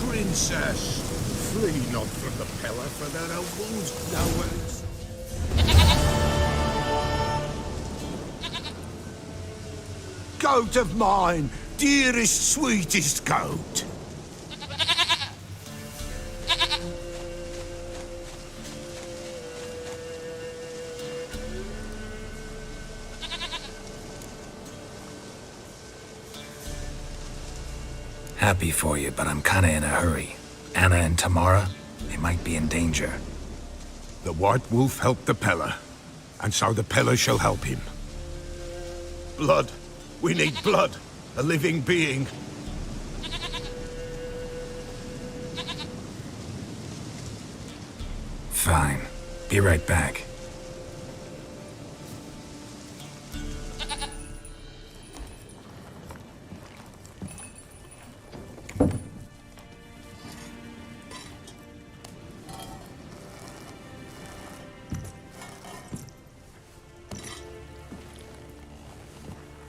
Princess, flee not from the pillar, for there are wounds nowhere. Goat of mine, dearest, sweetest goat. Happy for you, but I'm kinda in a hurry. Anna and Tamara, they might be in danger. The White Wolf helped the Peller, and so the Peller shall help him. Blood. We need blood. A living being. Fine. Be right back.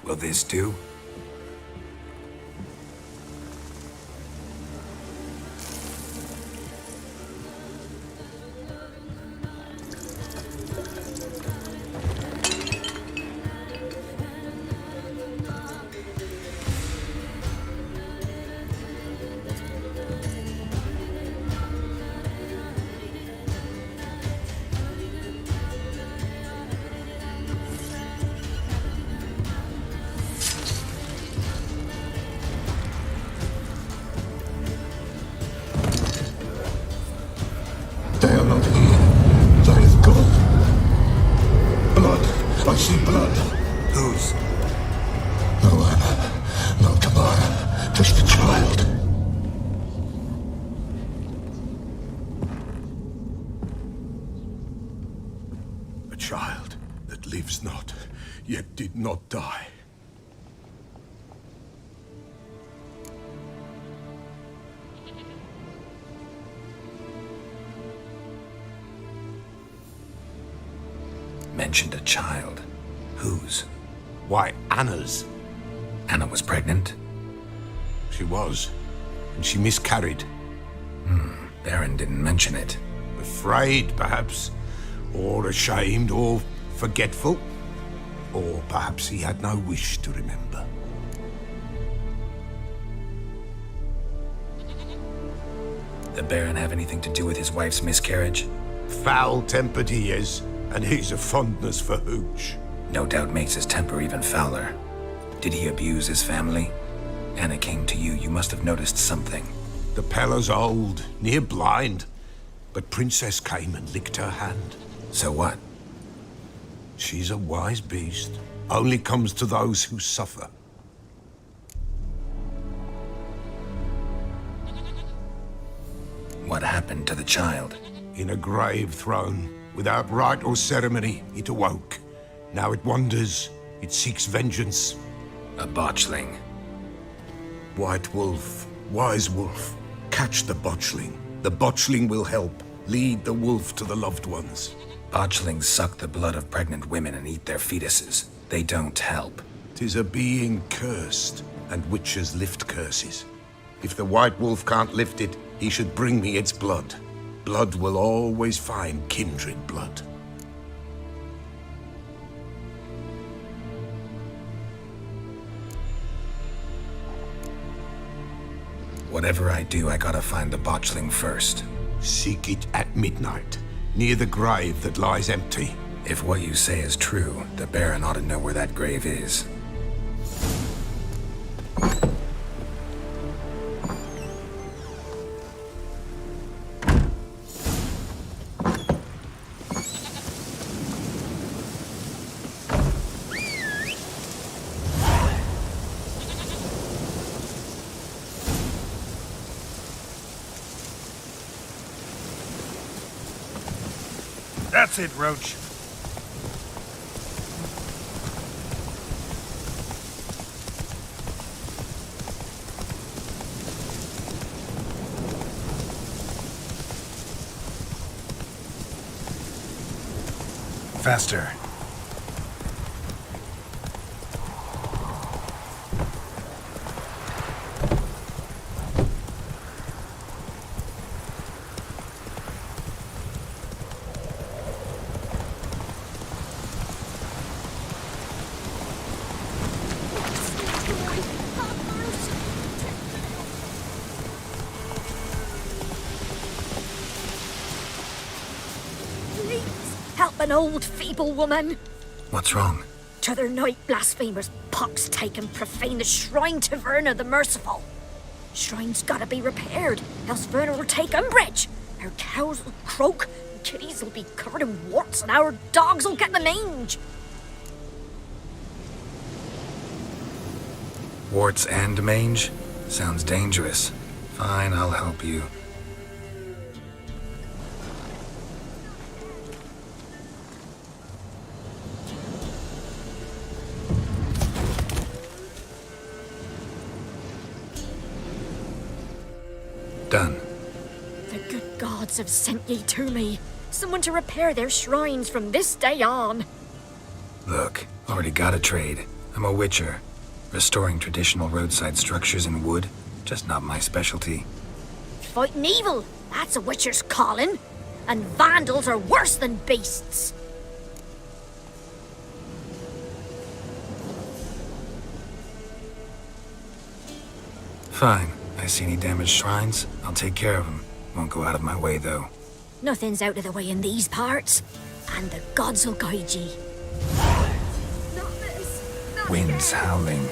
Will this do? yet did not die. Mentioned a child. Whose? Why, Anna's. Anna was pregnant? She was, and she miscarried. Baron didn't mention it. Afraid, perhaps, or ashamed, or forgetful. Or perhaps he had no wish to remember. The Baron have anything to do with his wife's miscarriage? Foul-tempered he is, and he's a fondness for hooch. No doubt makes his temper even fouler. Did he abuse his family? Anna came to you. You must have noticed something. The Pella's old, near blind, but Princess came and licked her hand. So what? She's a wise beast. Only comes to those who suffer. What happened to the child? In a grave thrown. Without rite or ceremony, it awoke. Now it wanders. It seeks vengeance. A botchling. White wolf, wise wolf. Catch the botchling. The botchling will help. Lead the wolf to the loved ones. Botchlings suck the blood of pregnant women and eat their fetuses. They don't help. 'Tis a being cursed, and witches lift curses. If the white wolf can't lift it, he should bring me its blood. Blood will always find kindred blood. Whatever I do, I gotta find the botchling first. Seek it at midnight, near the grave that lies empty. If what you say is true, the Baron ought to know where that grave is. That's it, Roach. Faster. Help an old, feeble woman. What's wrong? T'other night, blasphemers pox take and profane the shrine to Verna the Merciful. Shrine's gotta be repaired, else Verna will take umbrage. Our cows will croak, and kitties will be covered in warts, and our dogs will get the mange. Warts and mange? Sounds dangerous. Fine, I'll help you. Done. The good gods have sent ye to me. Someone to repair their shrines from this day on. Look, already got a trade. I'm a witcher. Restoring traditional roadside structures in wood, just not my specialty. Fighting evil, that's a witcher's calling. And vandals are worse than beasts. Fine. I see any damaged shrines, I'll take care of them. Won't go out of my way, though. Nothing's out of the way in these parts, and the gods will guide ye. Winds howling.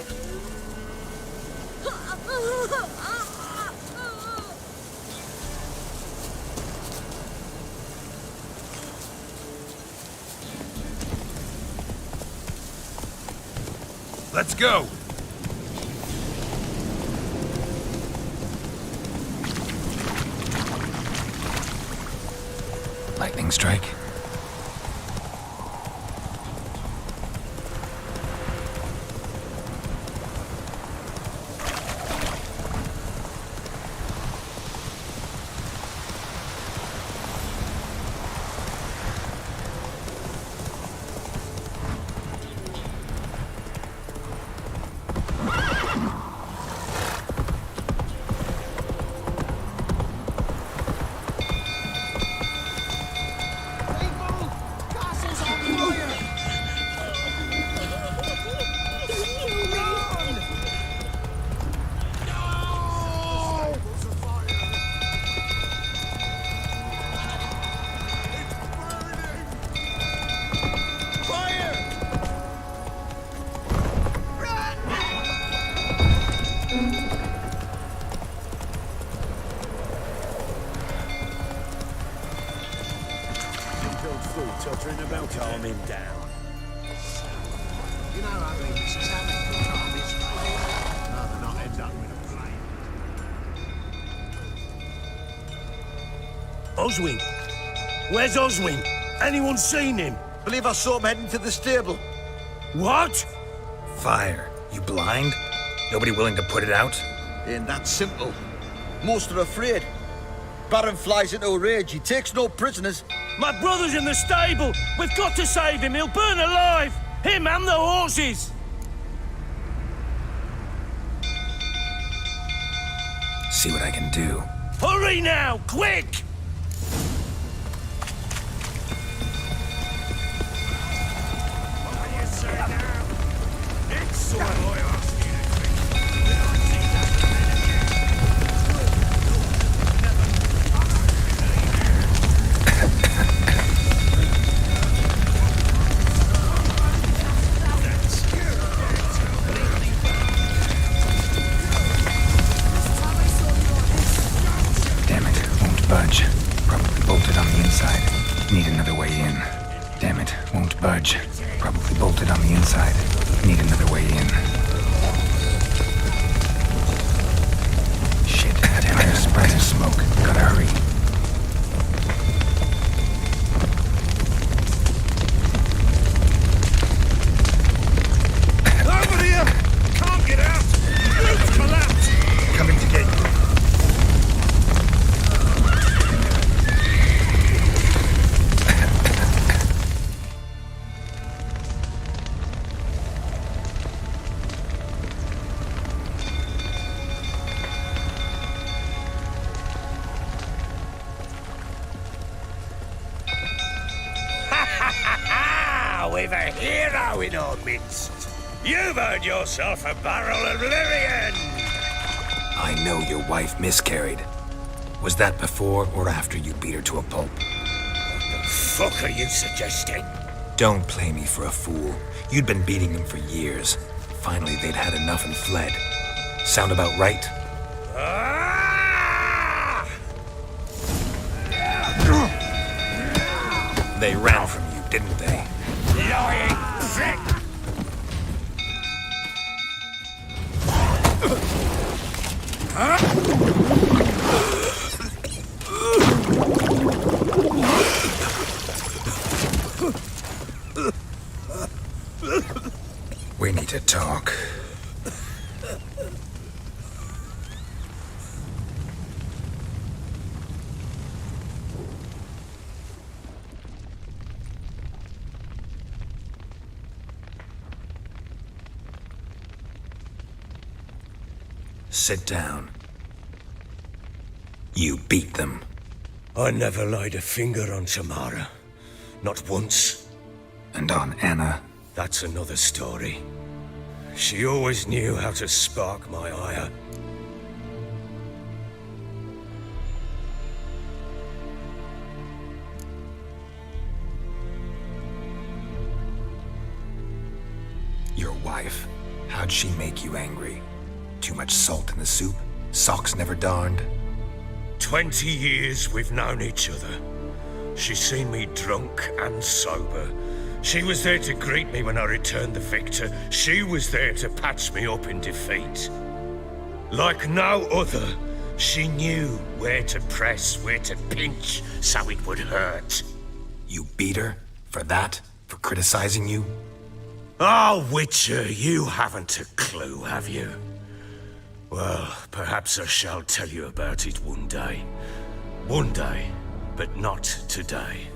Let's go. Lightning strike. fool tottering about. Calm him down. You know how this is having the time is rather not end up with a plane. Oswin? Where's Oswin? Anyone seen him? Believe I saw him heading to the stable. What? Fire. You blind? Nobody willing to put it out? Ain't that simple. Most are afraid. Baron flies into a rage. He takes no prisoners. My brother's in the stable. We've got to save him. He'll burn alive. Him and the horses. See what I can do. Hurry now, quick! Damn it, won't budge. Probably bolted on the inside. Need another way in. Damn it, won't budge. Probably bolted on the inside. Need another way in. Shit, fire spread of smoke. Gotta hurry. Over here! Can't get out! Roof's collapsed! Coming to get you. We've a hero in our midst. You've earned yourself a barrel of Lyrian. I know your wife miscarried. Was that before or after you beat her to a pulp? What the fuck are you suggesting? Don't play me for a fool. You'd been beating them for years. Finally, they'd had enough and fled. Sound about right? They ran from you, didn't they? Lying prick! We need to talk. Sit down. You beat them. I never laid a finger on Tamara. Not once. And on Anna? That's another story. She always knew how to spark my ire. Your wife. How'd she make you angry? Too much salt in the soup? Socks never darned? 20 years we've known each other. She's seen me drunk and sober. She was there to greet me when I returned the victor. She was there to patch me up in defeat. Like no other, she knew where to press, where to pinch, so it would hurt. You beat her? For that? For criticizing you? Oh, Witcher, you haven't a clue, have you? Well, perhaps I shall tell you about it one day. One day, but not today.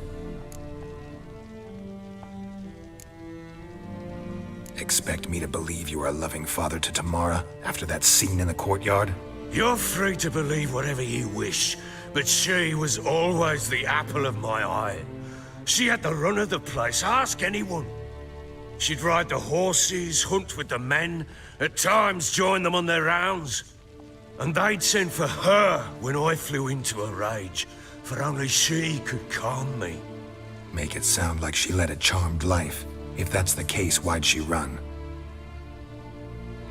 Expect me to believe you are a loving father to Tamara after that scene in the courtyard? You're free to believe whatever you wish, but she was always the apple of my eye. She had the run of the place, ask anyone. She'd ride the horses, hunt with the men, at times join them on their rounds. And they'd send for her when I flew into a rage, for only she could calm me. Make it sound like she led a charmed life. If that's the case, why'd she run?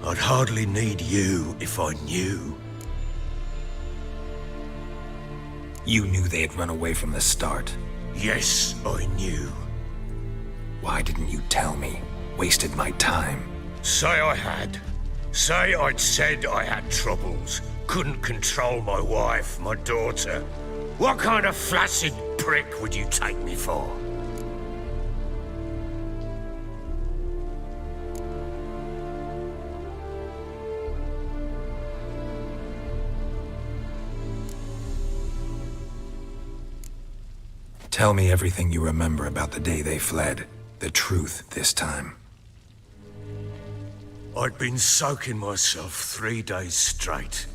I'd hardly need you if I knew. You knew they had run away from the start. Yes, I knew. Why didn't you tell me? Wasted my time. Say I had. Say I'd said I had troubles. Couldn't control my wife, my daughter. What kind of flaccid prick would you take me for? Tell me everything you remember about the day they fled. The truth this time. I'd been soaking myself 3 days straight.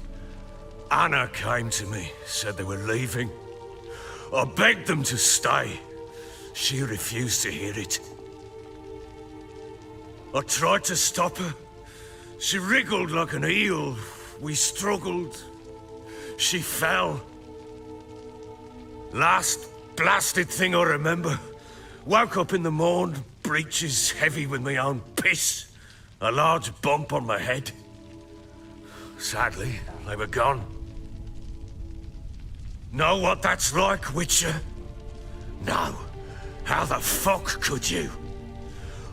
Anna came to me, said they were leaving. I begged them to stay. She refused to hear it. I tried to stop her. She wriggled like an eel. We struggled. She fell. Last blasted thing I remember. Woke up in the morn, breeches heavy with my own piss. A large bump on my head. Sadly, they were gone. Know what that's like, Witcher? No. How the fuck could you?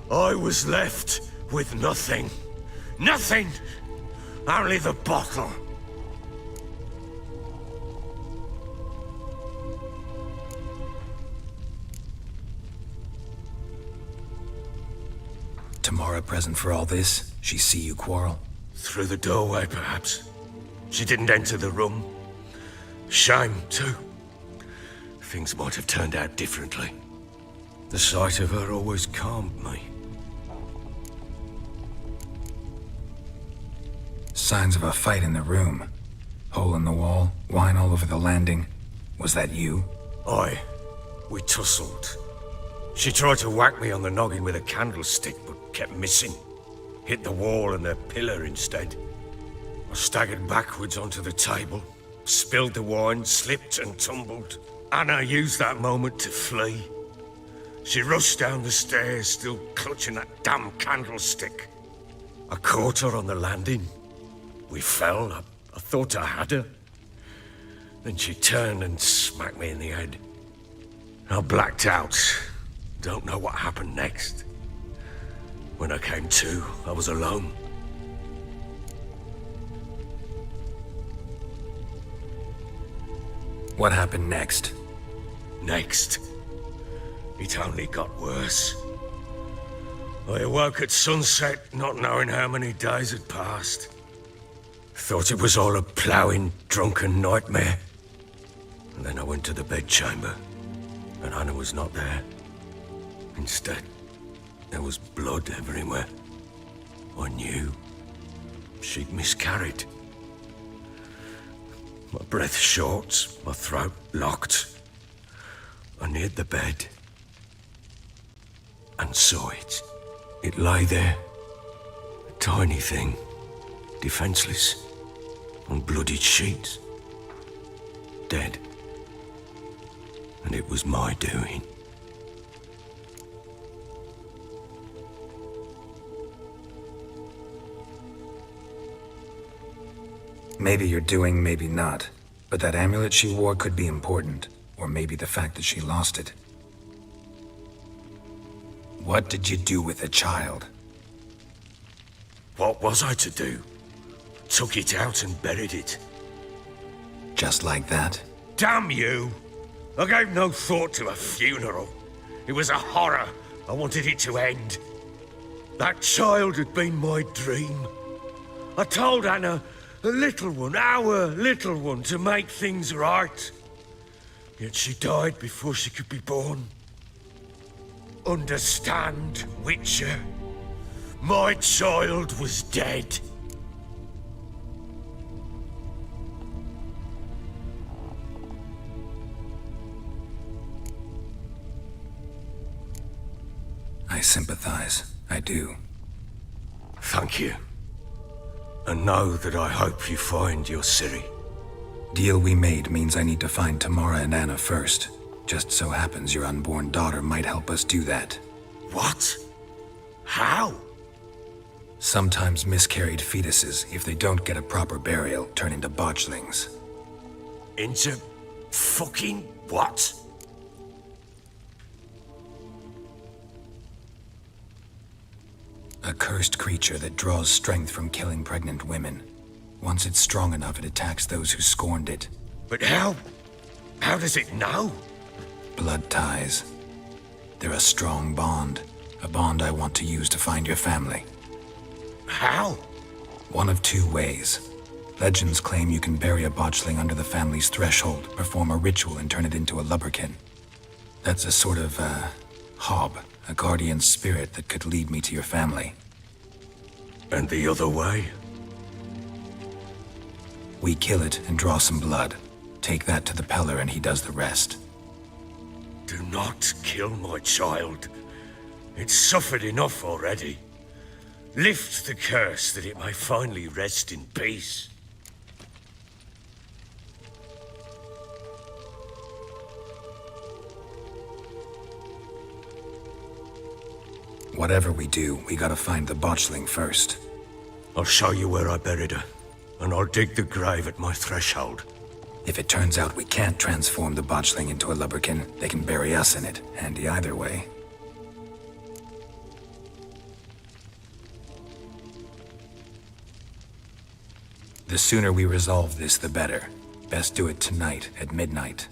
I was left with nothing. Nothing! Only the bottle. Tamara present for all this? She see you quarrel? Through the doorway, perhaps. She didn't enter the room. Shame, too. Things might have turned out differently. The sight of her always calmed me. Signs of a fight in the room. Hole in the wall, wine all over the landing. Was that you? Aye. We tussled. She tried to whack me on the noggin with a candlestick, but kept missing. Hit the wall and a pillar instead. I staggered backwards onto the table, spilled the wine, slipped and tumbled. Anna used that moment to flee. She rushed down the stairs, still clutching that damn candlestick. I caught her on the landing. We fell. I thought I had her. Then she turned and smacked me in the head. I blacked out. Don't know what happened next. When I came to, I was alone. What happened next? Next? It only got worse. I awoke at sunset, not knowing how many days had passed. Thought it was all a ploughing, drunken nightmare. And then I went to the bedchamber, and Anna was not there. Instead, there was blood everywhere. I knew she'd miscarried. My breath short, my throat locked. I neared the bed and saw it. It lay there, a tiny thing, defenseless, on bloodied sheets, dead. And it was my doing. Maybe you're doing, maybe not. But that amulet she wore could be important. Or maybe the fact that she lost it. What did you do with the child? What was I to do? Took it out and buried it. Just like that? Damn you! I gave no thought to a funeral. It was a horror. I wanted it to end. That child had been my dream. I told Anna, the little one, our little one, to make things right. Yet she died before she could be born. Understand, Witcher? My child was dead. I sympathize. I do. Thank you. And know that I hope you find your Ciri. Deal we made means I need to find Tamara and Anna first. Just so happens your unborn daughter might help us do that. What? How? Sometimes miscarried fetuses, if they don't get a proper burial, turn into botchlings. Into fucking what? A cursed creature that draws strength from killing pregnant women. Once it's strong enough, it attacks those who scorned it. But how? How does it know? Blood ties. They're a strong bond. A bond I want to use to find your family. How? One of two ways. Legends claim you can bury a botchling under the family's threshold, perform a ritual, and turn it into a lubberkin. That's a sort of, hob, a guardian spirit that could lead me to your family. And the other way? We kill it and draw some blood. Take that to the Peller and he does the rest. Do not kill my child. It's suffered enough already. Lift the curse that it may finally rest in peace. Whatever we do, we gotta find the botchling first. I'll show you where I buried her, and I'll dig the grave at my threshold. If it turns out we can't transform the botchling into a lubberkin, they can bury us in it. Handy either way. The sooner we resolve this, the better. Best do it tonight, at midnight.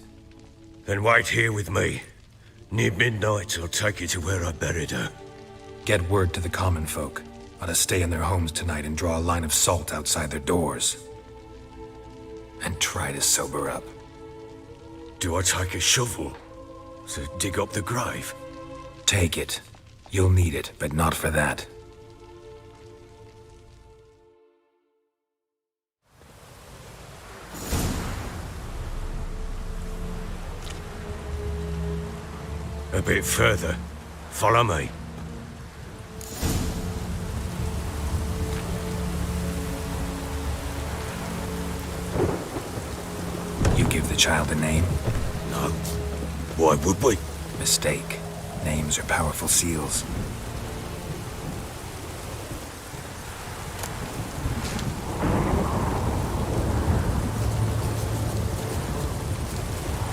Then wait here with me. Near midnight, I'll take you to where I buried her. Get word to the common folk. Ought to stay in their homes tonight and draw a line of salt outside their doors. And try to sober up. Do I take a shovel to dig up the grave? Take it. You'll need it, but not for that. A bit further. Follow me. You give the child a name? No. Why would we? Mistake. Names are powerful seals.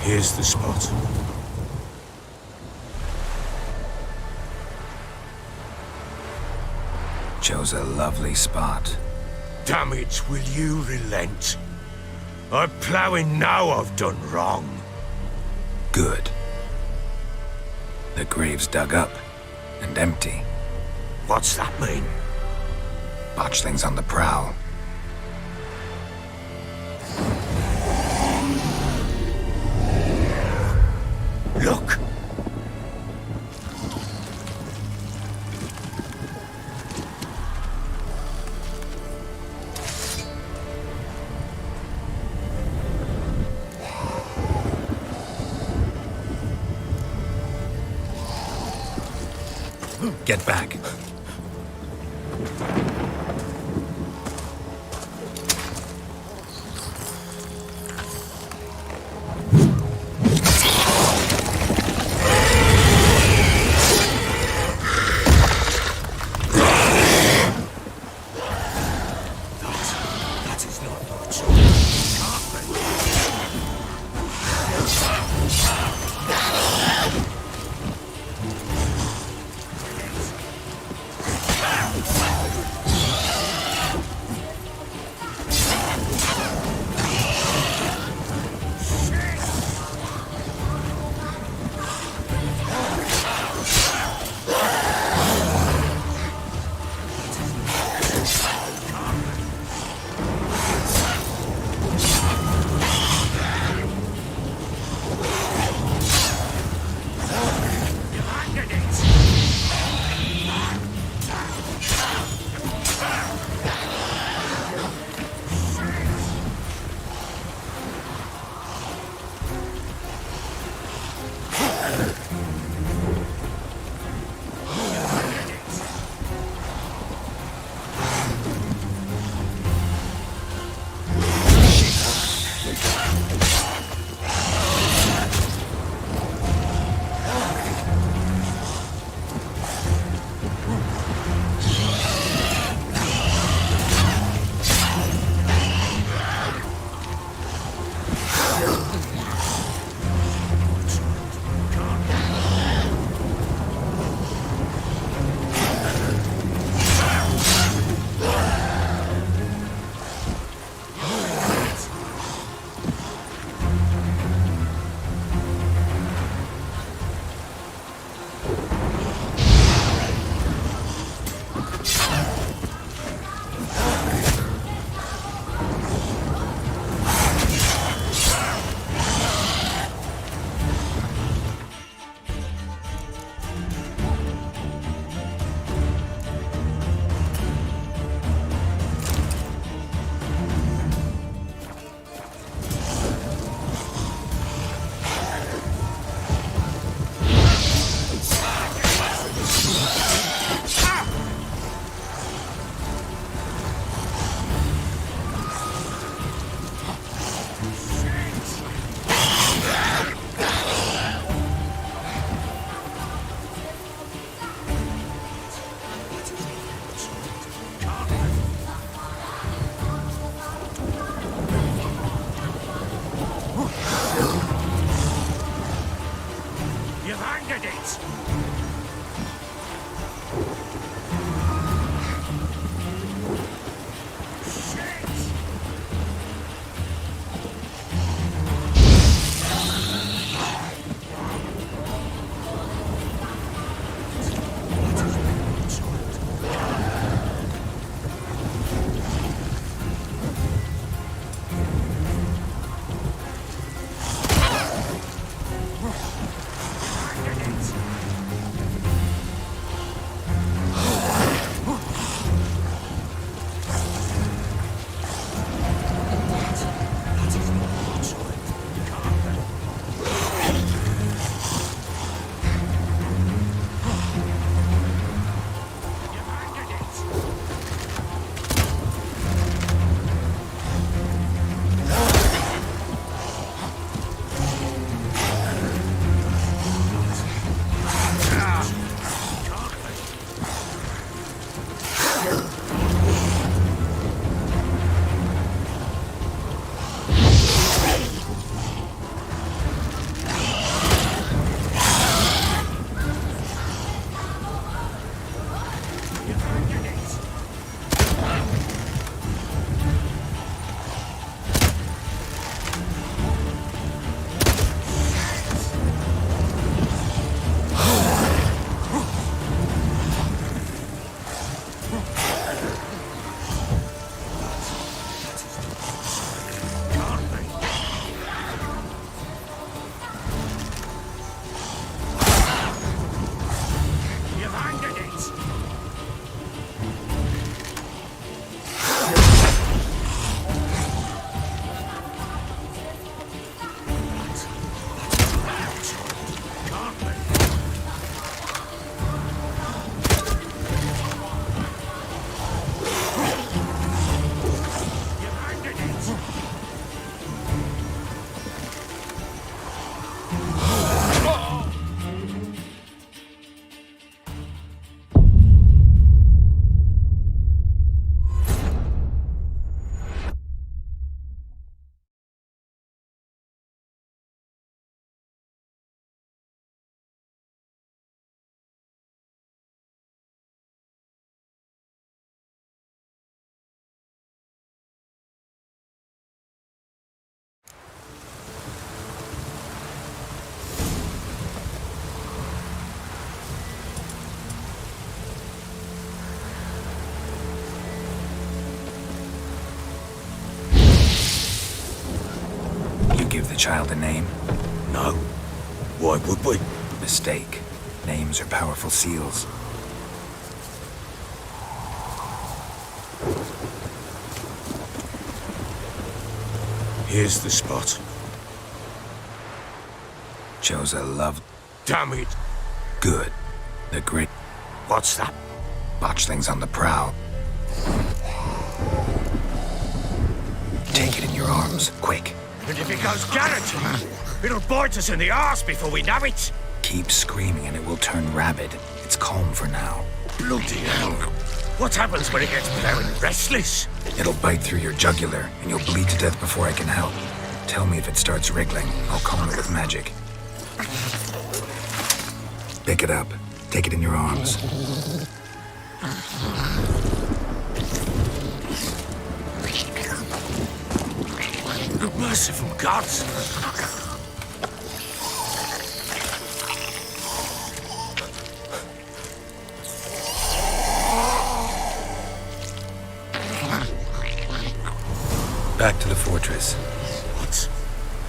Here's the spot. Chose a lovely spot. Damn it, will you relent? I'm ploughing now I've done wrong. Good. The grave's dug up and empty. What's that mean? Botchling's on the prowl. Look! Get back. That is not much. Give the child a name? No. Why would we? Mistake. Names are powerful seals. Here's the spot. Chose a love. Damn it! Good. The great. What's that? Botchling's on the prowl. Take it in your arms, quick. And if it goes garrot, it'll bite us in the arse before we know it. Keep screaming and it will turn rabid. It's calm for now. Bloody hell. What happens when it gets blowing restless? It'll bite through your jugular and you'll bleed to death before I can help. Tell me if it starts wriggling. I'll calm it with magic. Pick it up. Take it in your arms. Merciful gods! Back to the fortress. What?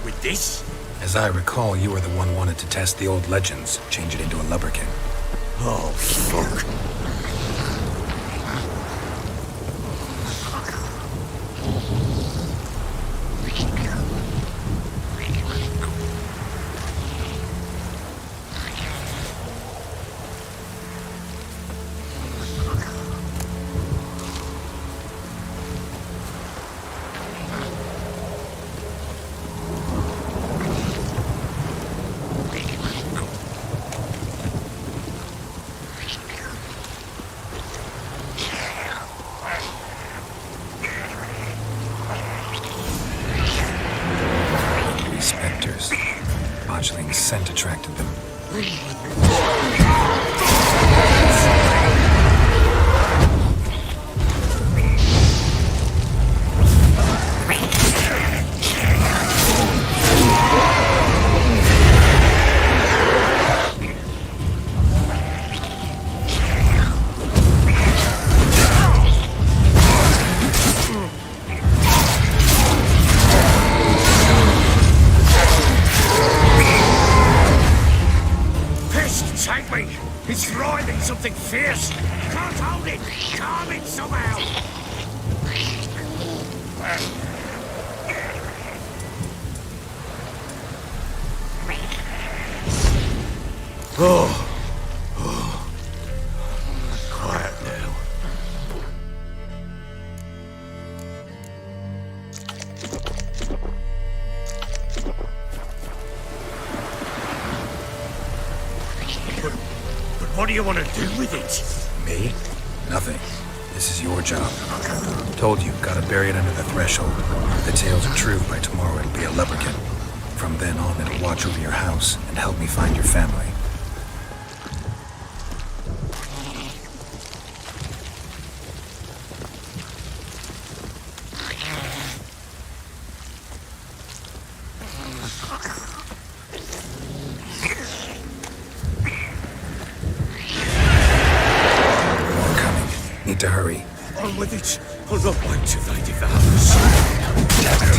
With this? As I recall, you were the one wanted to test the old legends, change it into a lubberkin. Oh, fuck. Scent attracted them. Take me! It's writhing something fierce! Can't hold it! Calm it somehow! Oh. Quiet now. But what do you want to do with it? Me? Nothing. This is your job. Told you, gotta bury it under the threshold. If the tales are true, by tomorrow it'll be a leprechaun. From then on, it'll watch over your house and help me find your family. More coming. Need to hurry. On with it. I'll not wait till they devour us. Damn it.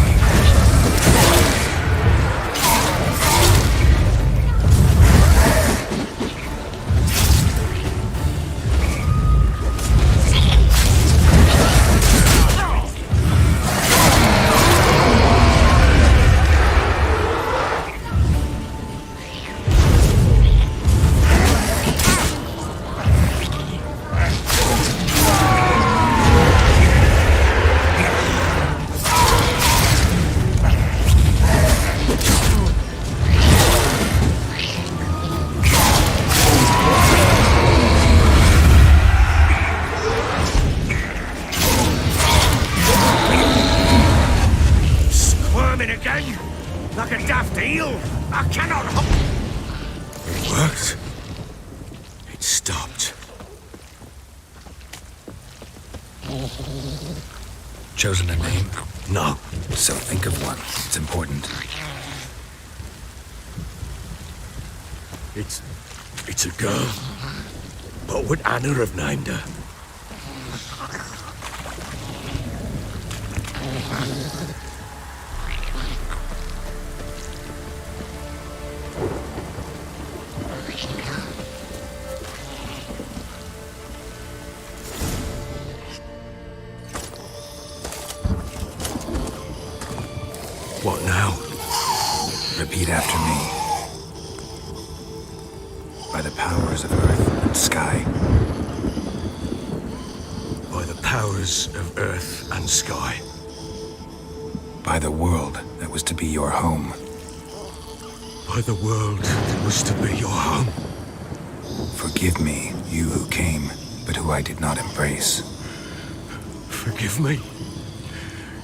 Again, like a daft eel. I cannot hop. It worked. It stopped. Chosen a name? No. So think of one. It's important. It's a girl. What would Anna have named her? What now? Repeat after me. By the powers of earth and sky. By the powers of earth and sky. By the world that was to be your home. By the world that was to be your home. Forgive me, you who came, but who I did not embrace. Forgive me,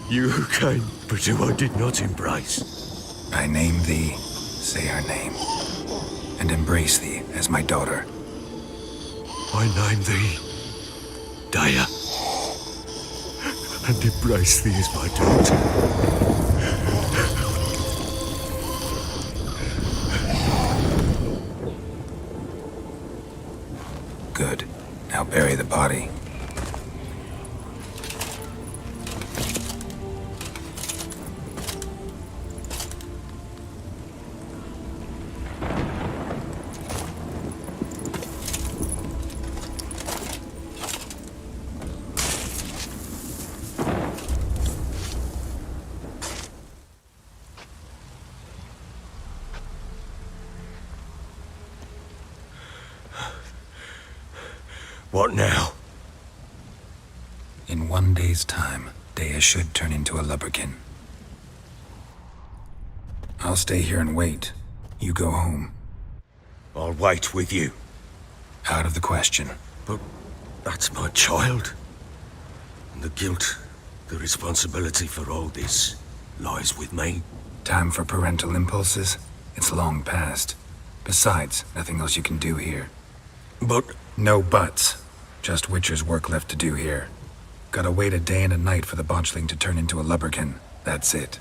you who came, but who I did not embrace. I name thee, say her name, and embrace thee as my daughter. I name thee, Daya, and embrace thee as my daughter. Good. Now bury the body. What now? In 1 day's time, Daya should turn into a lubberkin. I'll stay here and wait. You go home. I'll wait with you. Out of the question. But that's my child. And the guilt, the responsibility for all this lies with me. Time for parental impulses? It's long past. Besides, nothing else you can do here. But... No buts. Just Witcher's work left to do here. Gotta wait a day and a night for the botchling to turn into a lubberkin. That's it.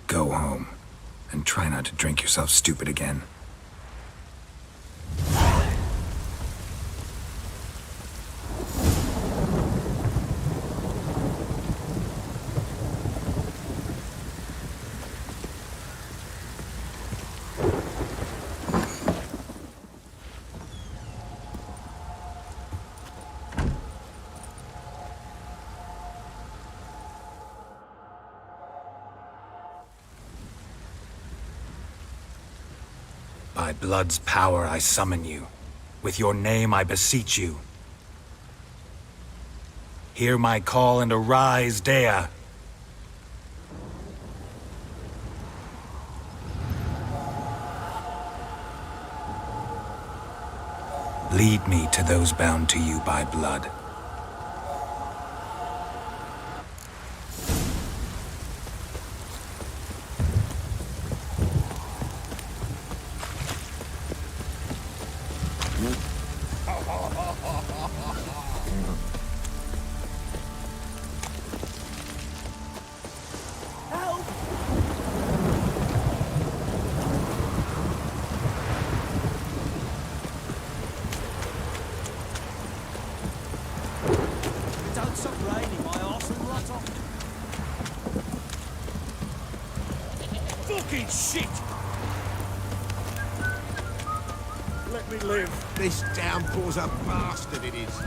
Go home. And try not to drink yourself stupid again. By blood's power I summon you. With your name I beseech you. Hear my call and arise, Dea. Lead me to those bound to you by blood. Don't stop raining, my arse and rot off. Fucking shit! Let me live. This downpour's a bastard, it is.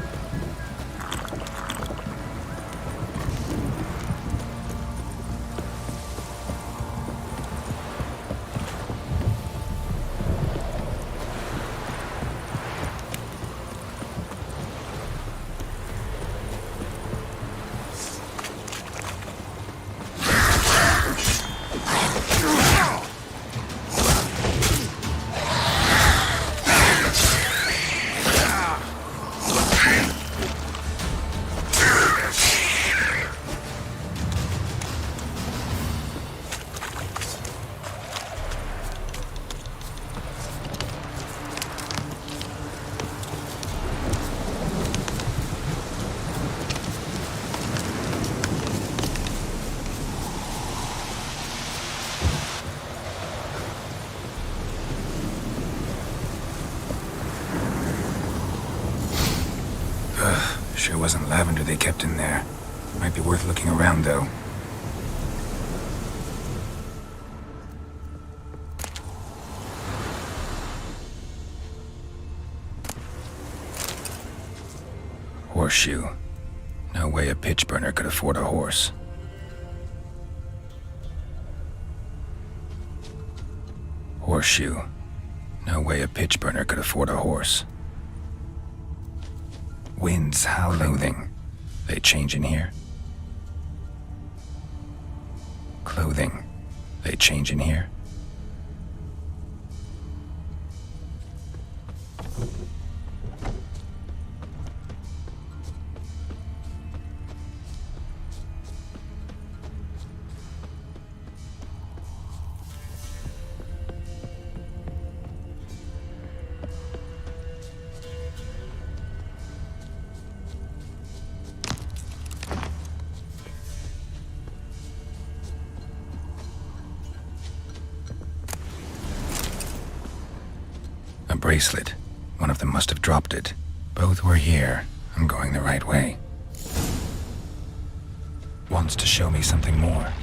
Sure wasn't lavender they kept in there. Might be worth looking around, though. Horseshoe. No way a pitch burner could afford a horse. Horseshoe. No way a pitch burner could afford a horse. Winds howling. They change in here. Clothing. They change in here. A bracelet. One of them must have dropped it. Both were here. I'm going the right way. Wants to show me something more.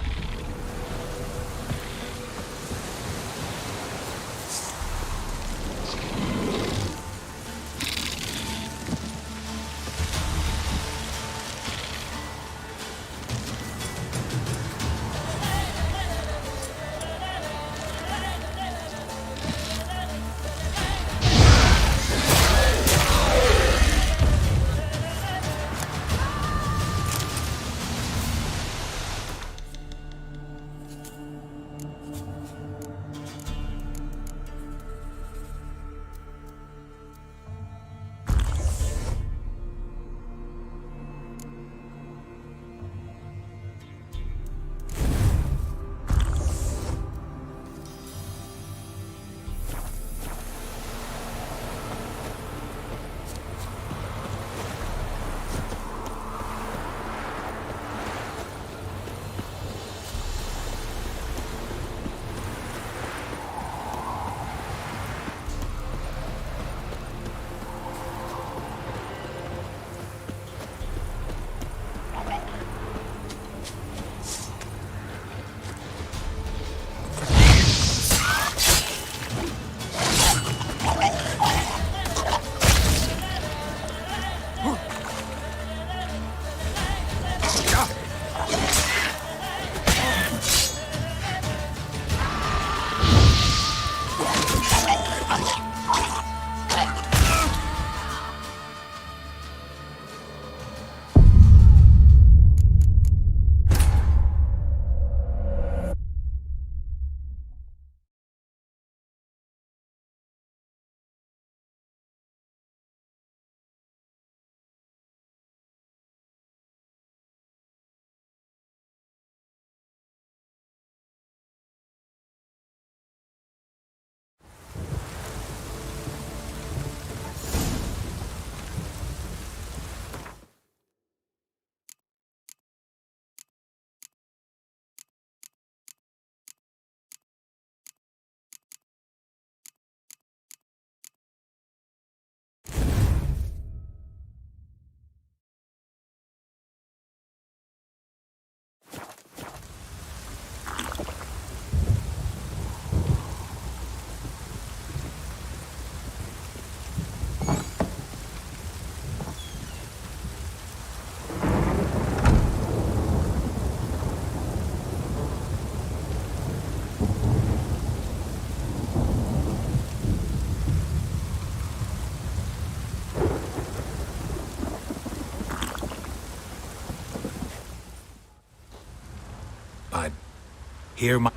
hear my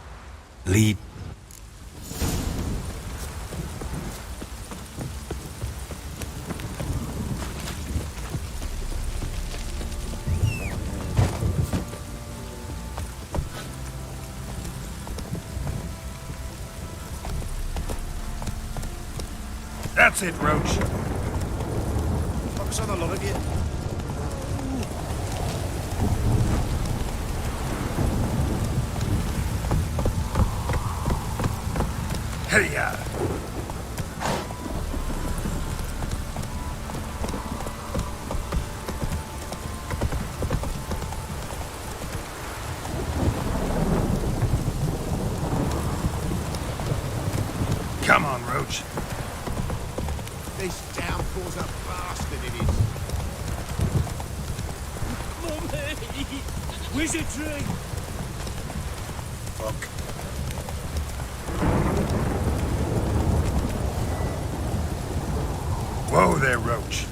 lead? That's it, Roach. Focus on the lot of you. Hey-ya! Come on, Roach. This downpour's a bastard, it is. Mummy! Wizardry! Fuck. Whoa there, Roach.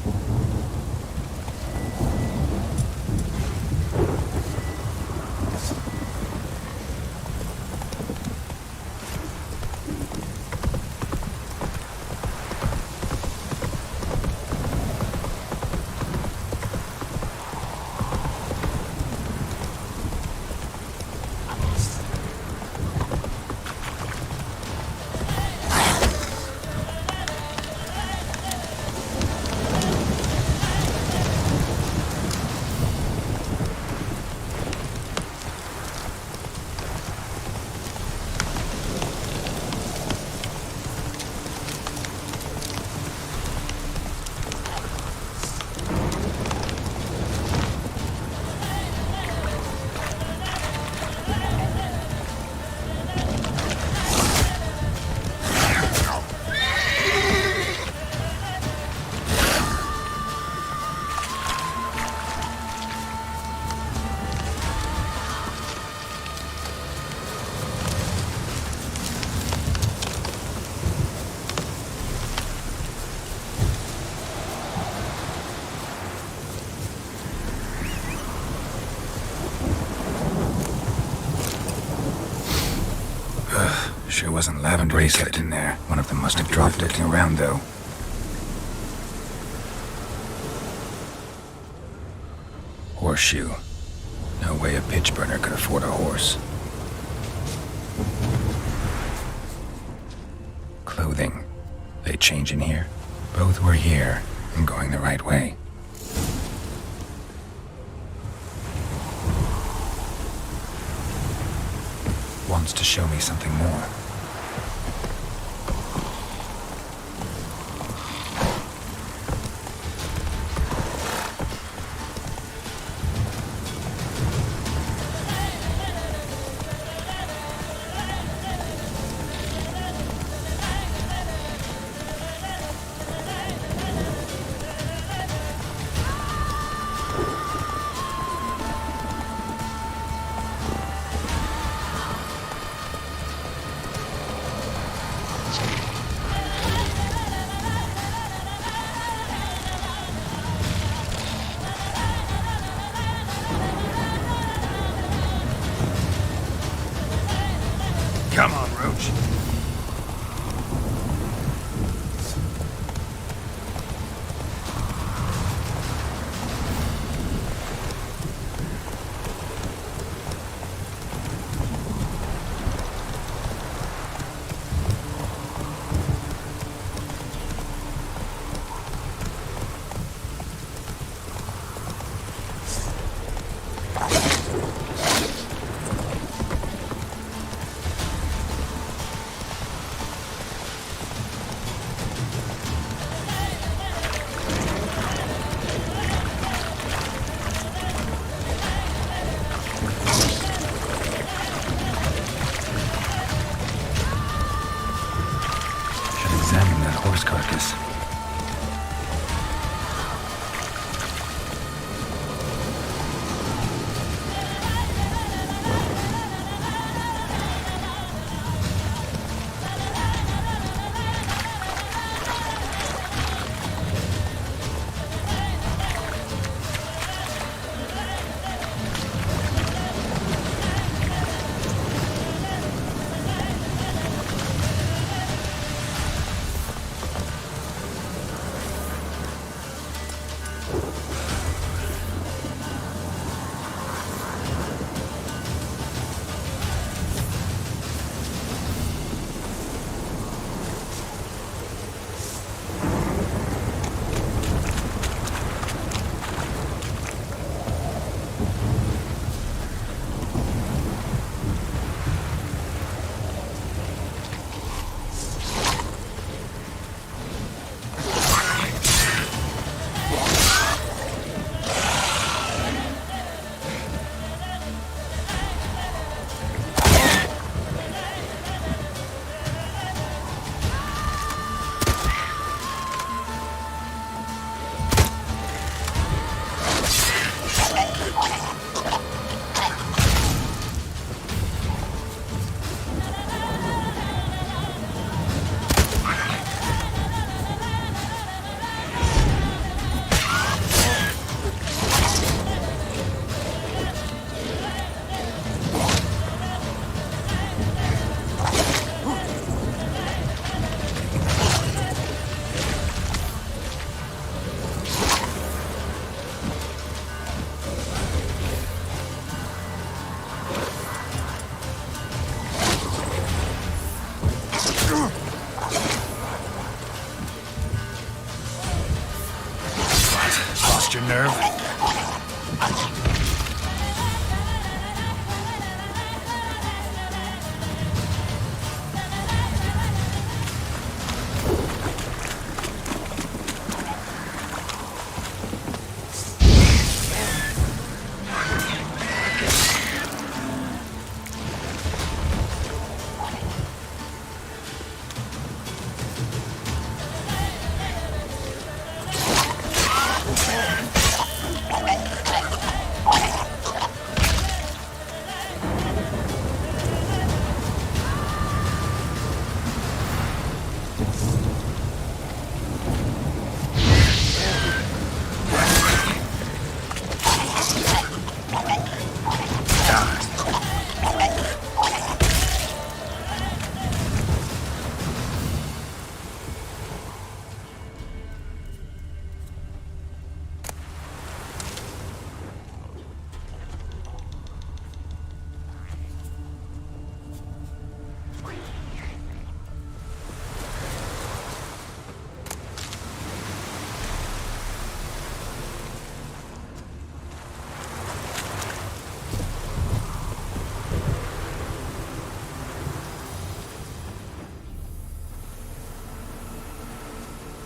Sure wasn't lavender bracelet in there. One of them must have dropped it. Looking around, though. Horseshoe. No way a pitch burner could afford a horse. Clothing. They change in here? Both were here and going the right way. Wants to show me something more. Come on, Roach. Horse carcass.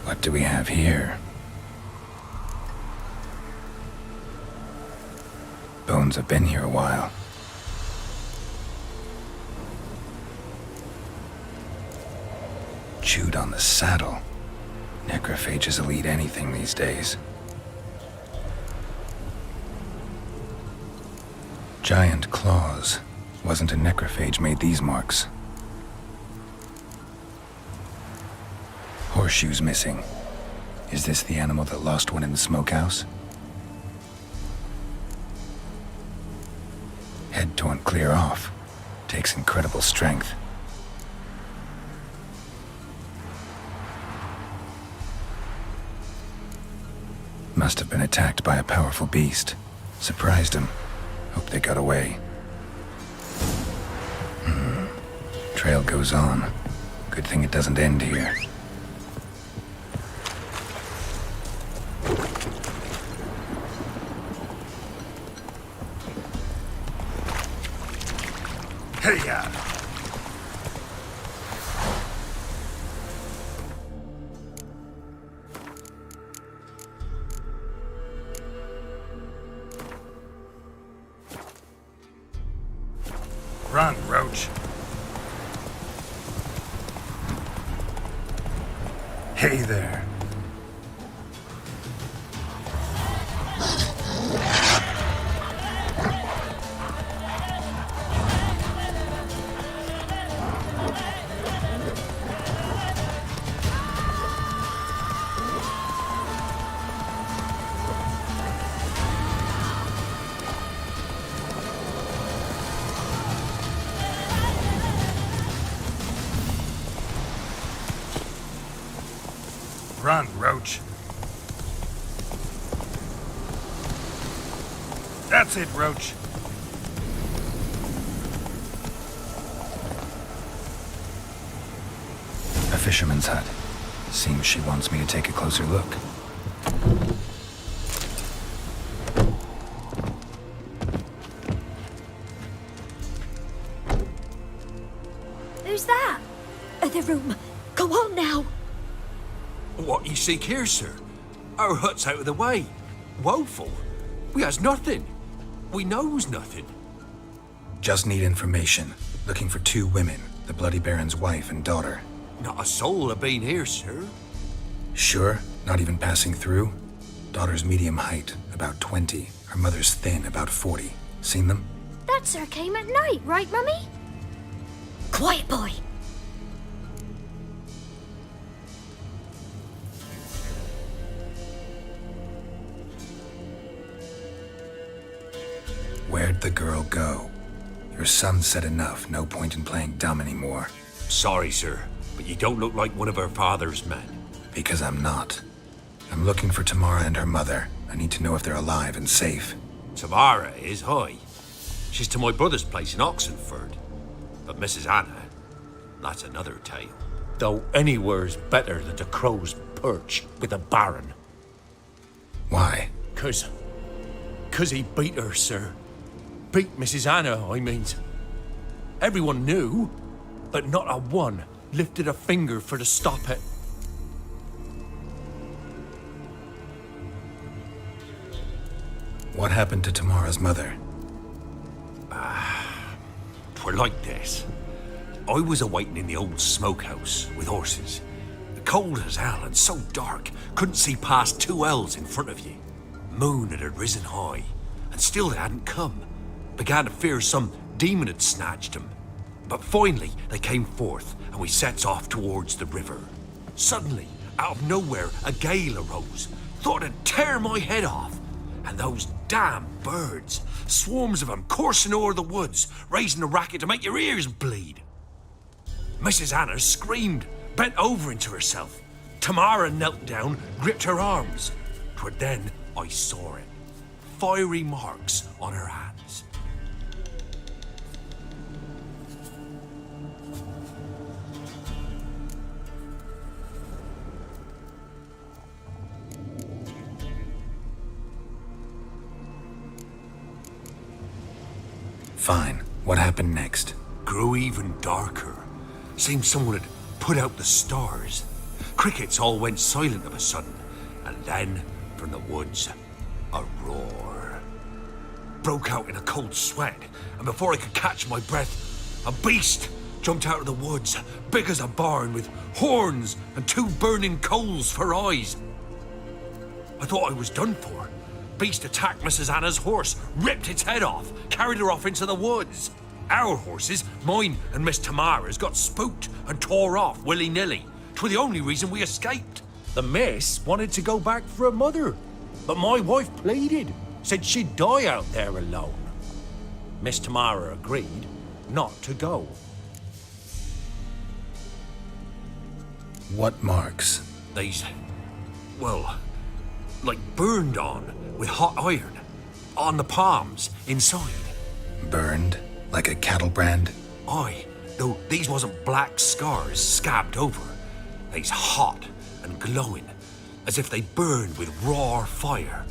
What do we have here? Bones have been here a while. Chewed on the saddle. Necrophages will eat anything these days. Giant claws. Wasn't a necrophage made these marks. Horseshoes missing. Is this the animal that lost one in the smokehouse? Head torn clear off. Takes incredible strength. Must have been attacked by a powerful beast. Surprised him. Hope they got away. Trail goes on. Good thing it doesn't end here. Hey-ya! Run, Roach. Hey there. Run, Roach. That's it, Roach. A fisherman's hut. Seems she wants me to take a closer look. Who's that? The room. Go on now. What you seek here, sir? Our hut's out of the way. Woeful. We has nothing. We knows nothing. Just need information. Looking for 2 women, the Bloody Baron's wife and daughter. Not a soul have been here, sir. Sure? Not even passing through? Daughter's medium height, about 20. Her mother's thin, about 40. Seen them? That sir came at night, right, Mummy? Quiet, boy. Where'd the girl go? Your son said enough. No point in playing dumb anymore. Sorry, sir, but you don't look like one of our father's men. Because I'm not. I'm looking for Tamara and her mother. I need to know if they're alive and safe. Tamara is, hi. She's to my brother's place in Oxenford. But Mrs. Anna, that's another tale. Though anywhere's better than the Crow's Perch with a Baron. Why? 'Cause he beat her, sir. Beat Mrs. Anna, I mean. Everyone knew, but not a one lifted a finger for to stop it. What happened to Tamara's mother? 'Twere like this. I was awaiting in the old smokehouse with horses. Cold as hell and so dark, couldn't see past 2 ells in front of you. Moon had risen high, and still they hadn't come. Began to fear some demon had snatched them. But finally they came forth, and we sets off towards the river. Suddenly, out of nowhere, a gale arose. Thought it'd tear my head off. And those damn birds, swarms of them coursing o'er the woods, raising a racket to make your ears bleed. Mrs. Anna screamed, bent over into herself. Tamara knelt down, gripped her arms. 'Twere then I saw it. Fiery marks on her hands. Fine. What happened next? Grew even darker. Seemed someone had put out the stars. Crickets all went silent of a sudden, and then, from the woods, a roar. Broke out in a cold sweat, and before I could catch my breath, a beast jumped out of the woods, big as a barn, with horns and 2 burning coals for eyes. I thought I was done for. Beast attacked Mrs. Anna's horse, ripped its head off, carried her off into the woods. Our horses, mine and Miss Tamara's, got spooked and tore off willy-nilly. 'Twas the only reason we escaped. The miss wanted to go back for her mother, but my wife pleaded, said she'd die out there alone. Miss Tamara agreed not to go. What marks? These, well, like burned on with hot iron. On the palms, inside. Burned? Like a cattle brand? Aye, though these wasn't black scars scabbed over. They's hot and glowing, as if they burned with raw fire.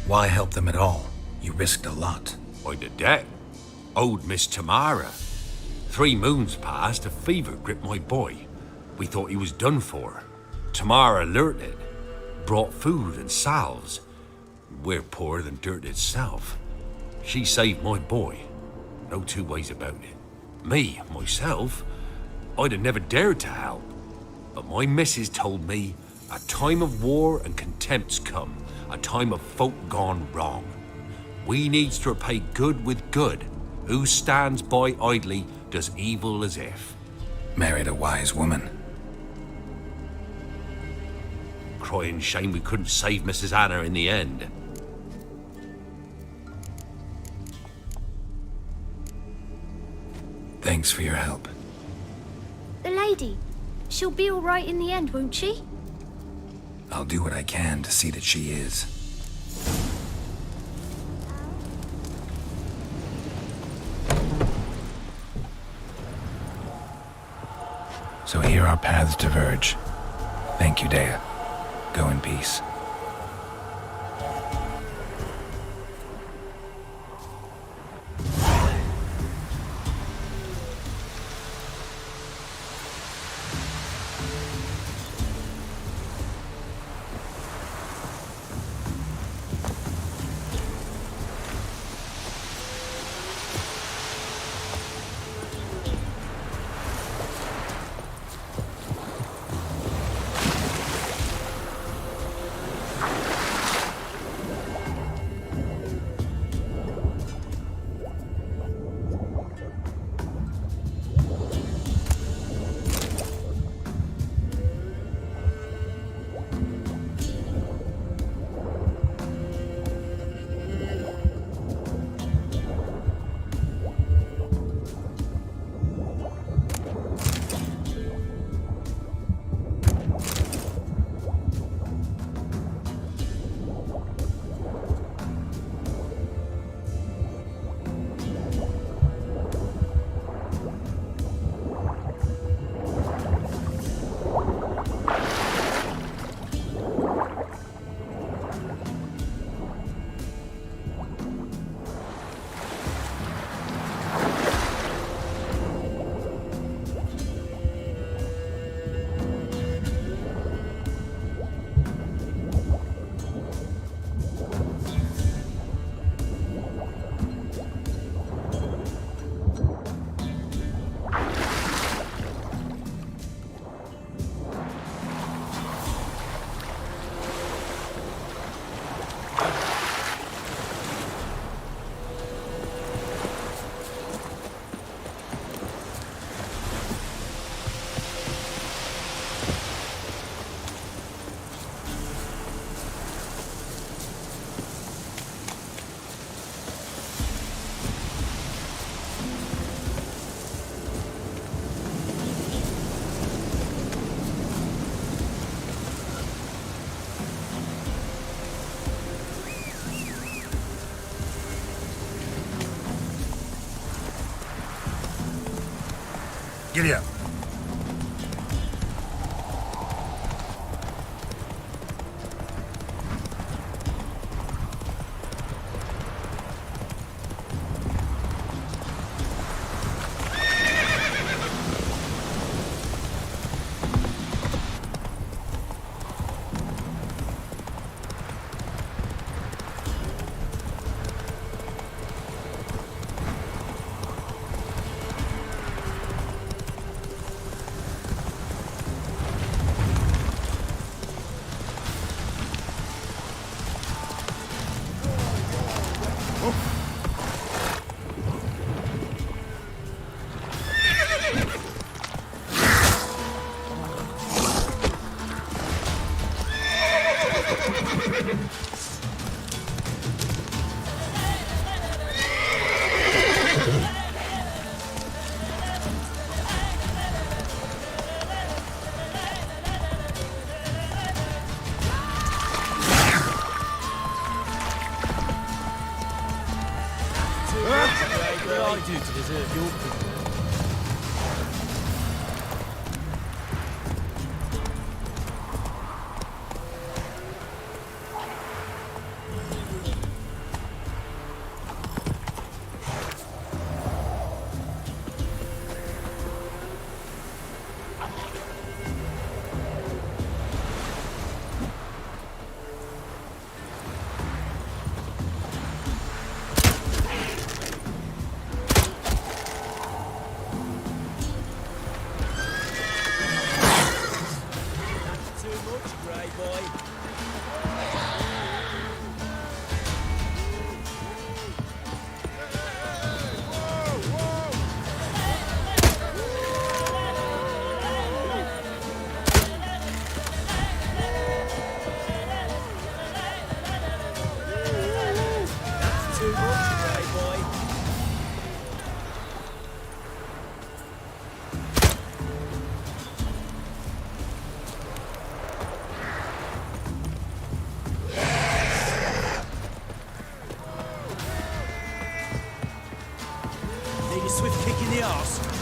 Why help them at all? You risked a lot. By the debt. Owed Miss Tamara. 3 moons passed, a fever gripped my boy. We thought he was done for. Tamara alerted, brought food and salves. We're poorer than dirt itself. She saved my boy. No 2 ways about it. Me, myself, I'd have never dared to help. But my missus told me a time of war and contempt's come, a time of folk gone wrong. We needs to repay good with good. Who stands by idly does evil as if. Married a wise woman. Crying shame we couldn't save Mrs. Anna in the end. Thanks for your help. The lady, she'll be all right in the end, won't she? I'll do what I can to see that she is. So here our paths diverge. Thank you, Dea. Go in peace. Giddy up. What did I do to deserve your pity? Need a swift kick in the arse.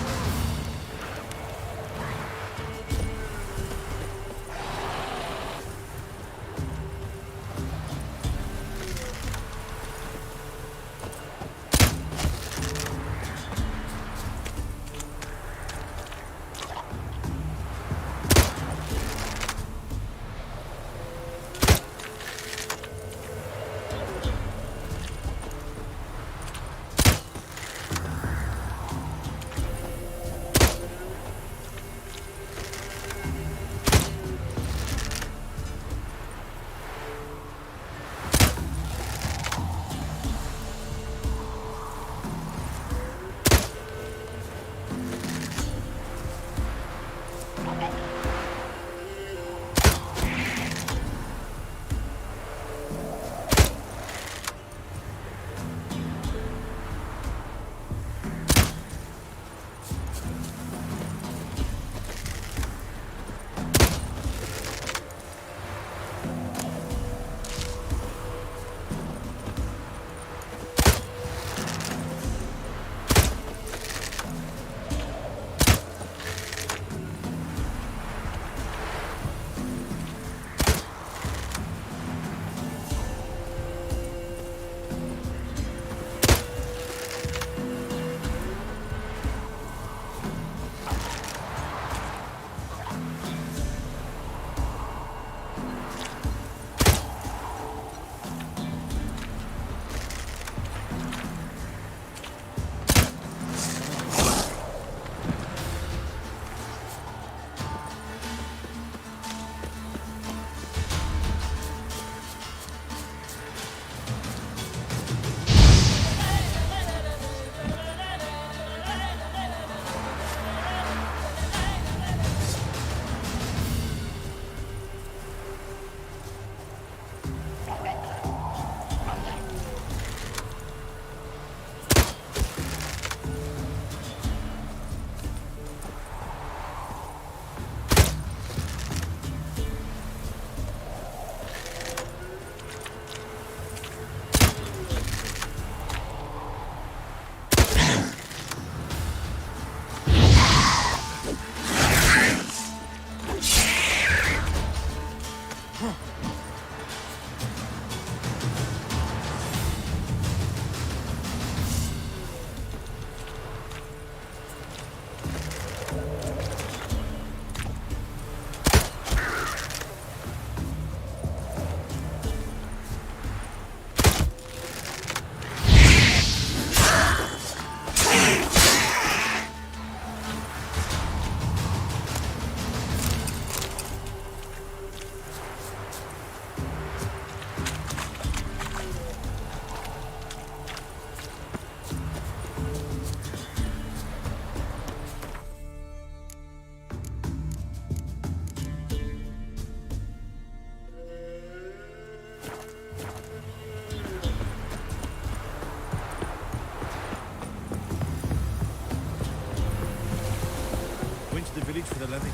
village for the levy.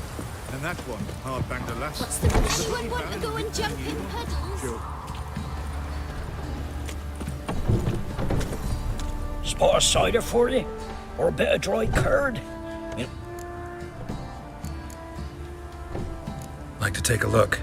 And that one, hard banged a lass. What's the rush? You would want to go and jump in puddles? Sure. pot of cider for you? Or a bit of dry curd? Like to take a look.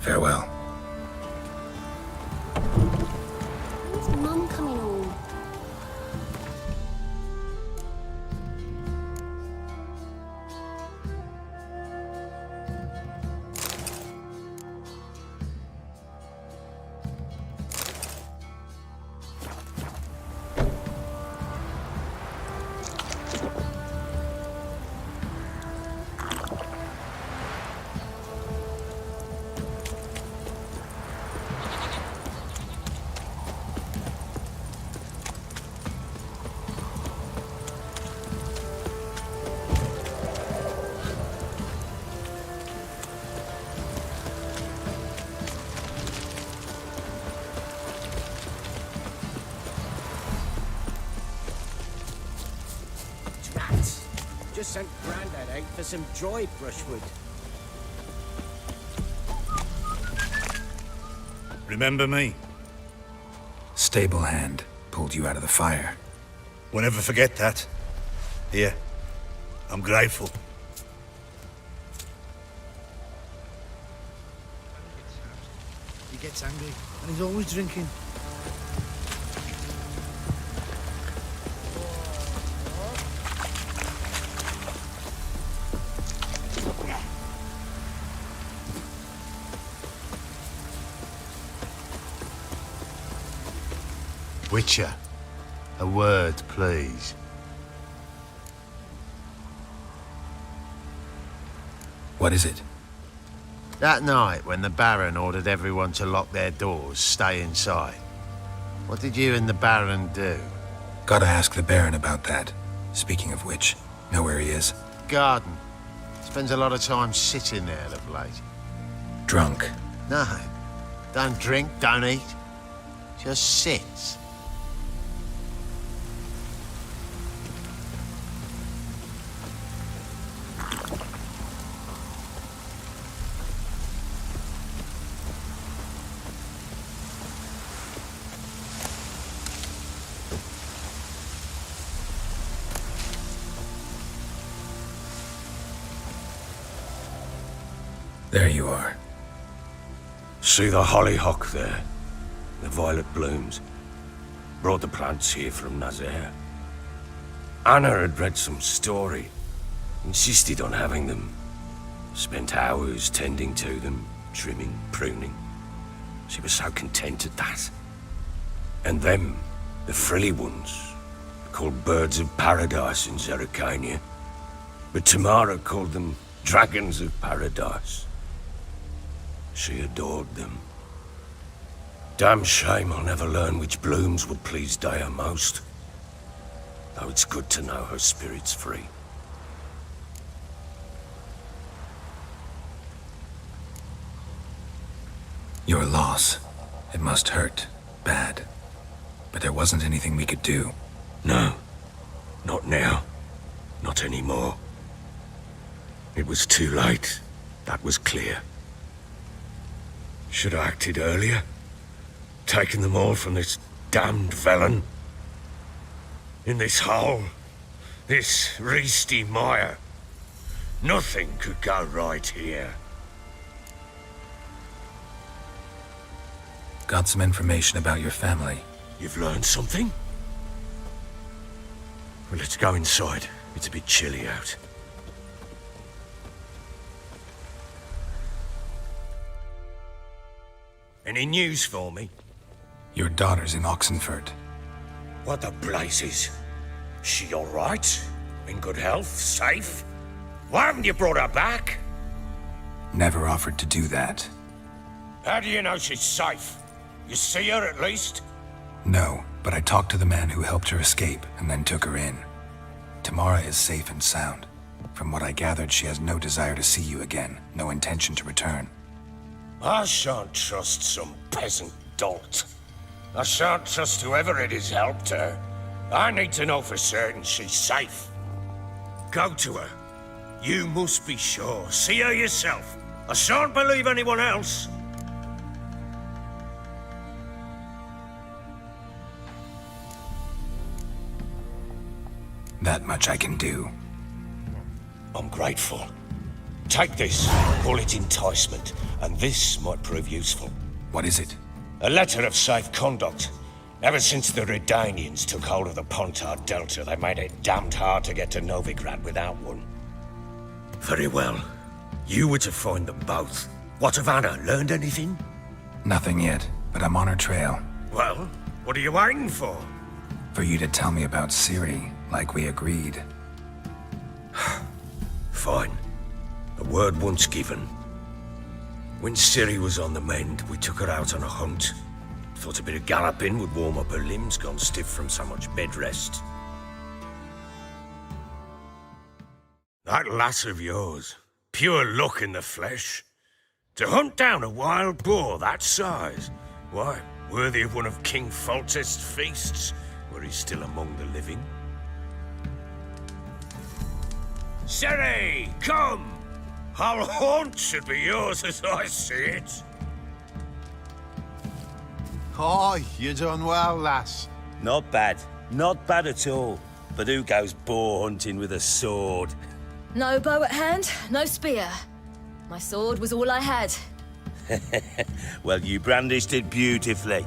Farewell. When's Mum coming home? Just sent Grandad out for some dry brushwood. Remember me? Stable hand pulled you out of the fire. Won't ever forget that. Here, I'm grateful. He gets angry, and he's always drinking. Witcher, a word, please. What is it? That night when the Baron ordered everyone to lock their doors, stay inside. What did you and the Baron do? Gotta ask the Baron about that. Speaking of which, know where he is? Garden. Spends a lot of time sitting there of late. Drunk. No. Don't drink, don't eat. Just sits. There you are. See the hollyhock there? The violet blooms. Brought the plants here from Nazaire. Anna had read some story. Insisted on having them. Spent hours tending to them, trimming, pruning. She was so content at that. And them, the frilly ones, called birds of paradise in Zerrikania. But Tamara called them dragons of paradise. She adored them. Damn shame I'll never learn which blooms would please Dea most. Though it's good to know her spirit's free. Your loss. It must hurt. Bad. But there wasn't anything we could do. No. Not now. Not anymore. It was too late. That was clear. Should have acted earlier. Taken them all from this damned felon. In this hole, this reesty mire, nothing could go right here. Got some information about your family. You've learned something? Well, let's go inside. It's a bit chilly out. Any news for me? Your daughter's in Oxenford. What the blazes? She all right? In good health? Safe? Why haven't you brought her back? Never offered to do that. How do you know she's safe? You see her at least? No, but I talked to the man who helped her escape and then took her in. Tamara is safe and sound. From what I gathered, she has no desire to see you again, no intention to return. I shan't trust some peasant dolt. I shan't trust whoever it is helped her. I need to know for certain she's safe. Go to her. You must be sure. See her yourself. I shan't believe anyone else. That much I can do. I'm grateful. Take this, call it enticement, and this might prove useful. What is it? A letter of safe conduct. Ever since the Redanians took hold of the Pontard Delta, they made it damned hard to get to Novigrad without one. Very well. You were to find them both. What of Anna? Learned anything? Nothing yet, but I'm on her trail. Well, what are you waiting for? For you to tell me about Ciri, like we agreed. Fine. A word once given. When Ciri was on the mend, we took her out on a hunt. Thought a bit of galloping would warm up her limbs, gone stiff from so much bed rest. That lass of yours, pure luck in the flesh. To hunt down a wild boar that size, why, worthy of one of King Foltest's feasts, where he's still among the living. Ciri, come! Our haunt should be yours as I see it. Aye, you done well, lass. Not bad. Not bad at all. But who goes boar hunting with a sword? No bow at hand, no spear. My sword was all I had. Well, you brandished it beautifully.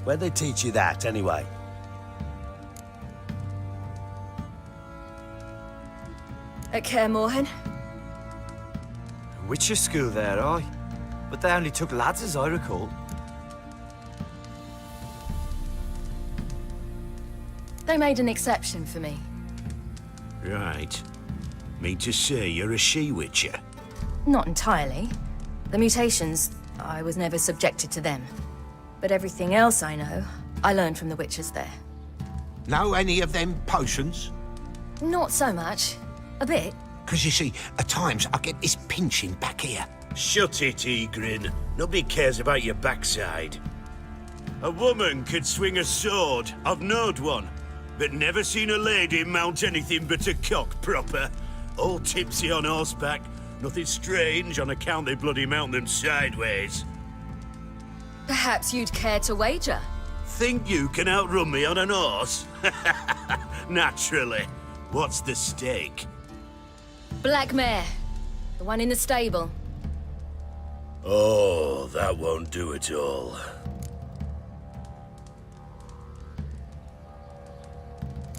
Where'd they teach you that, anyway? At Kaer Morhen. Witcher school there, aye. But they only took lads, as I recall. They made an exception for me. Right. Mean to say you're a she-witcher? Not entirely. The mutations, I was never subjected to them. But everything else I know, I learned from the witches there. Know any of them potions? Not so much. A bit. Because you see, at times I get this pinching back here. Shut it, Egrin. Nobody cares about your backside. A woman could swing a sword. I've knowed one. But never seen a lady mount anything but a cock proper. All tipsy on horseback. Nothing strange on account they bloody mount them sideways. Perhaps you'd care to wager? Think you can outrun me on an horse? Naturally. What's the stake? Black mare. The one in the stable. Oh, that won't do it all.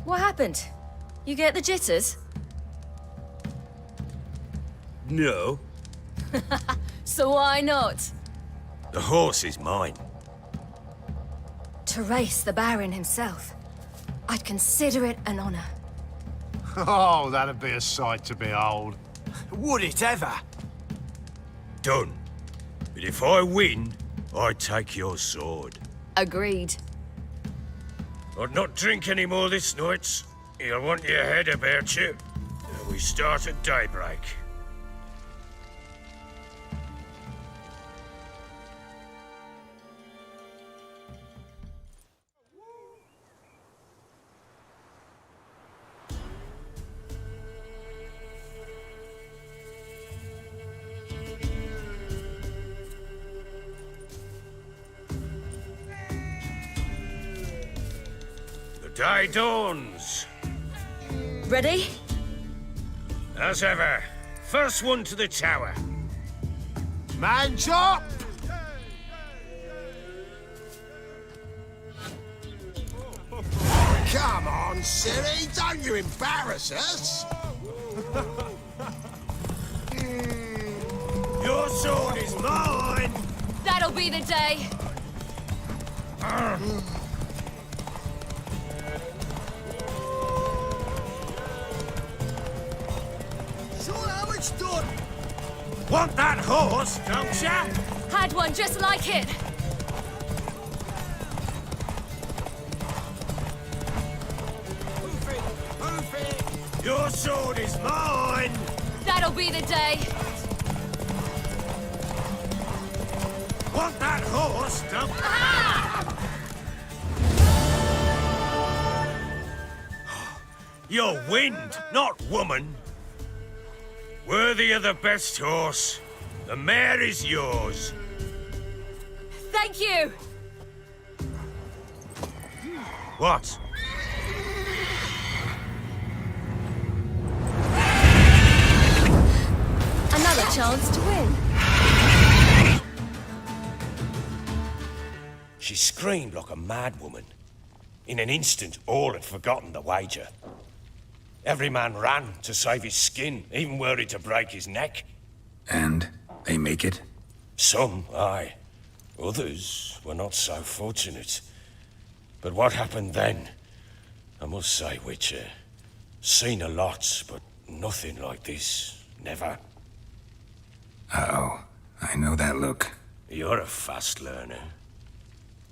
What happened? You get the jitters? No. So why not? The horse is mine. To race the Baron himself. I'd consider it an honor. Oh, that'd be a sight to behold. Would it ever? Done. But if I win, I take your sword. Agreed. I'd not drink any more this night. You'll want your head about you. We start at daybreak. Day dawns. Ready? As ever. First one to the tower. Man's up! Come on, silly, don't you embarrass us! Your sword is mine! That'll be the day. Sure how it's done! Want that horse, don't ya? Had one just like it. Your sword is mine! That'll be the day. Want that horse, don't You're wind, not woman. Worthy of the best horse. The mare is yours. Thank you. What? Another chance to win. She screamed like a mad woman. In an instant, all had forgotten the wager. Every man ran to save his skin, even worried to break his neck. And they make it? Some, aye. Others were not so fortunate. But what happened then? I must say, Witcher, seen a lot, but nothing like this. Never. Uh-oh. I know that look. You're a fast learner.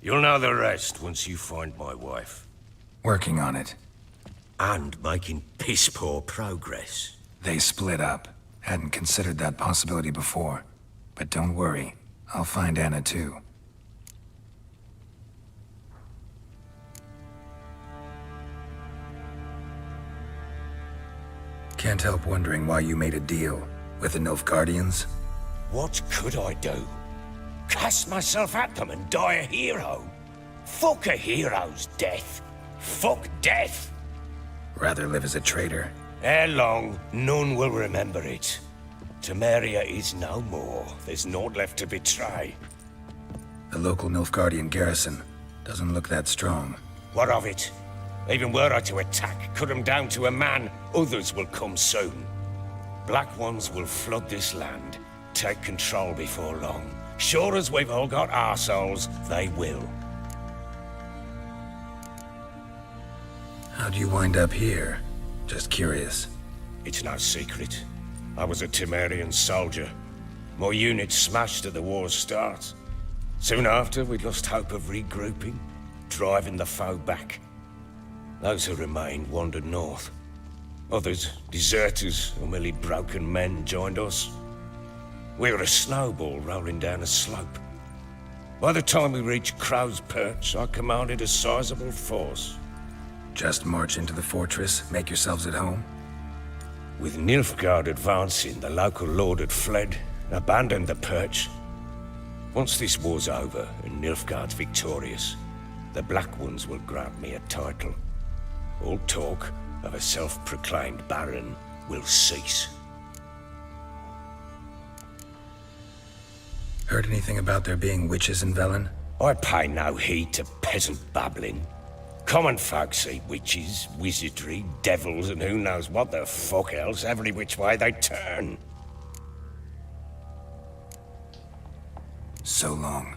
You'll know the rest once you find my wife. Working on it. And making piss-poor progress. They split up. Hadn't considered that possibility before. But don't worry. I'll find Anna too. Can't help wondering why you made a deal with the Nilfgaardians. What could I do? Cast myself at them and die a hero? Fuck a hero's death. Fuck death. Rather live as a traitor. Ere long, none will remember it. Temeria is no more. There's naught left to betray. The local Nilfgaardian garrison doesn't look that strong. What of it? Even were I to attack, cut them down to a man, others will come soon. Black Ones will flood this land, take control before long. Sure as we've all got arseholes, they will. How'd you wind up here? Just curious. It's no secret. I was a Temerian soldier. My unit smashed at the war's start. Soon after, we lost hope of regrouping, driving the foe back. Those who remained wandered north. Others, deserters or merely broken men, joined us. We were a snowball rolling down a slope. By the time we reached Crow's Perch, I commanded a sizable force. Just march into the fortress, make yourselves at home? With Nilfgaard advancing, the local lord had fled, abandoned the Perch. Once this war's over and Nilfgaard's victorious, the Black Ones will grant me a title. All talk of a self-proclaimed baron will cease. Heard anything about there being witches in Velen? I pay no heed to peasant babbling. Common folk see witches, wizardry, devils, and who knows what the fuck else every which way they turn. So long.